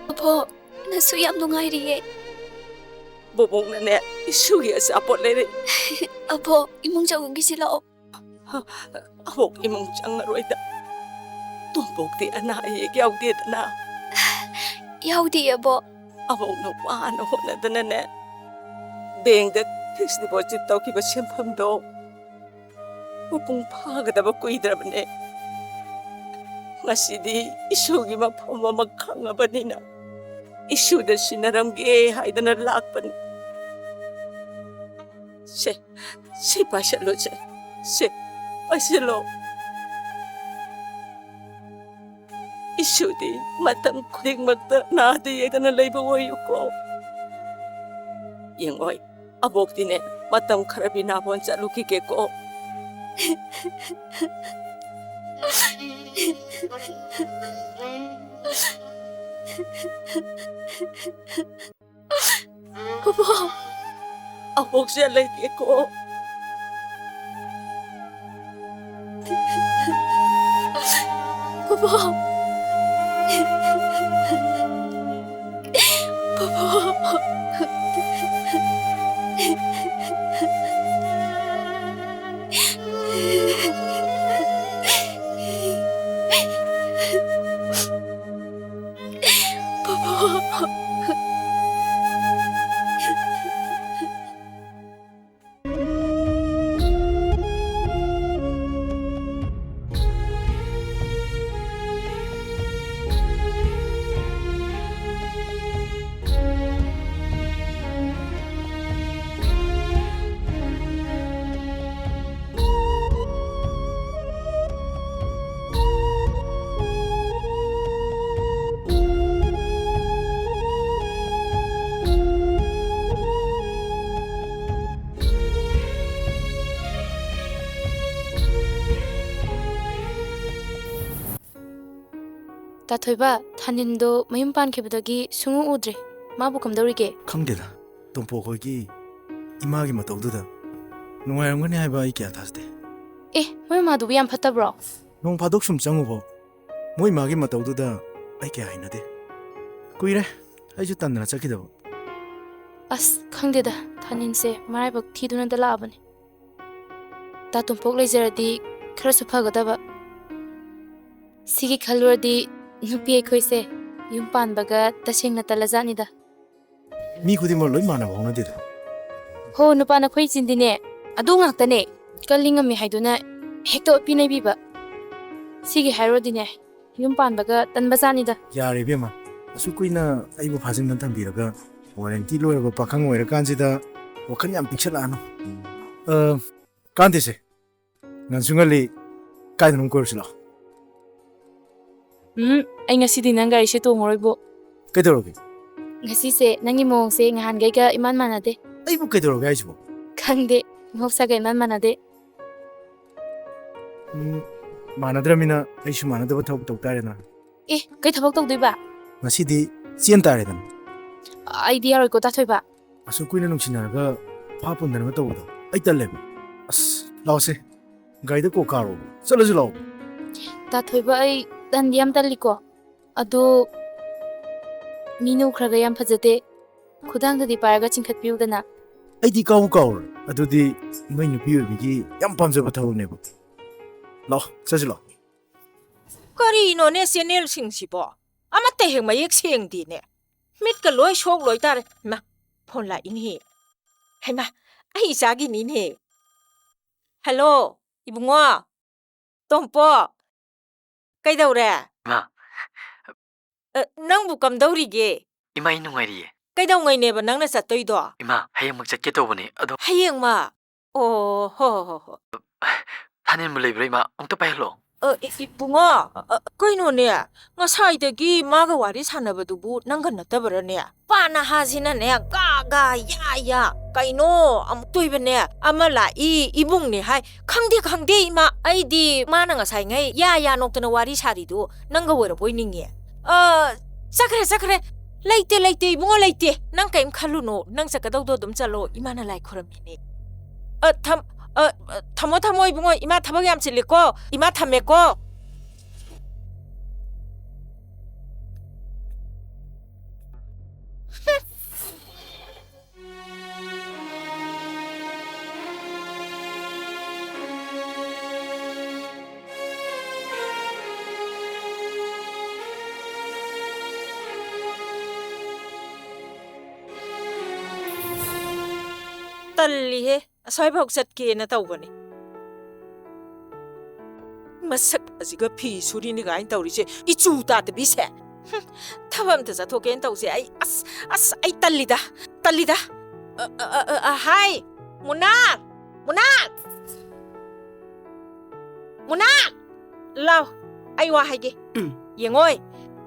보보 나수 ꯌꯥꯝ ꯅꯨꯡꯉꯥꯏꯔꯤꯌꯦ 보복나네 이수기 아포레리 ꯑꯕꯣ ꯏꯃꯨꯡ ꯆꯪꯉꯨꯒꯤꯁꯤ ꯂꯥꯛꯑꯣ 하복 이몽 짱나로이다 똥복디 아나 얘기 아우디에다나 ꯌꯥꯎꯗꯤꯌꯦ ꯑꯕꯣ 하복노 와노 호나다나네 뱅다 픽스 디포짓 떠기바 셴팜도 ꯄꯨꯡ ꯐꯥꯒꯗꯕ ꯀꯨꯏꯗ꯭ꯔꯕꯅꯦ ꯉꯁꯤꯗꯤ ꯏꯁꯨꯒꯤ ꯃꯐꯝ ꯑꯃ ꯈꯪꯉꯕꯅꯤꯅ ꯏꯁꯨꯗ ꯁꯤꯟꯅꯔꯝꯒꯦ ꯍꯥꯏꯗꯅ ꯂꯥꯛꯄꯅꯤ ꯁꯤ ꯄꯥꯏꯁꯜꯂꯣ ꯁꯤ ꯄꯥꯏꯁꯜꯂꯣ 이슈디 마땅 고딩막다 나한테 예단을 레이버 워유고 영어이 아복디네 마땅 카라비 나본 자루기겠고 보보. 혹시 알겠고 보보. 보보. 다토이바 탄닌도 mayum pankhibadagi sungu udre mabu kamdorige ꯈꯪꯗꯦꯗ ꯇꯣꯝꯄꯣꯛ ꯈꯣꯏꯒꯤ ꯏꯃꯥꯒꯤ ꯃꯇꯧꯗꯨꯗ ꯅꯨꯡꯉꯥꯏꯔꯝꯒꯅꯤ ꯍꯥꯏꯕ ꯑꯩ ꯀꯌꯥ ꯊꯥꯖꯗꯦ ꯃꯣꯏ ꯃꯥꯗꯨꯕꯨ ꯌꯥꯝ ꯐꯠꯇꯕ꯭ꯔꯣ ꯅꯣꯡ ꯐꯥꯗꯣꯛ ꯁꯨꯝ ꯆꯪꯉꯨꯕ ꯃꯣꯏ ꯏꯃꯥꯒꯤ ꯃꯇꯧꯗꯨꯗ ꯑꯩ ꯀꯌꯥ ꯍꯩꯅꯗꯦ ꯀꯨꯏꯔꯦ ꯑꯩꯁꯨ ꯇꯟꯗꯅ ꯆꯠꯈꯤꯗꯕ ꯑꯁ ꯈꯪꯗꯦꯗ ꯊꯥꯅꯤꯟꯁꯦ ꯃꯔꯥꯏꯕꯛ ꯊꯤꯗꯨꯅꯗ ꯂꯥꯛꯑꯕꯅꯤ ꯇꯥ ꯇꯣꯝꯄꯣꯛ ꯂꯩꯖꯔꯗꯤ ꯈꯔꯁꯨ ꯐꯒꯗꯕ ꯁꯤꯒꯤ ꯈꯜꯂꯨꯔꯗꯤ ꯅꯨꯄꯤ ꯑꯩꯈꯣꯏꯁꯦ ꯌꯨꯝ ꯄꯥꯟꯕꯒ ꯇꯁꯦꯡꯅ ꯇꯜꯂꯖꯥꯠꯅꯤꯗ ꯃꯤ ꯈꯨꯗꯤꯡꯃꯛ ꯂꯣꯏ ꯃꯥꯟꯅꯕ ꯍꯧꯅꯗꯦꯗ ꯍꯣ ꯅꯨꯄꯥ ꯅꯈꯣꯏ ꯆꯤꯟꯗꯤꯅꯦ ꯑꯗꯨ ꯉꯥꯛꯇꯅꯦ ꯀꯜꯂꯤꯉꯝꯃꯤ ꯍꯥꯏꯗꯨꯅ ꯍꯦꯛꯇ ꯑꯣꯠꯄꯤ ꯅꯩꯕꯤꯕ ꯁꯤꯒꯤ ꯍꯥꯏꯔꯨꯔꯗꯤꯅꯦ ꯌꯨꯝ ꯄꯥꯟꯕꯒ ꯇꯟꯕꯖꯥꯠꯅꯤꯗ ꯌꯥꯔꯦ ꯏꯕꯦꯝꯃ ꯑꯁꯨꯛ ꯀꯨꯏꯅ ꯑꯩꯕꯨ ꯐꯥꯖꯤꯟꯅ ꯊꯝꯕꯤꯔꯒ ꯋꯥꯔꯦꯟꯇꯤ ꯂꯣꯏꯔꯕ ꯄꯥꯈꯪ ꯑꯣꯏꯔꯀꯥꯟꯁꯤꯗ ꯋꯥꯈꯜ ꯌꯥꯝ ꯄꯤꯛꯁꯜꯂꯛꯑꯅꯨ ꯀꯥꯟꯗꯦꯁꯦ ꯉꯟꯁꯨ ꯉꯜꯂꯤ ꯀꯥꯏꯗꯅꯣ ꯀꯣꯏꯔꯨꯁꯤ ꯂꯥꯛꯑꯣ ꯑꯩ ꯉꯁꯤꯗꯤ ꯅꯪ ꯒꯥꯔꯤꯁꯦ ꯇꯣꯡꯉꯔꯣꯏꯕꯣ ꯀꯩꯗꯧꯔꯒꯦ ꯉꯁꯤꯁꯦ ꯅꯪꯒꯤ ꯃꯑꯣꯡꯁꯦ ꯅꯍꯥꯟꯈꯩꯒ ꯏꯃꯥꯟ ꯃꯥꯟꯅꯗꯦ ꯑꯩꯕꯨ ꯀꯩꯗꯧꯔꯒꯦ ꯍꯥꯏꯁꯤꯕꯣ ꯈꯪꯗꯦ ꯃꯍꯧꯁꯥꯒ ꯏꯃꯥꯟ ꯃꯥꯟꯅꯗꯦ ꯃꯥꯟꯅꯗ꯭ꯔꯃꯤꯅ ꯑꯩꯁꯨ ꯃꯥꯟꯅꯗꯕ ꯊꯕꯛ ꯇꯧ ꯇꯥꯔꯦꯗꯅ ꯀꯩ ꯊꯕꯛ ꯇꯧꯗꯣꯏꯕ ꯉꯁꯤꯗꯤ ꯆꯦꯟ ꯇꯥꯔꯦꯗꯅ ꯑꯩꯗꯤ ꯌꯥꯔꯣꯏꯀꯣ ꯇꯥꯊꯣꯏꯕ ꯑꯁꯨꯛ ꯀꯨꯏꯅ ꯅꯨꯡꯁꯤꯅꯔꯒ ꯐꯥ ꯄꯨꯟꯗꯅꯒ ꯇꯧꯕꯗꯣ ꯑꯩ ꯇꯜꯂꯦꯕ ꯑꯁ ꯂꯥꯛꯑꯣꯁꯦ ꯒꯥꯔꯤꯗ ꯀꯣꯛ ꯀꯥꯔꯣ ꯆꯠꯂꯁꯨ ꯂꯥꯛꯑꯣ ꯇꯥꯊꯣꯏꯕ ꯑꯩ ꯇꯟꯗꯤ ꯌꯥꯝ ꯇꯜꯂꯤꯀꯣ ꯑꯗꯣ ꯃꯤ ꯅꯨꯈ꯭ꯔꯒ ꯌꯥꯝ ꯐꯖꯗꯦ ꯈꯨꯗꯥꯡꯗꯗꯤ ꯄꯥꯏꯔꯒ ꯆꯤꯡꯈꯠꯄꯤꯌꯨꯗꯅ ꯑꯩꯗꯤ ꯀꯥꯎꯕ ꯀꯥꯎꯔꯣꯏ ꯑꯗꯨꯗꯤ ꯅꯣꯏ ꯅꯨꯄꯤ ꯑꯣꯏꯕꯒꯤ ꯌꯥꯝ ꯄꯥꯝꯖꯕ ꯊꯕꯛꯅꯦꯕ ꯂꯥꯛꯑꯣ ꯆꯠꯁꯤ ꯂꯥꯛꯑꯣ ꯀꯔꯤꯅꯣꯅꯦ ꯆꯦꯅꯦꯜꯁꯤꯡꯁꯤꯕꯣ ꯑꯃꯠꯇ ꯍꯦꯛ ꯃꯌꯦꯛ ꯁꯦꯡꯗꯦꯅꯦ ꯃꯤꯠꯀ ꯂꯣꯏ ꯁꯣꯛ ꯂꯣꯏ ꯇꯥꯔꯦ ꯍꯩꯃꯥ ꯐꯣꯟ ꯂꯥꯛꯏꯅꯦꯍꯦ ꯍꯩꯃꯥ ꯑꯩ ꯏꯆꯥꯒꯤꯅꯤꯅꯦ ꯍꯜꯂꯣ ꯏꯕꯨꯡꯉꯣ ꯇꯣꯝꯄꯣꯛ ꯀꯩꯗꯧꯔꯦ ꯅꯪꯕꯨ ꯀꯝꯗꯧꯔꯤꯒꯦ ꯏꯃꯥ ꯑꯩ ꯅꯨꯡꯉꯥꯏꯔꯤꯌꯦ ꯀꯩꯗꯧꯉꯩꯅꯦꯕ ꯅꯪꯅ ꯆꯠꯇꯣꯏꯗꯣ ꯏꯃꯥ ꯍꯌꯦꯡꯃꯛ ꯆꯠꯀꯦ ꯇꯧꯕꯅꯦ ꯑꯗꯣ ꯍꯌꯦꯡꯃ ꯑꯣ ꯍꯣ ꯊꯥꯅꯤꯟꯕꯨ ꯂꯩꯕ꯭ꯔꯥ ꯏꯃꯥ ꯑꯃꯨꯛꯇ ꯄꯥꯏꯍꯜꯂꯣ ꯏꯕꯨꯡꯉꯣ ꯀꯩꯅꯣꯅꯦ ꯉꯁꯥꯏꯗꯒꯤ ꯃꯥꯒ ꯋꯥꯔꯤ ꯁꯥꯟꯅꯕꯗꯨꯕꯨ ꯅꯪꯒ ꯅꯠꯇꯕꯔꯅꯦ ꯄꯥꯅ ꯍꯥꯁꯤꯅꯅꯦ ꯒꯥ ꯌꯥ ꯀꯩꯅꯣ ꯑꯃꯨꯛ ꯇꯣꯏꯕꯅꯦ ꯑꯃ ꯂꯥꯛꯏ ꯏꯕꯨꯡꯅꯦ ꯍꯥꯏ ꯈꯪꯗꯦ ꯏꯃꯥ ꯑꯩꯗꯤ ꯃꯥꯅ ꯉꯁꯥꯏꯉꯩ ꯌꯥ ꯅꯣꯛꯇꯅ ꯋꯥꯔꯤ ꯁꯥꯔꯤꯗꯨ ꯅꯪꯒ ꯑꯣꯏꯔꯕꯣꯏ ꯅꯤꯡꯉꯦ ꯆꯠꯈ꯭ꯔꯦ ꯂꯩꯇꯦ ꯏꯕꯨꯡꯉꯣ ꯂꯩꯇꯦ ꯅꯪ ꯀꯩꯝ ꯈꯜꯂꯨꯅꯣ ꯅꯪ ꯆꯠꯀꯗꯧꯗꯣ ꯑꯗꯨꯝ ꯆꯠꯂꯣ ꯏꯃꯥꯅ ꯂꯥꯏ ꯈꯨꯔꯝꯃꯤꯅꯦ ꯊꯝꯃꯣ ꯏꯕꯨꯡꯉꯣ ꯏꯃꯥ ꯊꯕꯛ ꯌꯥꯝ ꯆꯤꯜꯂꯤꯀꯣ ꯏꯃꯥ ꯊꯝꯃꯦꯀꯣ ꯇꯜꯂꯤꯍꯦ ꯑꯁ꯭ꯋꯥꯏꯐꯥꯎ ꯆꯠꯀꯦꯅ ꯇꯧꯕꯅꯦ ꯃꯁꯛ ꯑꯁꯤꯒ ꯐꯤ ꯁꯨꯔꯤꯅꯤ ꯀꯥꯏꯅ ꯇꯧꯔꯤꯁꯦ ꯏꯆꯨ ꯇꯥꯗꯕꯤꯁꯦ ꯊꯕꯛ ꯑꯝꯇ ꯆꯠꯊꯣꯛꯀꯦꯅ ꯇꯧꯁꯦ ꯑꯩ ꯑꯁ ꯑꯩ ꯇꯜꯂꯤꯗ ꯍꯥꯏ ꯃꯨꯅꯥ ꯂꯥꯎ ꯑꯩ ꯋꯥ ꯍꯥꯏꯒꯦ ꯌꯦꯡꯉꯣꯏ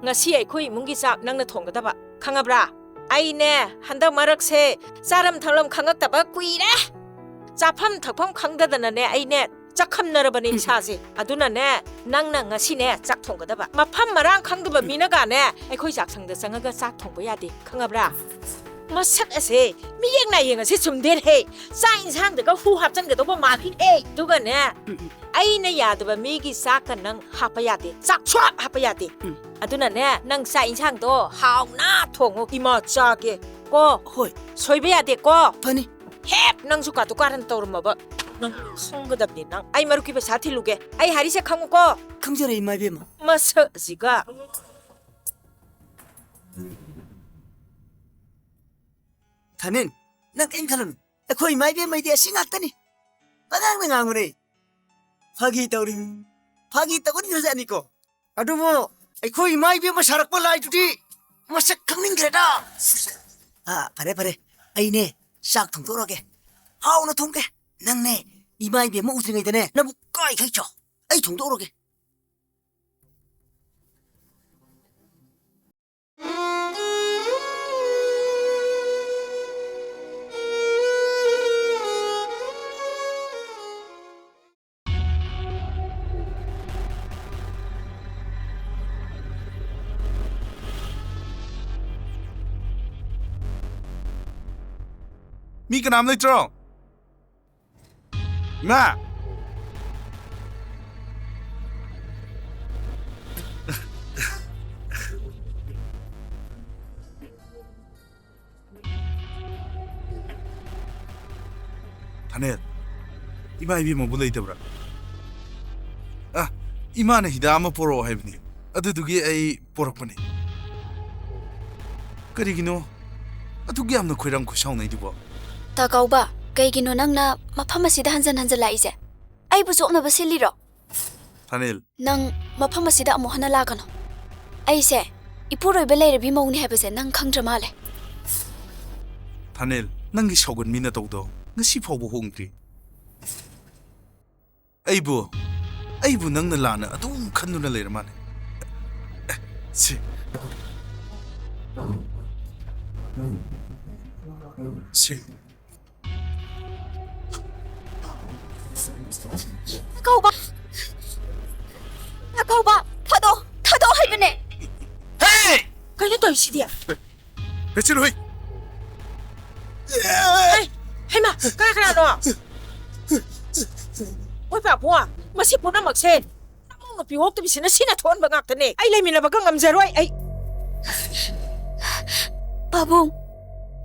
ꯉꯁꯤ ꯑꯩꯈꯣꯏ ꯏꯃꯨꯡꯒꯤ ꯆꯥꯛ ꯅꯪꯅ ꯊꯣꯡꯒꯗꯕ ꯈꯪꯉꯕ꯭ꯔꯥ ꯑꯩꯅꯦ ꯍꯟꯗꯛ ꯃꯔꯛꯁꯦ ꯆꯥꯔꯝ ꯊꯛꯂꯝ ꯈꯪꯉꯛꯇꯕ ꯀꯨꯏꯔꯦ ꯆꯥꯐꯝ ꯊꯛꯐꯝ ꯈꯪꯗꯗꯅꯅꯦ ꯑꯩꯅꯦ ꯆꯥꯛꯈꯝꯅꯔꯕꯅꯤ ꯏꯁꯥꯁꯦ ꯑꯗꯨꯅꯅꯦ ꯅꯪꯅ ꯉꯁꯤꯅꯦ ꯆꯥꯛ ꯊꯣꯡꯒꯗꯕ ꯃꯐꯝ ꯃꯔꯥꯡ ꯈꯪꯗꯕ ꯃꯤꯅꯒꯅꯦ ꯑꯩꯈꯣꯏ ꯆꯥꯛꯁꯪꯗ ꯆꯪꯉꯒ ꯆꯥꯛ ꯊꯣꯡꯕ ꯌꯥꯗꯦ ꯈꯪꯉꯕ꯭ꯔꯥ ꯃꯁꯛ ꯑꯁꯦ ꯃꯤꯌꯦꯡ ꯅꯥꯌꯦꯡ ꯑꯁꯦ ꯆꯨꯝꯗꯦꯍꯦ ꯆꯥꯛ ꯏꯟꯁꯥꯡꯗꯒ ꯍꯨ ꯍꯥꯞꯆꯟꯒꯗꯧꯕ ꯃꯥꯜꯂꯤꯍꯦ ꯑꯗꯨꯒꯅꯦ ꯑꯩꯅ ꯌꯥꯗꯕ ꯃꯤꯒꯤ ꯆꯥꯛꯀ ꯅꯪ ꯍꯥꯞꯄ ꯌꯥꯗꯦ ꯆꯥꯛ ꯁ꯭ꯋꯥꯞ ꯍꯥꯞꯄ ꯌꯥꯗꯦ ꯑꯗꯨꯅꯅꯦ ꯅꯪ ꯆꯥꯛ ꯏꯟꯁꯥꯡꯗꯣ ꯍꯥꯎꯅ ꯊꯣꯡꯉꯨ ꯏꯃꯥ ꯆꯥꯒꯦ ꯀꯣ ꯍꯣꯏ ꯁꯣꯏꯕ ꯌꯥꯗꯦꯀꯣ ꯐꯅꯤ ꯍꯦꯞ ꯅꯪꯁꯨ ꯀꯥꯇꯨ ꯀꯥꯔꯟ ꯇꯧꯔꯝꯃꯕ ꯅꯪ ꯈꯪꯒꯗꯕꯅꯤ ꯅꯪ ꯑꯩ ꯃꯔꯨꯞꯀꯤ ꯄꯩꯁꯥ ꯊꯤꯜꯂꯨꯒꯦ ꯑꯩ ꯍꯥꯏꯔꯤꯁꯦ ꯈꯪꯉꯨꯀꯣ ꯈꯪꯖꯔꯦ ꯏꯃꯥ ꯏꯕꯦꯝꯃ ꯃꯁꯛ ꯑꯁꯤꯒ ꯊꯥꯅꯤꯟ ꯅꯪ ꯀꯩꯝ ꯈꯜꯂꯨꯅꯨ ꯑꯩꯈꯣꯏ ꯏꯃꯥ ꯏꯕꯦꯝꯃꯩꯗꯤ ꯑꯁꯤ ꯉꯥꯛꯇꯅꯤ ꯄꯉꯥꯡꯗ ꯉꯥꯡꯕꯅꯦ ꯐꯥꯒꯤ ꯇꯧꯔꯤ ꯐꯥꯒꯤ ꯇꯧꯒꯟꯈ꯭ꯔꯖꯥꯠꯅꯤꯀꯣ ꯑꯗꯨꯕꯨ ꯑꯩꯈꯣꯏ ꯏꯃꯥ ꯏꯕꯦꯝꯃ ꯁꯥꯔꯛꯄ ꯂꯥꯏꯗꯨꯗꯤ ꯃꯁꯛ ꯈꯪꯅꯤꯡꯈ꯭ꯔꯦꯗ ꯐꯔꯦ ꯐꯔꯦ ꯑꯩꯅꯦ ꯆꯥꯛ ꯊꯣꯡꯗꯣꯛꯔꯒꯦ ꯍꯥꯎꯅ ꯊꯣꯡꯒꯦ ꯅꯪꯅꯦ 이마 이베 뭐 우승이 되네 나 뭐까이 가있죠 아이 정도 오르게 미 그남 있죠? 마. 다네. 이마 이비 뭐 불러 있더라. 아, 이마는 히다 아마 보러 해보니. 아두두기 에이 보러보니. 그리기노. 아두기 암노 코이랑 코샤오나 이디고. 다가오바 그이기노 낭나 마파마 시다 한잔 라이제 아이부 족나바 실리로 다닐 낭 마파마 시다 아무 하나 라가노 아이세 이포로이베 레이르비 모우니 해베세 낭 캉드라 말레 다닐 낭기 셔군 미나 도도 ngasi phobo hongri aibu nangna lana adum khanuna leir mane si 아까오바 타도 할배네 헤이 그게 또 이시디야 배치로 헤이 해마 까라까라 너 ôi bà bùa mà xếp bốn năm mặc sen nó mong là bị hốt tôi bị xin nó xin là thôn bằng ngạc thế này ai lấy mình là bà con ngầm giờ rồi ai 바봉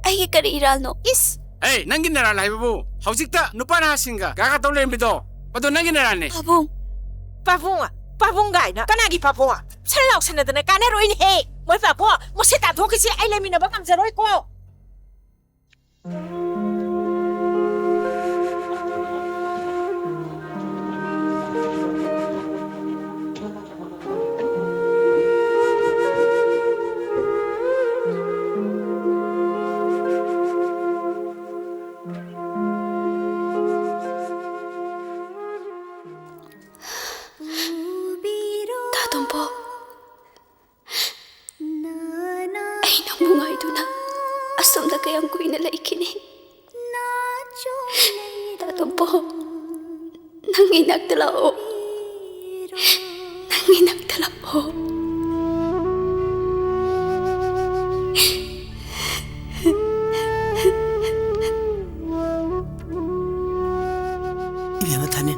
아이게 까리 이랄노 is 에이 nangi nara lai babu hausikta nupa na hasinga gaga tole mbido pado nangi nara ne 바봉 bà bùa gái nè cái này gì bà bùa sao lão xin là thế này cái này rồi nè mới bà bùa mà xếp tạm thuốc cái gì ai lấy mình là bà ngầm giờ rồi cô 다돈보 ay nang bungay doon na asom na kayang kuy na laikini tatompo nang inagdalao 이베마 타네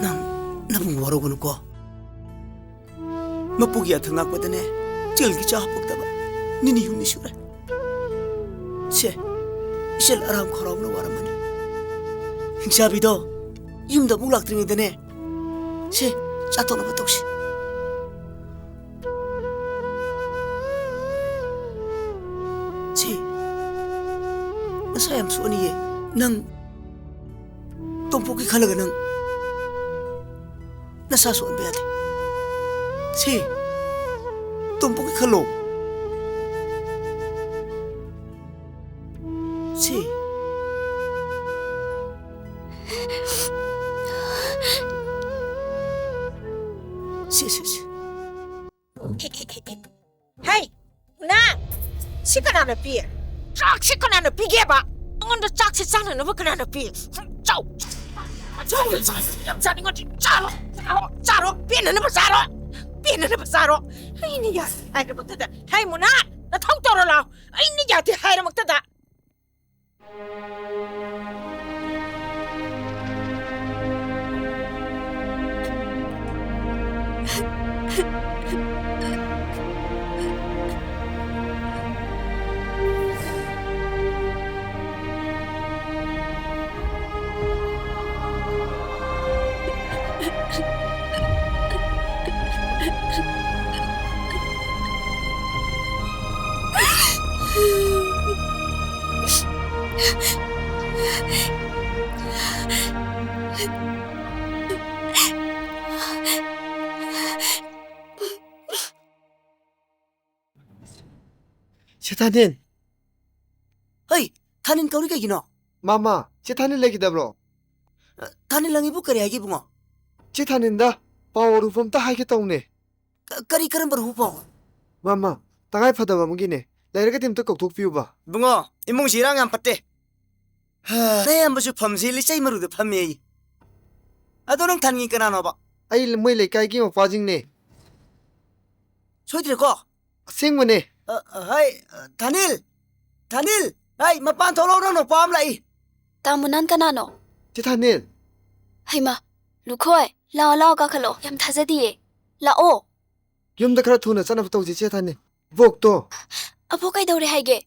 난 나봉 와로고는 거 마포기야 등악보다네 절기 자 합복다바 니니 흉니 슈래 세 이실 아람 코라우나 와라마니 행사비도 임도 묵락드ring이더네 세 짜토나 바독시 세 나사얌 수원이에 난 똥포기 칼라가는 나사 수원 배야돼 세 똥포기 칼로 세 hey na sikan na pi chak sikan na pi ge ba ngon da chak si chang na ba kana na pi chau ꯌꯥꯝ ꯆꯥꯅꯤꯡꯉꯗꯤ ꯆꯥꯔꯣ ꯆꯥꯔꯣ ꯄꯦꯟꯅꯅꯕ ꯆꯥꯔꯣ ꯄꯦꯟꯅꯅꯕ ꯆꯥꯔꯣ ꯑꯩꯅ ꯌꯥꯗꯦ ꯍꯥꯏꯔꯃꯛꯇꯗ ꯍꯩ ꯃꯨꯅꯥ ꯅꯊꯧ ꯇꯧꯔꯣ ꯂꯥꯎ ꯑꯩꯅ ꯌꯥꯗꯦ ꯍꯥꯏꯔꯃꯛꯇꯗ 제타닌 헤이 타닌 거리 개기노 마마 제타닌 레기다브로 타닌 랑이부 그래 하기 붕어 제타닌다 파워루폼 다 하겠다오네 거리 그런 버 후보 마마 땅알 파다가 무기네 내려가 팀도 꼭 독비우봐 붕어 이몽시랑 안 빠떼 내 한번씩 펌실리 세이머루도 펌메이 아도랑 타닌 거나 넣어봐 아이 뭐 레까이기 뭐 빠징네 소이들고 생문에 하이 다닐 하이 마판 돌아오는 봄 라이 Tamunan kanano? 제타닌 Hayma, lukoy, lao ka khalo, yam thazadiye. Lao. yumda khara thuna chana tawji 제타닌 이복도 Apo kay dawre hayge.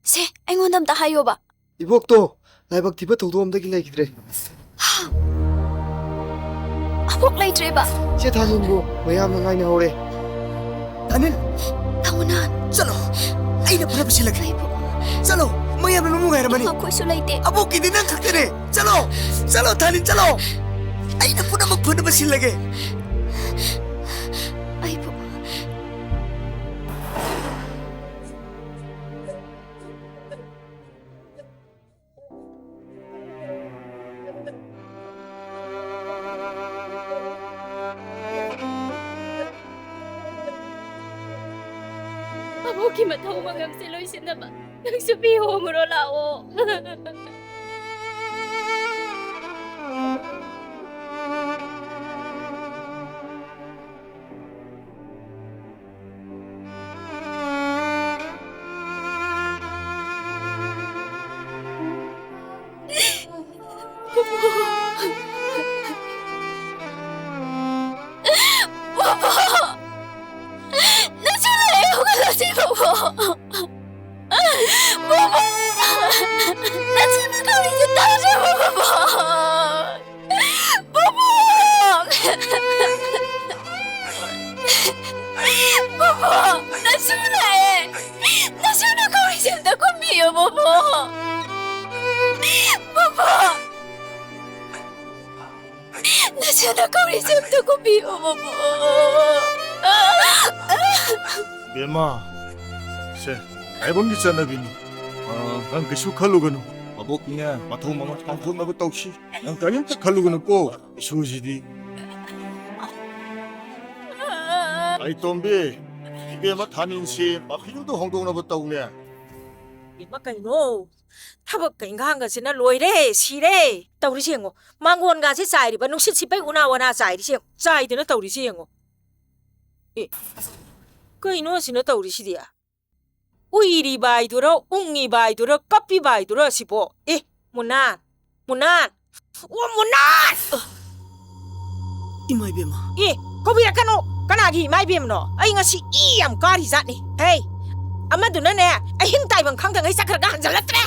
Se, aingondam ta hayo ba. 이복도 라이박 디바 도도엄다기 레기드래 Apok lay tre ba. 제타닌고 뭐야만 ngaine hore 다닐 Tamunan. चलो आइना पुरा बसी लगे चलो मैं अब नमु गएर money Ako isu layte. अब की दिन खक्ते रे चलो चलो थानी चलो आइना पुरा मग पुरा बसी लगे Ay po. Aboki matao magamsiloy sinama. Nang subiho mo lao. Bema, se, aibang di sana bini. Ang kesu kalugan, abok niya, matong mga tampon na bataw si. Ang kanyang kalugan ko, susi di. Ay tombe, bema tanin si, mapinudo hongdong na bataw niya. 이마 그이노 타박 인가한 것이나 로이래 시래 떠우리시행고 망고원 가시 사이리바 농시 집에 우나원아 사이리시행 사이드는 떠우리시행고 예 그이노 시나 떠우리시디야 우이리 바이두러 웅이 바이두러 까삐 바이두러 시보 예 문난 오 문난 이마이 베마 예 거기야 까노 까나기 마이 뱀노 아이 ngasi 이암 까리자니 헤이 아마도는 내 아힘 따이번 강당 의사 그러가 한절랐더래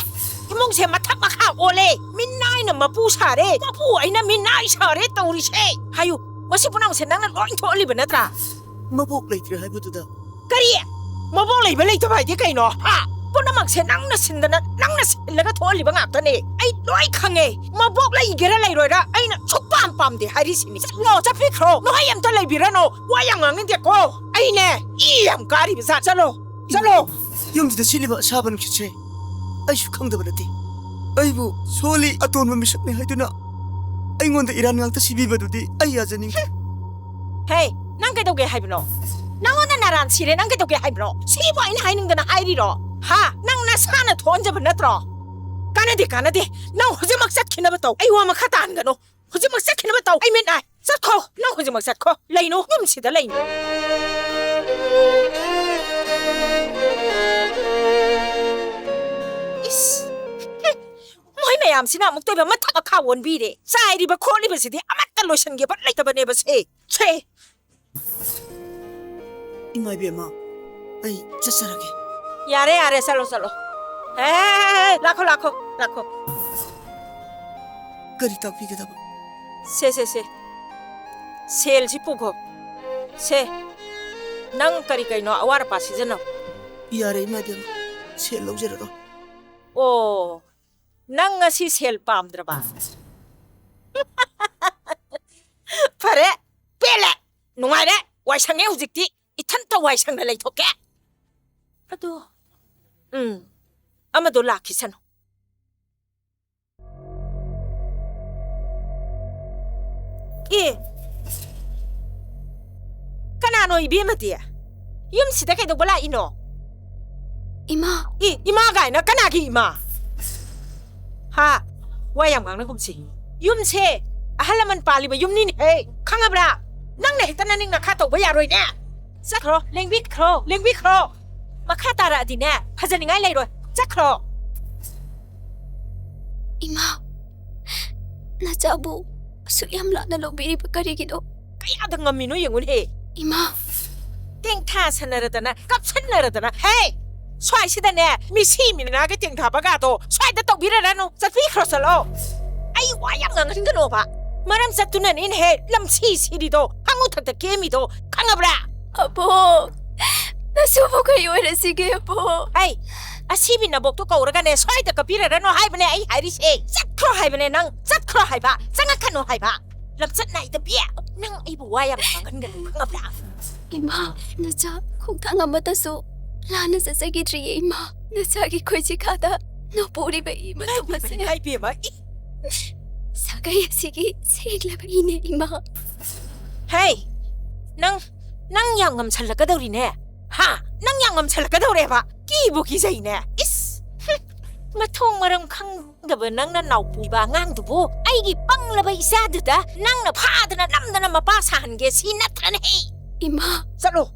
이몽세 마탑 마카 올레 민나이는 마부사래 마부 아이나 민나이 사래 떠우리세 하유 마시부나고 세낭은 로인토 올리버네더라 마복 레이트를 하이부두다 까리 마복 레이버 레이터 바이디 까이노 하 보나막 세낭나 신다나 낭나 신라가 토올리버 ngap더니 아이 로이 강해 마복 레이게라 레이로라 아이나 촉밤밤데 하리시니 너 잡히크로 너 하얌 더 레이비라노 와양왕인데고 아이네 이암 까리비사 चलो 용지다 실리바 사바는 규체 아이슈 강다버라디 아이부 소리 아톤 맘미석네 하이두나 아잉원데 이란 강타 시비바두디 아이야자니 헤이 난게도게 하이브노 나오는 나란 시레 난게도게 하이브노 시바인 하이능드나 하이리로 하 낭나 사나 돈잡은 나트로 까나디 나 호제 막사 키나버또 아이와 막하다 안 가노 ꯍꯧꯖꯤꯛꯃꯛ ꯆꯠꯈꯤꯅꯕ ꯇꯧ ꯑꯩ ꯃꯤꯠ ꯅꯥꯏ ꯆꯠꯈꯣ ꯅꯪ ꯍꯧꯖꯤꯛꯃꯛ ꯆꯠꯈꯣ ꯂꯩꯅꯨ ꯌꯨꯝꯁꯤꯗ ꯂꯩꯅꯨ 이씨, 뭐이 매암시나 목도에 마타가 카원비래. 짜이리바 콜리바시디 아마따 로션 게바 라이터바 네바세. 최. 이마 이베마 아이 쩌쩌라게 야래 야래 살로. 에, 라코. 거리 딱 비게다봐 세. 셀 지푸고. 세. 낭까리 까이노 아와라 파시잖아. 이아래 이마 이베마 셀 럭제라로 오. 낭 ngasi 셀 빰드라바. 파레. 뺄레. 농아래. 와이상에 우직디. 이탄타 와이상나 레이토케. 아도. 아마도 라키사노. 예. 까나노 이비마디야. юм시다 개도 볼라 이노. 이마. 이마가 아니라 까나기 이마. 하. 와양강나 곰치. юм세. 아할라만 빨리바 юм니니 헤이. 강아브라. 낭나 했다나닝나 카토 바야로이네. 짝크로. 랭비크로. 마카타라 디네. 파자닝아이 레이로. 짝크로. 이마. 나자부 수염라나 로비리바 까리기도. 까야다 ngami노 영훈해. 이마. 땡타 사나르다나 깝산나르다나 헤이. swaisidane misimina tinghabagato swaida tawbirarano satpikrosalo ai wayang ngangano ba maram satunan in he lamsi sirido hanguthakta kemido khangabra abo nasubo kayo sige abo ai asibi nabok to kauragane swaida kapirarano haibane ai harise sakro haibane nang sakro haiba sangakhano haiba lamsat nai da bia nang ai bu wayang ngangano khangabra ima naja khongthang amatasu 라는 사사기들이 이마 나 자기 고지가다 너 보리베 이마 도마세 아이 비마 사가야식이 세일라바 이네 이마 헤이 낭 양엄 살라가더리네 하 낭 양엄 살라가더래봐 끼부 기자이네 이스 마통마름 강다바 낭나 나우부이바 낭두부 아이기 빵라바 이사드다 낭나 파드나 남다나 마빠 사한게 시나타네 이마 짤로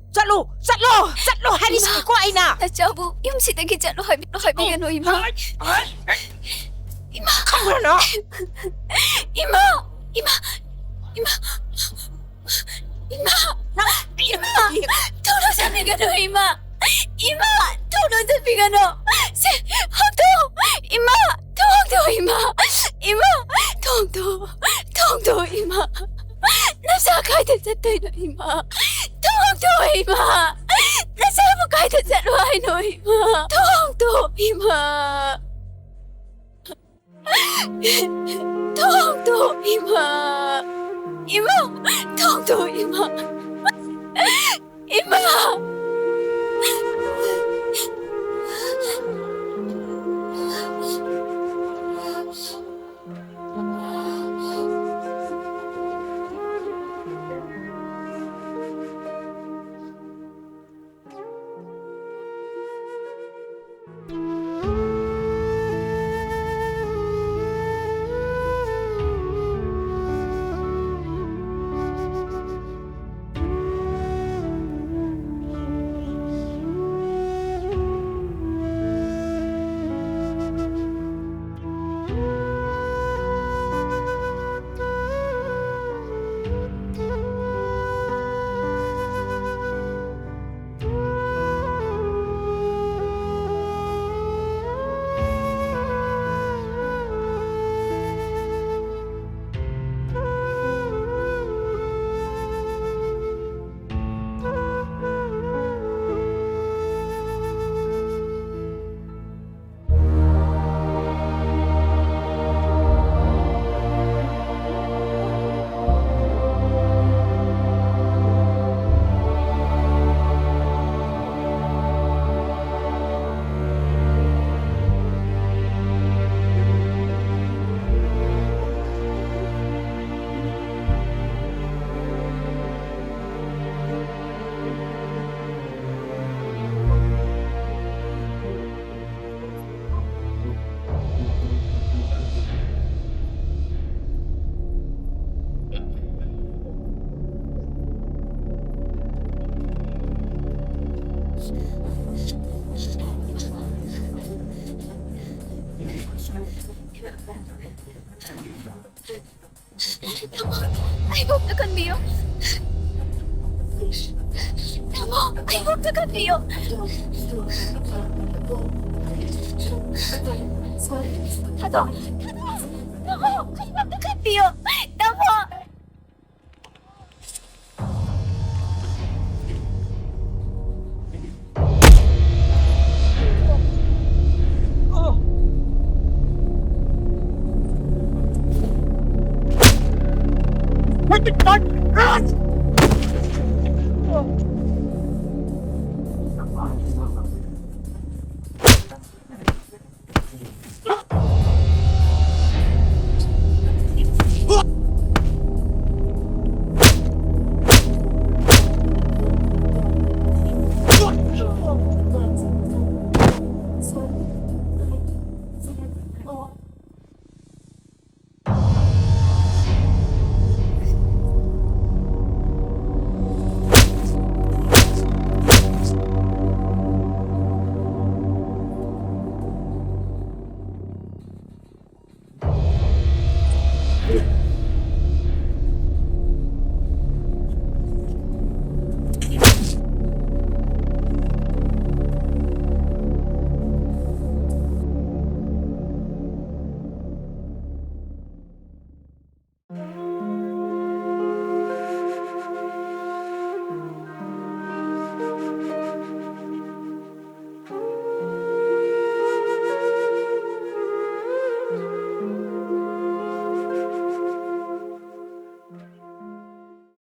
하리스 꼬아이나 나자부 용시대기 짤로 하비가노 이마 이마 강그러나 이마 도로사비가노 이마 도로사비가노 세 홍도 이마 통도 이마 나사카이데 zettai 이마 통도 이마 나사부카이데 zettai 이마 통도 이마 통도 이마 아이고 어떡한데요? 여보, 아이고 어떡한데요? 타도, 여보, 아이고 어떡한데요? 여보. What the fuck?